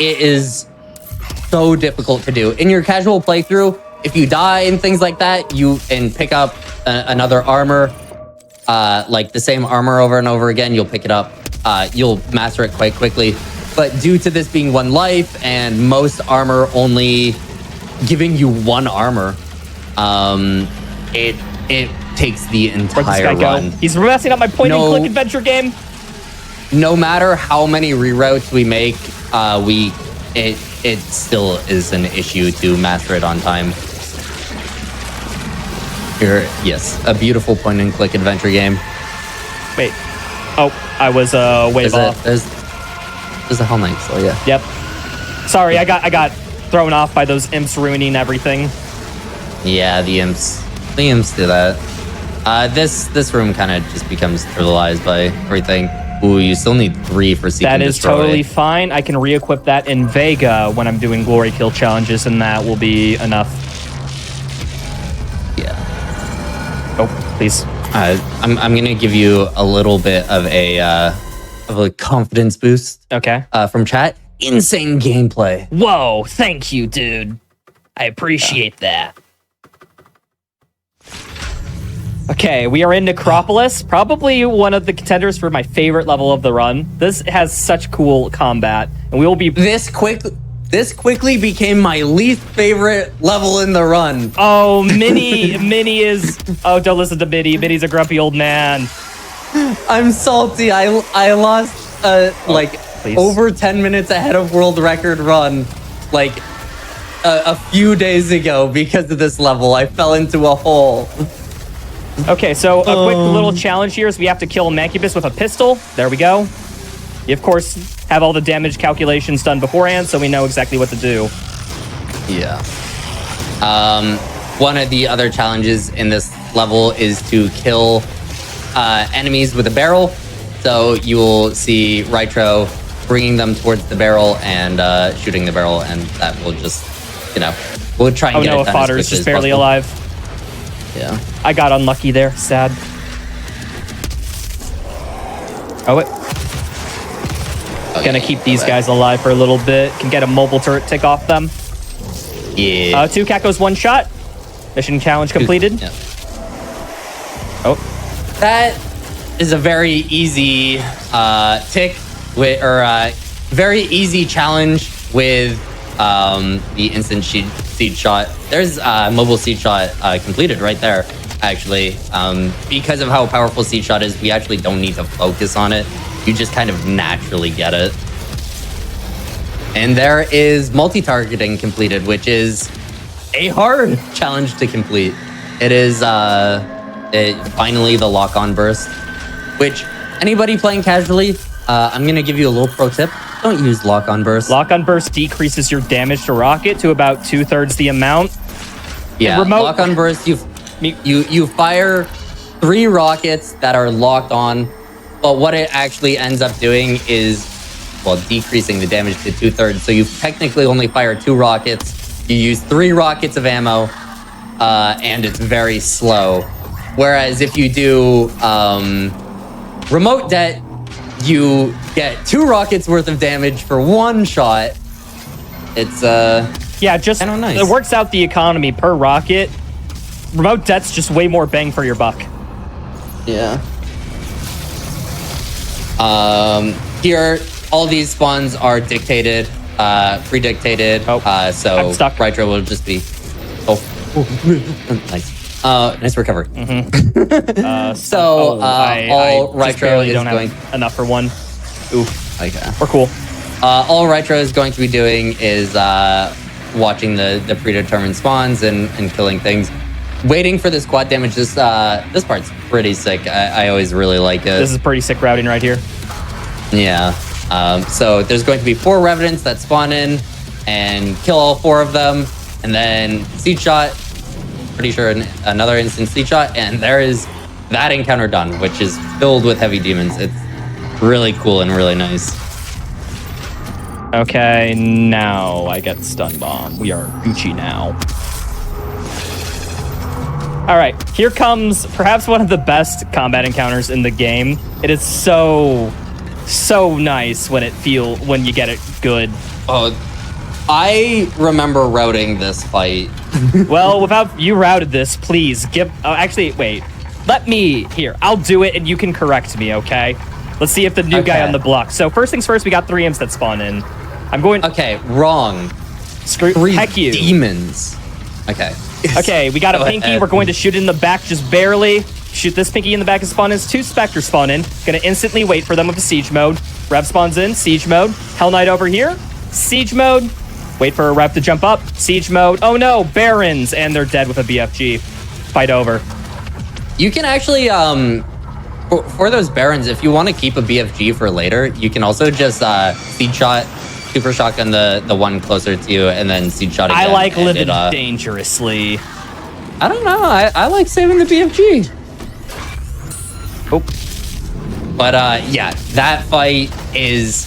is so difficult to do. In your casual playthrough, if you die and things like that, and pick up another armor, like the same armor over and over again, you'll pick it up. You'll master it quite quickly. But due to this being one life and most armor only giving you one armor, it takes the entire run. He's messing up my point-and-click adventure game. No matter how many reroutes we make, it still is an issue to master it on time. Yes, a beautiful point-and-click adventure game. Wait. Oh, I was way off. There's a Hell Knight still, yeah. Yep. Sorry, I got thrown off by those imps ruining everything. Yeah, the imps do that. This room kind of just becomes trivialized by everything. Ooh, you still need 3 for Seek and Destroy. That is totally fine. I can re-equip that in Vega when I'm doing glory kill challenges, and that will be enough. Yeah. Oh, please. I'm gonna give you a little bit of a confidence boost. Okay. From chat. insane gameplay. Whoa, thank you, dude. I appreciate that. Okay, we are in Necropolis, probably one of the contenders for my favorite level of the run. This has such cool combat, and we will be... This quickly became my least favorite level in the run. Oh, Minnie is... Oh, don't listen to Minnie. Minnie's a grumpy old man. I'm salty. I lost like please. over 10 minutes ahead of world record run like a few days ago because of this level. I fell into a hole. Okay, so a quick little challenge here is we have to kill Mancubus with a pistol. There we go. You, of course, have all the damage calculations done beforehand, so we know exactly what to do. Yeah. One of the other challenges in this level is to kill enemies with a barrel. So you will see Rytro bringing them towards the barrel and shooting the barrel, and that will just, you know, we'll try and get it done Fodder as is quickly just as barely possible. alive. Yeah. I got unlucky there. Sad. Oh, wait. Gonna keep these guys alive for a little bit. Can get a mobile turret tick off them. Yeah. 2 Cacos, 1 shot. Mission challenge completed. Yeah. Oh. That is a very easy tick with, or very easy challenge with the instant seed shot. There's mobile seed shot completed right there. Actually, because of how powerful seed shot is, we actually don't need to focus on it. You just kind of naturally get it. And there is multi-targeting completed, which is a hard challenge to complete. It is finally the lock-on burst, which anybody playing casually, I'm gonna give you a little pro tip. Don't use lock-on burst. Lock-on burst decreases your damage to rocket to about 2/3 the amount. Yeah, remote- lock-on burst, you fire 3 rockets that are locked on, but what it actually ends up doing is, well, decreasing the damage to 2/3. So you technically only fire 2 rockets. You use 3 rockets of ammo, and it's very slow. Whereas if you do remote det, you get 2 rockets worth of damage for 1 shot. It's Yeah, just kinda nice. it works out the economy per rocket. Remote det's just way more bang for your buck. yeah. Here, all these spawns are dictated, pre-dictated. Oh, so I'm stuck. Rytro will just be. Oh, nice. Nice recovery. So all just Rytro barely is don't going. have enough for one. Oof, Okay. we're cool. All Rytro is going to be doing is watching the predetermined spawns and killing things. Waiting for the squad damage. This part's pretty sick. I always really like it. This is pretty sick routing right here. Yeah. So there's going to be 4 revenants that spawn in and kill all 4 of them, and then seed shot. Pretty sure another instant seed shot, and there is that encounter done, which is filled with heavy demons. It's really cool and really nice. Okay, now I get stun bomb. We are Gucci now. All right, here comes perhaps one of the best combat encounters in the game. It is so nice when you get it good. Oh, I remember routing this fight. Well, without you routed this, please give. Oh, actually, wait. Let me here. I'll do it, and you can correct me. Okay. Let's see if the new guy Okay. on the block. So first things first, we got 3 imps that spawn in. I'm going. Okay, wrong. Screw. 3 Heck you. demons. Okay. Okay, we got a Go pinky. ahead. We're going to shoot it in the back, just barely. Shoot this pinky in the back and spawn in. 2 specters spawn in. Gonna instantly wait for them with the siege mode. Rev spawns in. Siege mode. Hell Knight over here. Siege mode. Wait for a Rev to jump up. Siege mode. Oh no, Barons, and they're dead with a BFG. Fight over. You can actually, for those Barons, if you want to keep a BFG for later, you can also just seed shot, super shotgun the one closer to you, and then seed shot again. I like and living it, dangerously. I don't know. I like saving the BFG. Oh, But yeah, that fight is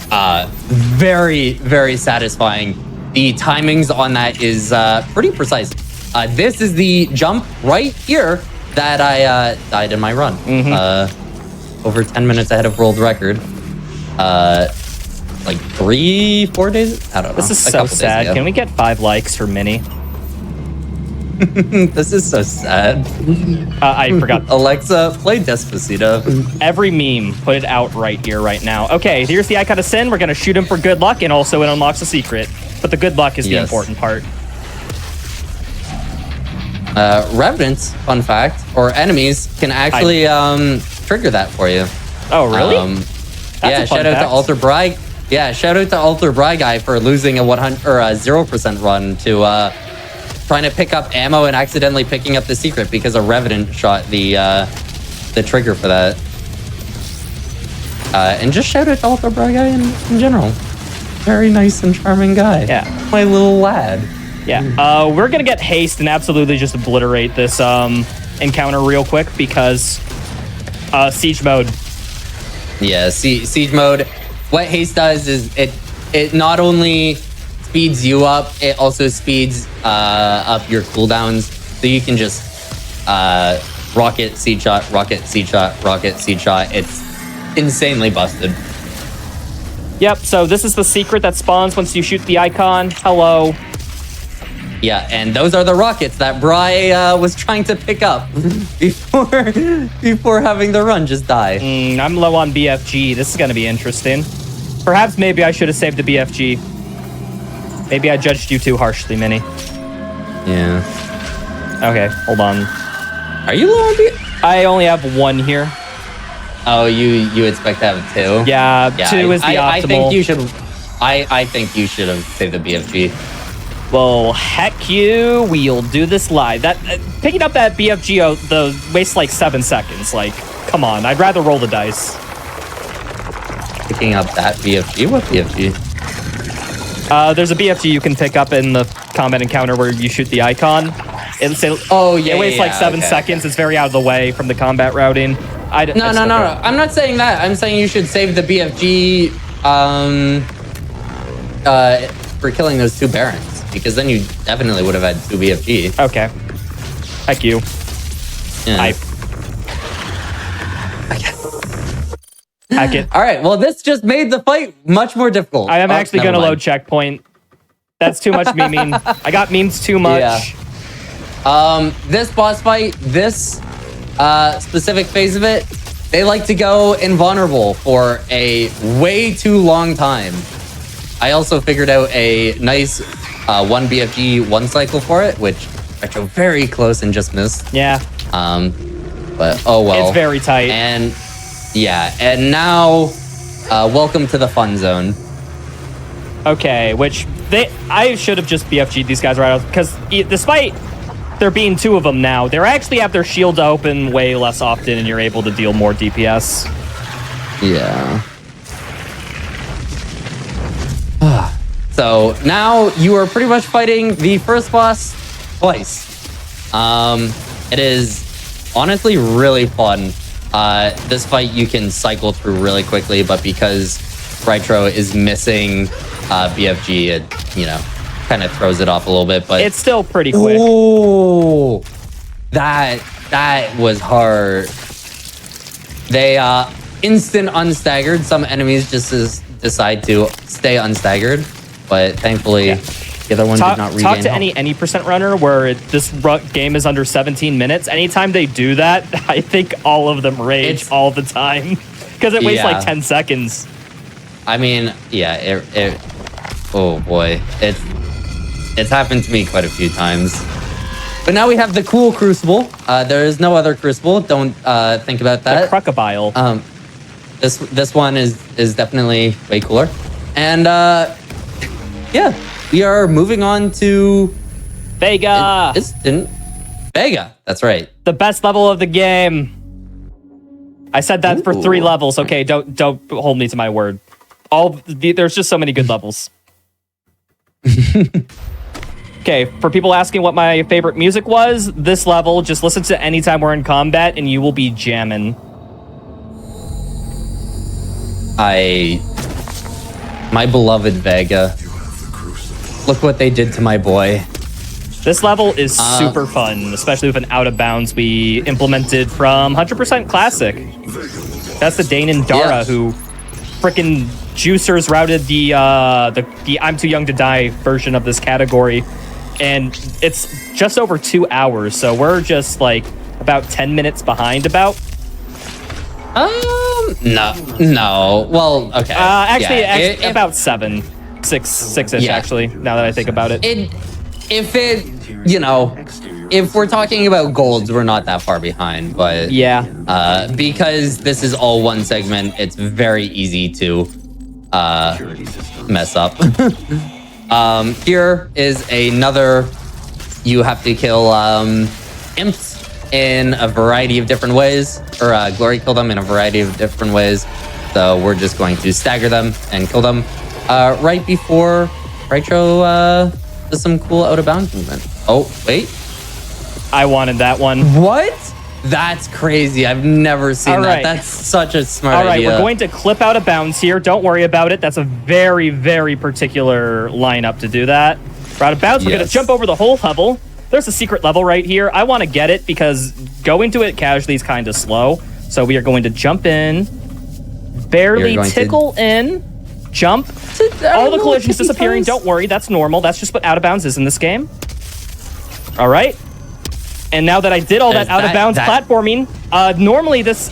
very, very satisfying. The timings on that is pretty precise. This is the jump right here that I died in my run. Over 10 minutes ahead of world record. like 3-4 days. I don't know. This is a so couple days sad. ago. Can we get 5 likes for Mini? This is so sad. I forgot. Alexa, play Despacito. Every meme, put it out right here, right now. Okay, here's the Icon of Sin. We're going to shoot him for good luck, and also it unlocks a secret. But the good luck is the Yes. important part. Revenants, fun fact, or enemies can actually trigger that for you. Oh, really? Yeah, a fun shout out to fact. Alter Bry. Yeah, shout out to Alter Bry guy for losing a 100 or a 0% run to trying to pick up ammo and accidentally picking up the secret because a Revenant shot the trigger for that. And just shout out to Alter Bry guy in general. Very nice and charming guy. Yeah. My little lad. Yeah, we're going to get haste and absolutely just obliterate this encounter real quick because siege mode. Yeah, siege mode. What haste does is it not only speeds you up, it also speeds up your cooldowns, so you can just rocket, siege shot, rocket, siege shot, rocket, siege shot. It's insanely busted. Yep, so this is the secret that spawns once you shoot the icon. Hello. Yeah, and those are the rockets that Bry was trying to pick up before having the run just die. I'm low on BFG. This is going to be interesting. Perhaps maybe I should have saved the BFG. Maybe I judged you too harshly, Mini. Yeah. Okay, hold on. Are you low on BFG? I only have 1 here. Oh, you expect to have 2? Yeah, 2 is the optimal. I think you should. I think you should have saved the BFG. Well, heck you. We'll do this live. That picking up that BFG wastes like 7 seconds. Like, come on. I'd rather roll the dice. Picking up that BFG? What BFG? There's a BFG you can pick up in the combat encounter where you shoot the icon. It wastes like 7 seconds. It's very out of the way from the combat routing. No. I'm not saying that. I'm saying you should save the BFG for killing those 2 Barons. Because then you definitely would have had 2 BFG. Okay. Heck you. Yeah. Hack it. All right. Well, this just made the fight much more difficult. I am actually never going to mind. load checkpoint. That's too much memeing. I got memes too much. Yeah. This boss fight, this specific phase of it, they like to go invulnerable for a way too long time. I also figured out a nice 1 BFG 1 cycle for it, which I drove very close and just missed. Yeah. But oh well. It's very tight. And yeah, and now welcome to the fun zone. Okay, which I should have just BFG'd these guys right out because despite there being 2 of them now, they actually have their shield open way less often and you're able to deal more DPS. Yeah. So now you are pretty much fighting the first boss twice. It is honestly really fun. This fight you can cycle through really quickly, but because Rytro is missing BFG, it kind of throws it off a little bit. But It's still pretty quick. Oh, that was hard. They instant unstaggered. Some enemies just decide to stay unstaggered, but thankfully the other one did not regain Talk to health. any percent runner where this game is under 17 minutes. Anytime they do that, I think all of them rage all the time because it wastes like 10 seconds. I mean, yeah, oh boy, it's happened to me quite a few times. But now we have the cool Crucible. There is no other Crucible. Don't think about that. The Crocodile. This one is definitely way cooler. And yeah, we are moving on to Vega. Vega. That's right. The best level of the game. I said that for 3 levels. Okay, don't hold me to my word. There's just so many good levels. Okay, for people asking what my favorite music was, this level, just listen to anytime we're in combat and you will be jamming. My beloved Vega. Look what they did to my boy. This level is super fun, especially with an out of bounds we implemented from 100% Classic. That's the Dane and Dara who frickin' juicers routed the I'm too young to die version of this category, and it's just over 2 hours, so we're just like about 10 minutes behind about. No. Well, okay. Actually, about 6-ish. Yeah. Actually, now that I think about it. If we're talking about golds, we're not that far behind, but Yeah. because this is all one segment, it's very easy to mess up. Here is another. You have to kill imps in a variety of different ways, or glory kill them in a variety of different ways. So we're just going to stagger them and kill them right before Rytro does some cool out of bounds movement. Oh, wait. I wanted that one. What? That's crazy. I've never seen All that. right. That's such a smart All right, idea. we're going to clip out of bounds here. Don't worry about it. That's a very, very particular lineup to do that. We're out of bounds. We're going to jump over the whole level. There's a secret level right here. I want to get it because going to it casually is kind of slow. So we are going to jump in, barely tickle in, jump. All the collisions disappearing. Don't worry, that's normal. That's just what out of bounds is in this game. All right. And now that I did all that out of bounds platforming, normally this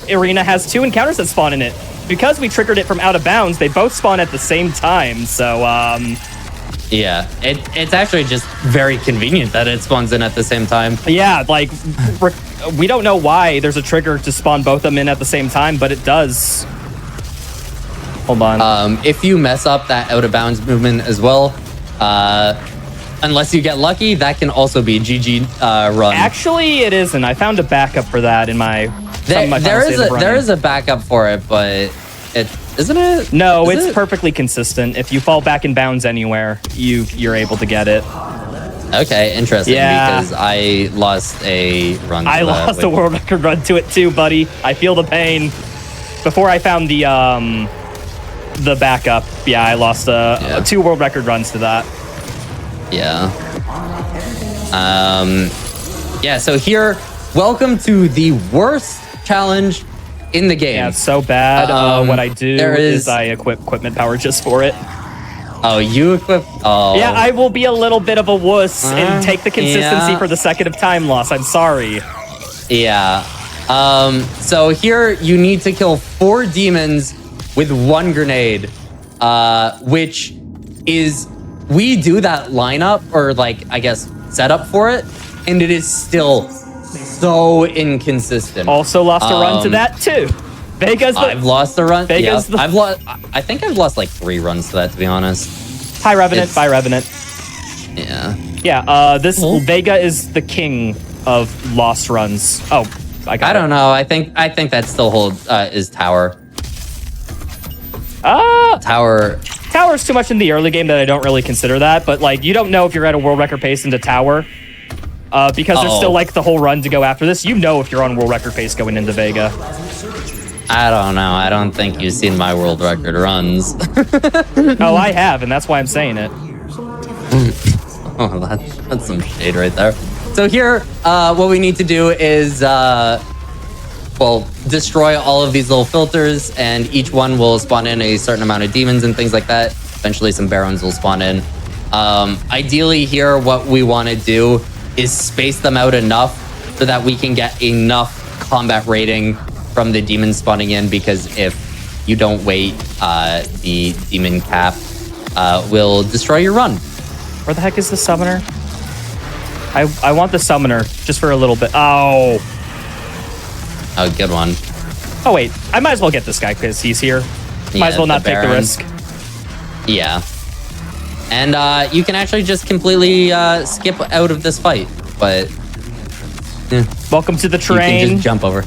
arena has 2 encounters that spawn in it. Because we triggered it from out of bounds, they both spawn at the same time. So yeah, it's actually just very convenient that it spawns in at the same time. Yeah, like we don't know why there's a trigger to spawn both of them in at the same time, but it does. Hold on. If you mess up that out of bounds movement as well, unless you get lucky, that can also be GG run. Actually, it isn't. I found a backup for that in my. There is a backup for it, but isn't it? No, it's perfectly consistent. If you fall back in bounds anywhere, you're able to get it. Okay, interesting. Yeah. Because I lost a run. I lost a world record run to it too, buddy. I feel the pain. Before I found the backup, yeah, I lost 2 world record runs to that. Yeah. Yeah, so here, welcome to the worst challenge in the game. Yeah, it's so bad. What I do is I equip equipment power just for it. Oh, you equip? Oh. Yeah, I will be a little bit of a wuss and take the consistency for the second of time loss. I'm sorry. Yeah. So here you need to kill 4 demons with 1 grenade, which is... We do that lineup, or like, I guess, setup for it, and it is still so inconsistent. Also lost a run to that, too. I've lost a run. Vega's I think I've lost like 3 runs to that, to be honest. Hi, Revenant. Bye, Revenant. Yeah. Yeah, Vega is the king of lost runs. Oh, I don't know. I think that still holds, is Tower. Tower's too much in the early game that I don't really consider that, but like you don't know if you're at a world record pace into Tower because there's still like the whole run to go after this. You know if you're on world record pace going into Vega. I don't know. I don't think you've seen my world record runs. Oh, I have, and that's why I'm saying it. Oh, that's some shade right there. So here, what we need to do is, destroy all of these little filters, and each one will spawn in a certain amount of demons and things like that. Eventually, some barons will spawn in. Ideally here, what we want to do is space them out enough so that we can get enough combat rating from the demons spawning in, because if you don't wait, the demon cap will destroy your run. Where the heck is the summoner? I want the summoner just for a little bit. Oh, good one. Oh, wait. I might as well get this guy because he's here. Might as well not take the risk. Yeah. And you can actually just completely skip out of this fight, but... Welcome to the train. You can just jump over.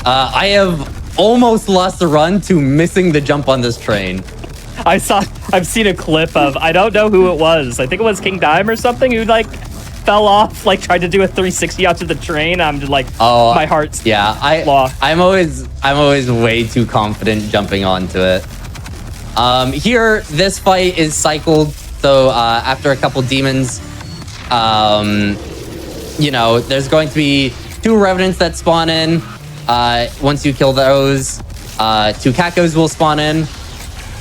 I have almost lost the run to missing the jump on this train. I've seen a clip of, I don't know who it was. I think it was King Dime or something who like fell off, like tried to do a 360 onto the train. I'm just like, my heart's lost. I'm always way too confident jumping onto it. Here, this fight is cycled. So after a couple demons, there's going to be 2 revenants that spawn in. Once you kill those, 2 Kakos will spawn in.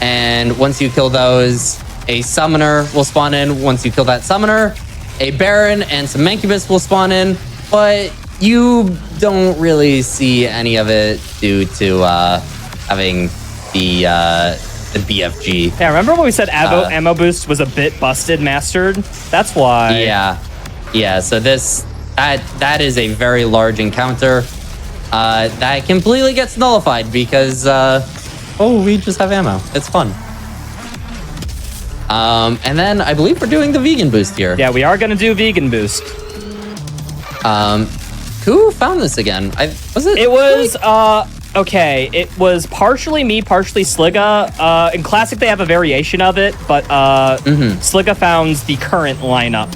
And once you kill those, a summoner will spawn in. Once you kill that summoner, a Baron and some Mancubus will spawn in. But you don't really see any of it due to having the BFG. Yeah, remember when we said ammo boost was a bit busted mastered? That's why. Yeah. So that is a very large encounter that completely gets nullified because we just have ammo. It's fun. And then I believe we're doing the vegan boost here. Yeah, we are gonna do vegan boost. Who found this again? It was okay. It was partially me, partially Sliga. In Classic, they have a variation of it, but Sliga found the current lineup.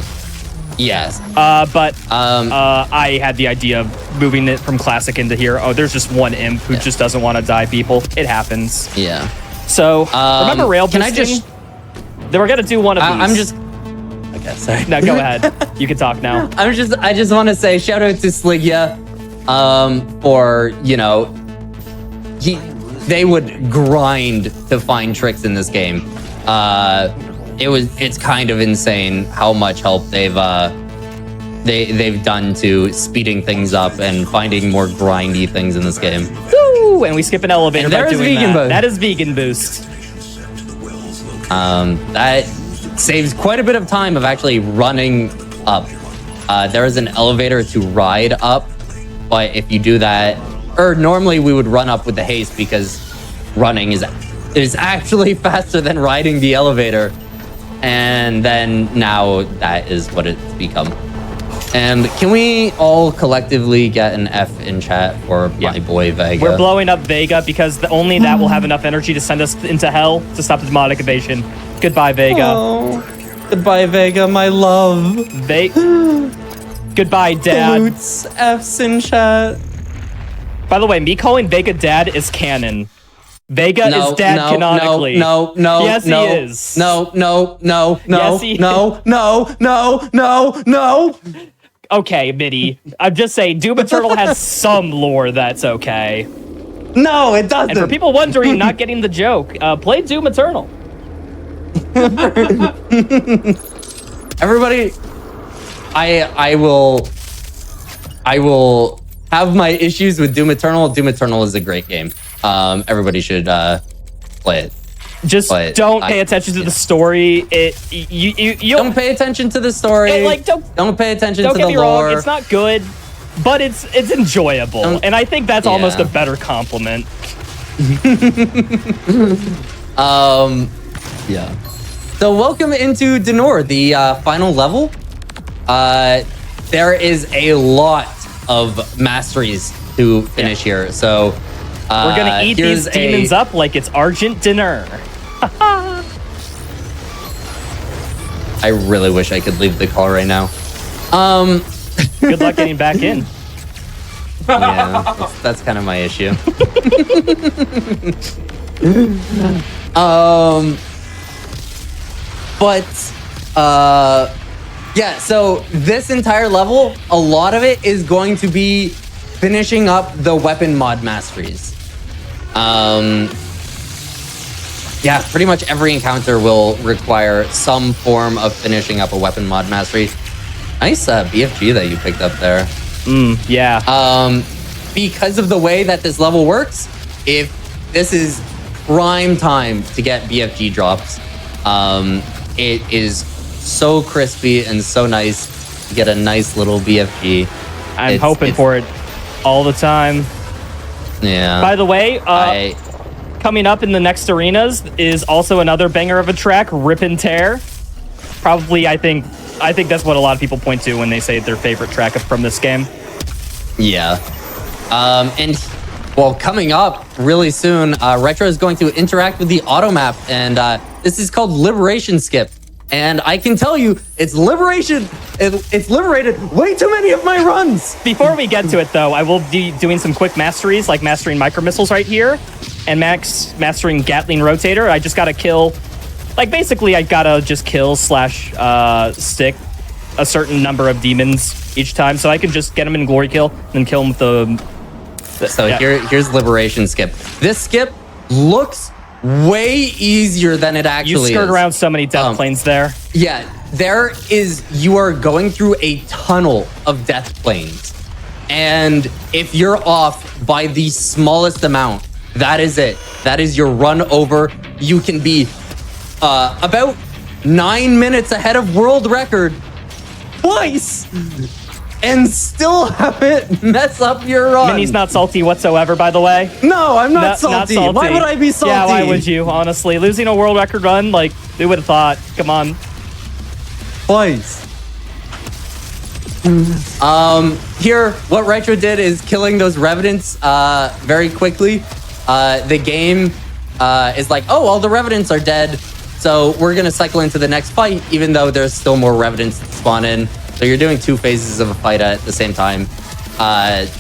Yes. But I had the idea of moving it from Classic into here. Oh, there's just one imp who just doesn't want to die, people. It happens. Yeah. So, remember rail boosting? Can I just... Then we're going to do one of these. I'm just... Okay, sorry. No, go ahead. You can talk now. I just want to say shout out to Sligia for, you know, they would grind to find tricks in this game. It's kind of insane how much help they've done to speeding things up and finding more grindy things in this game. Woo! And we skip an elevator And by there's doing vegan that. boost. That is vegan boost. That saves quite a bit of time of actually running up. There is an elevator to ride up, but if you do that, or normally we would run up with the haste because running is actually faster than riding the elevator. And then now that is what it's become. And can we all collectively get an F in chat for my boy Vega? We're blowing up Vega because only that will have enough energy to send us into hell to stop the demonic invasion. Goodbye, Vega. Oh, goodbye, Vega, my love. Goodbye, Dad. Boots, F's in chat. By the way, me calling Vega Dad is canon. Vega is Dad canonically. No. Yes, he is. No. Yes, he No. Okay, Mitty. I'm just saying, Doom Eternal has some lore that's okay. No, it doesn't. And for people wondering, not getting the joke, play Doom Eternal. Everybody, I will have my issues with Doom Eternal. Doom Eternal is a great game. Everybody should play it. Just don't pay attention to the story. You don't pay attention to the story. Don't pay attention to the lore. Don't get me wrong, it's not good, but it's enjoyable, and I think that's almost a better compliment. Yeah. So welcome into Denor, the final level. There is a lot of masteries to finish here. So we're gonna eat these demons up like it's Argent dinner. I really wish I could leave the call right now. Good luck getting back in. Yeah, that's kind of my issue. Yeah, so this entire level, a lot of it is going to be finishing up the weapon mod masteries. Yeah, pretty much every encounter will require some form of finishing up a weapon mod mastery. Nice BFG that you picked up there. Yeah. Because of the way that this level works, if this is prime time to get BFG drops, it is so crispy and so nice to get a nice little BFG. I'm hoping for it all the time. Yeah. By the way, coming up in the next arenas is also another banger of a track, Rip and Tear. Probably, I think that's what a lot of people point to when they say their favorite track from this game. Yeah. And well, coming up really soon, Retro is going to interact with the auto map, and this is called Liberation Skip. And I can tell you, it's liberation. It's liberated way too many of my runs. Before we get to it, though, I will be doing some quick masteries, like mastering micro missiles right here, and mastering Gatling Rotator. I just gotta kill, like basically, I gotta just kill / stick a certain number of demons each time, so I can just get them in glory kill, and then kill them with the So Yeah. here's Liberation Skip. This skip looks way easier than it You actually skirt is. around so many death planes there. Yeah, you are going through a tunnel of death planes. And if you're off by the smallest amount, that is it. That is your run over. You can be about 9 minutes ahead of world record twice and still have it mess up your run. Minnie's not salty whatsoever, by the way. No, I'm not salty. Why would I be salty? Yeah, why would you, honestly? Losing a world record run, like, who would have thought? Come on. Twice. Here, what Retro did is killing those Revenants very quickly. The game is like, oh, all the Revenants are dead, so we're gonna cycle into the next fight, even though there's still more Revenants to spawn in. So you're doing 2 phases of a fight at the same time.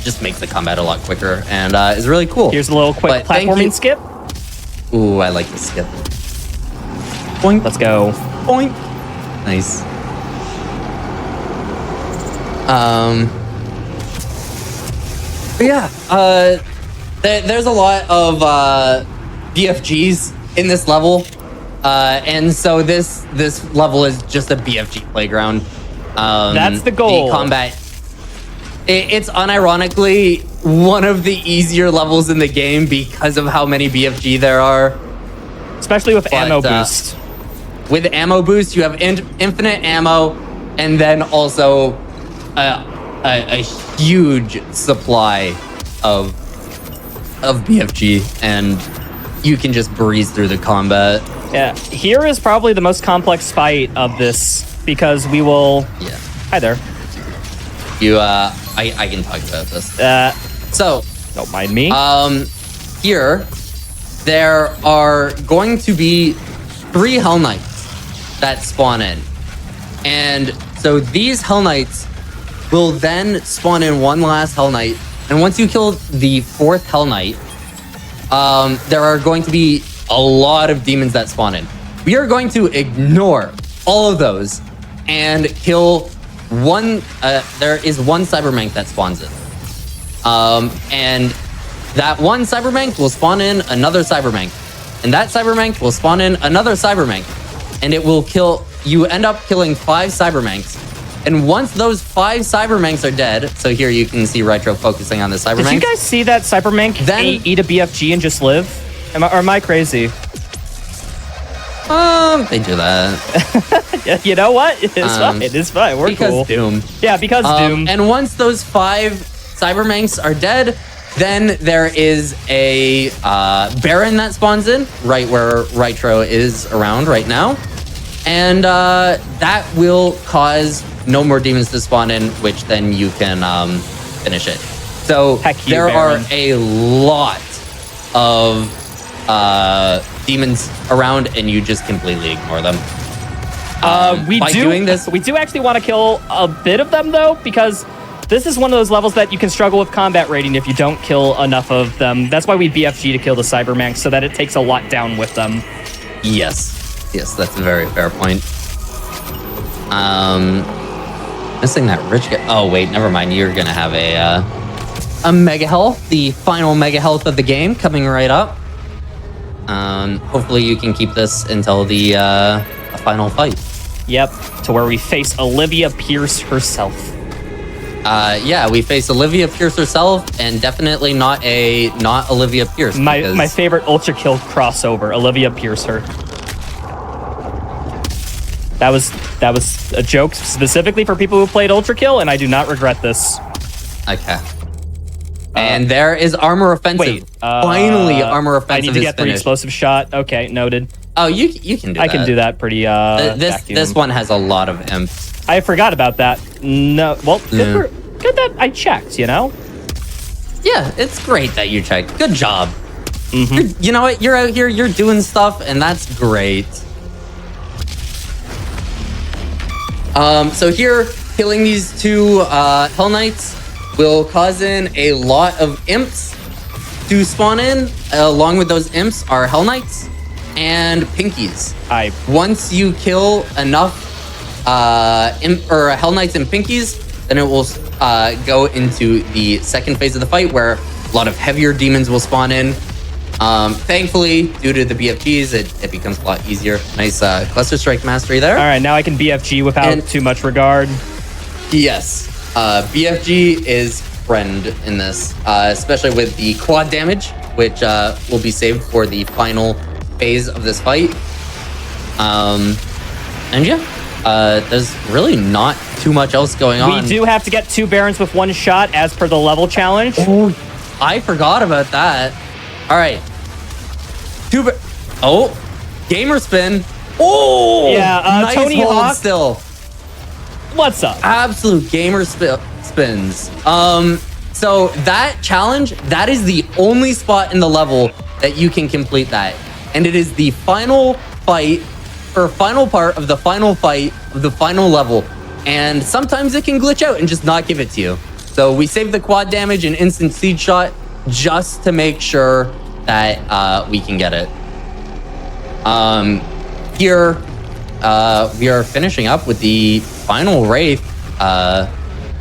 Just makes the combat a lot quicker and is really cool. Here's a little quick But thank platforming you- skip. Ooh, I like the skip. Boink, Let's go. boink. Nice. But yeah, there's a lot of BFGs in this level, and so this level is just a BFG playground. That's the goal. The combat. It's unironically one of the easier levels in the game because of how many BFG there are. Especially with ammo But, boost. With ammo boost, you have infinite ammo, and then also a huge supply of BFG, and you can just breeze through the combat. Yeah, here is probably the most complex fight of this because we will. Yeah. Hi there. I can talk about this. So, Don't mind me. here, there are going to be 3 Hell Knights that spawn in. And so these Hell Knights will then spawn in one last Hell Knight. And once you kill the 4th Hell Knight, there are going to be a lot of demons that spawn in. We are going to ignore all of those and kill one. There is one Cybermank that spawns in. And that one Cybermank will spawn in another Cybermank. And that Cybermank will spawn in another Cybermank. And it will kill, you end up killing 5 Cybermanks. And once those 5 Cybermanks are dead, so here you can see Retro focusing on the Cybermank. Did you guys see that Cybermank Then- eat a BFG and just live? Or am I crazy? They do that. You know what? It's fine. It is fine. We're because cool. Doom. Yeah, because Doom. And once those 5 Cybermanks are dead, then there is a Baron that spawns in, right where Retro is around right now. And that will cause no more demons to spawn in, which then you can finish it. So Heck you, there Baron. are a lot of demons around, and you just completely ignore them. By doing this, we do actually want to kill a bit of them though, because this is one of those levels that you can struggle with combat rating if you don't kill enough of them. That's why we BFG to kill the Cybermanks, so that it takes a lot down with them. Yes, that's a very fair point. Missing that rich guy. Oh wait, never mind. You're gonna have a mega health, the final mega health of the game, coming right up. Hopefully you can keep this until the final fight. Yep, to where we face Olivia Pierce herself. Yeah, we face Olivia Pierce herself, and definitely not Olivia Pierce. My favorite Ultra Kill crossover, Olivia Pierce her. That was a joke specifically for people who played Ultra Kill, and I do not regret this. Okay. And there is armor offensive. Wait, finally, armor offensive. I need to get the finished. explosive shot. Okay, noted. Oh, you can do that. I can do that pretty. This one has a lot of imps. I forgot about that. No, well, good that I checked. You know. Yeah, it's great that you checked. Good job. Mm-hmm. You know what? You're out here. You're doing stuff, and that's great. So here, killing these 2 Hell Knights will cause in a lot of imps to spawn in. Along with those imps are Hell Knights and Pinkies. Once you kill enough Hell Knights and Pinkies, then it will go into the second phase of the fight where a lot of heavier demons will spawn in. Thankfully, due to the BFGs, it becomes a lot easier. Nice Cluster Strike mastery there. All right, now I can BFG without too much regard. Yes, BFG is friend in this, especially with the quad damage, which will be saved for the final phase of this fight. And yeah, there's really not too much else going on. We do have to get 2 Barons with 1 shot as per the level challenge. Oh, I forgot about that. All right. Gamer spin. Oh, yeah, nice Tony hold Hawk. still. What's up? Absolute gamer spins. So that challenge, that is the only spot in the level that you can complete that. And it is the final fight, or final part of the final fight of the final level. And sometimes it can glitch out and just not give it to you. So we saved the quad damage and instant seed shot just to make sure that we can get it. Here, we are finishing up with the final Wraith,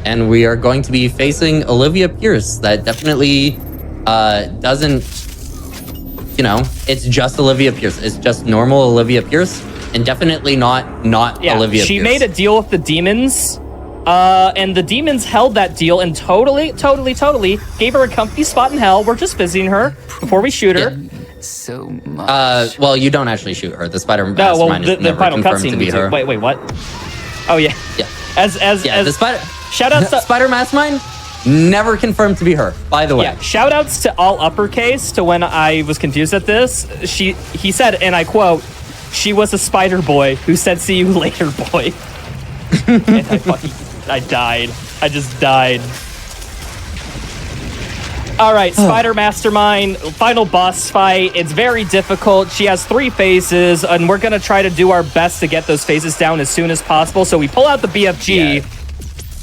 and we are going to be facing Olivia Pierce. That definitely doesn't, you know, it's just Olivia Pierce. It's just normal Olivia Pierce, and definitely not Olivia Pierce. She made a deal with the demons, and the demons held that deal and totally gave her a comfy spot in hell. We're just visiting her before we shoot her. So much. Well, you don't actually shoot her. The Spider No, well, Mastermind is the never final confirmed to cutscene. be her. Wait, what? Oh yeah. Yeah. As The Spider shout outs to Spider Mastermind never confirmed to be her. By the way. Yeah, shout outs to all uppercase to when I was confused at this. He said, and I quote, "She was a spider boy who said see you later, boy." And I died. I just died. All right, Spider Mastermind, final boss fight. It's very difficult. She has 3 phases, and we're going to try to do our best to get those phases down as soon as possible. So we pull out the BFG. Yeah.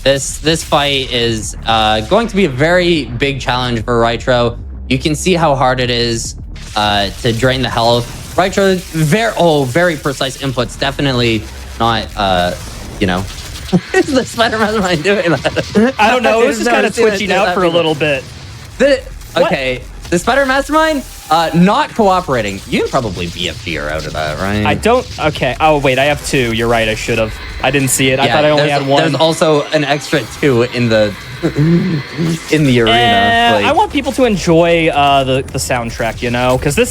This fight is going to be a very big challenge for Rytro. You can see how hard it is to drain the health. Rytro, very precise inputs. Definitely not, you know. What is the Spider Mastermind doing? I don't know. It was just kind of twitching out for a little bit. Okay, the Spider Mastermind, not cooperating. You can probably BFG her out of that, right? I don't. Okay. Oh, wait. I have 2. You're right. I should have. I didn't see it. I thought I only had 1. There's also an extra 2 in the arena. I want people to enjoy the soundtrack, you know, because the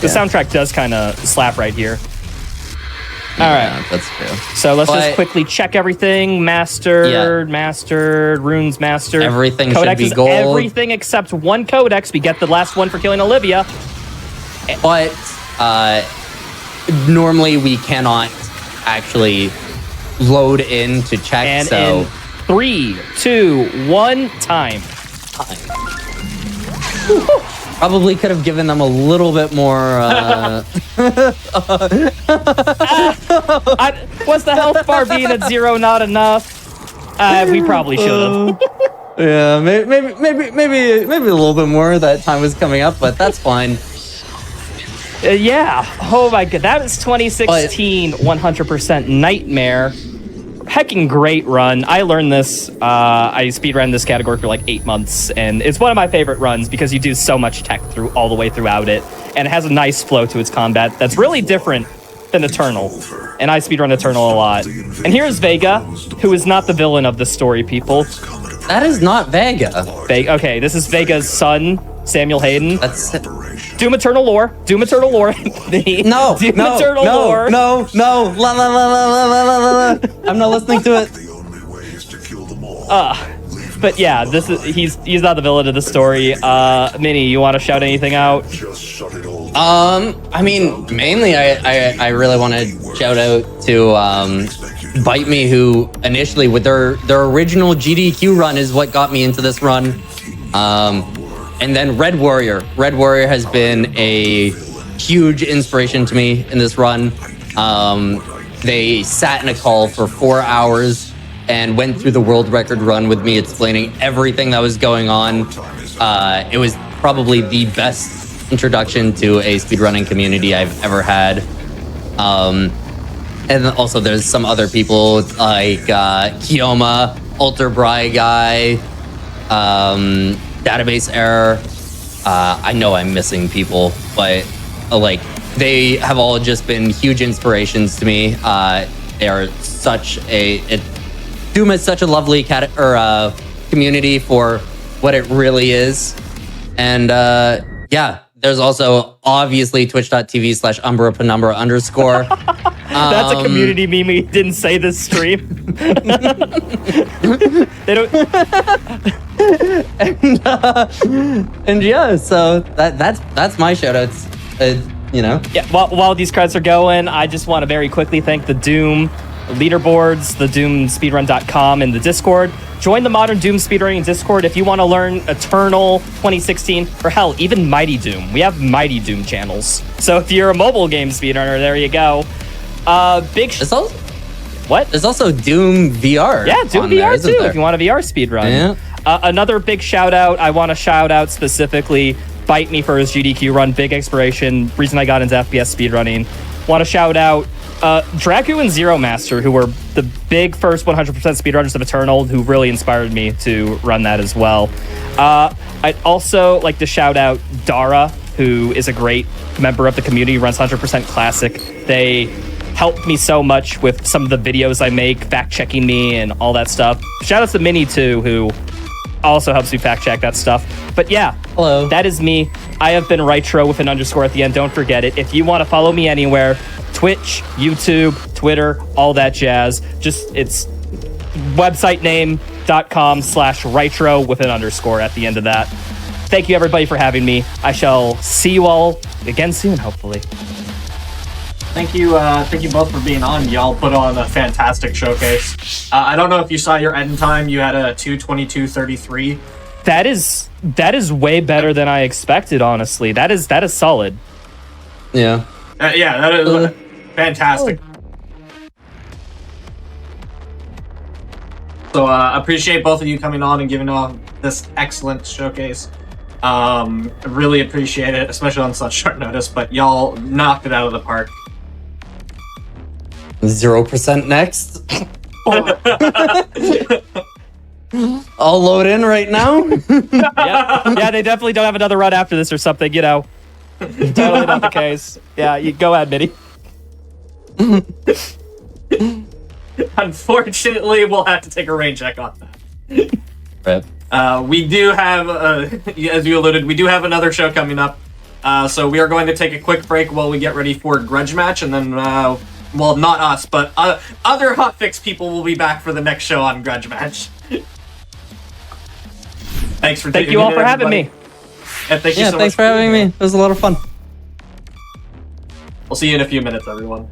soundtrack does kind of slap right here. All right, that's true. So let's just quickly check everything. Mastered, runes mastered. Everything codex should be is gold. Everything except 1 codex. We get the last one for killing Olivia. But normally we cannot actually load in to check. And so in 3, 2, 1, time. Probably could have given them a little bit more. Was the health bar being at 0 not enough? We probably should have. Yeah, maybe a little bit more. That time was coming up, but that's fine. Yeah. Oh my god, that was 2016 100% nightmare. Hecking great run. I learned this. I speedran this category for like 8 months, and it's one of my favorite runs because you do so much tech through all the way throughout it, and it has a nice flow to its combat that's really different than Eternal. And I speedrun Eternal a lot. And here's Vega, who is not the villain of the story, people. That is not Vega. Okay, this is Vega's son, Samuel Hayden. That's Doom Eternal lore. Doom Eternal lore. No, Doom Eternal lore. No. La la la la la la la. I'm not listening to it. But yeah, this is he's not the villain of the story. Minnie, you want to shout anything out? I mean, mainly I really want to shout out to Bite Me, who initially with their original GDQ run is what got me into this run. And then Red Warrior. Red Warrior has been a huge inspiration to me in this run. They sat in a call for 4 hours and went through the world record run with me, explaining everything that was going on. It was probably the best introduction to a speedrunning community I've ever had. And then also there's some other people like Kioma, Alter Bry guy, database error. I know I'm missing people, but like they have all just been huge inspirations to me. They are Doom is such a lovely community for what it really is. And yeah, there's also obviously twitch.tv/umbra_. That's a community meme. We didn't say this stream. They don't. And yeah, so that's my shoutouts. You know. Yeah. While these credits are going, I just want to very quickly thank the Doom leaderboards, the doomspeedrun.com, and the Discord. Join the Modern Doom Speedrunning Discord if you want to learn Eternal 2016, or hell, even Mighty Doom. We have Mighty Doom channels. So if you're a mobile game speedrunner, there you go. What? There's also Doom VR. Yeah, Doom VR too, if you want a VR speedrun. Yeah. Another big shout out, I want to shout out specifically Bite Me for his GDQ run, big inspiration, reason I got into FPS speedrunning. Want to shout out Dragu and Zero Master, who were the big first 100% speedrunners of Eternal, who really inspired me to run that as well. I'd also like to shout out Dara, who is a great member of the community, runs 100% Classic. They helped me so much with some of the videos I make, fact-checking me and all that stuff. Shout out to Minnie, too, who also helps me fact-check that stuff. But yeah, hello. That is me. I have been Rytro with an underscore at the end. Don't forget it. If you want to follow me anywhere, Twitch, YouTube, Twitter, all that jazz. Just, it's website name.com/Rytro with an underscore at the end of that. Thank you, everybody, for having me. I shall see you all again soon, hopefully. Thank you both for being on. Y'all put on a fantastic showcase. I don't know if you saw your end time. You had a 2:22:33. That is way better than I expected. Honestly, that is solid. Yeah. Yeah, that is fantastic. So appreciate both of you coming on and giving on this excellent showcase. Really appreciate it, especially on such short notice. But y'all knocked it out of the park. 0% next. I'll load in right now. Yeah, they definitely don't have another run after this or something, you know. Totally not the case. Yeah, you go ahead, Mitty. Unfortunately, we'll have to take a rain check on that. Rip. We do have, as you alluded, we do have another show coming up. So we are going to take a quick break while we get ready for Grudge Match, and then, well, not us, but other Hotfix people will be back for the next show on Grudge Match. Thanks for Thank you all for having me. And thank you so much thanks for having me. It was a lot of fun. We'll see you in a few minutes, everyone.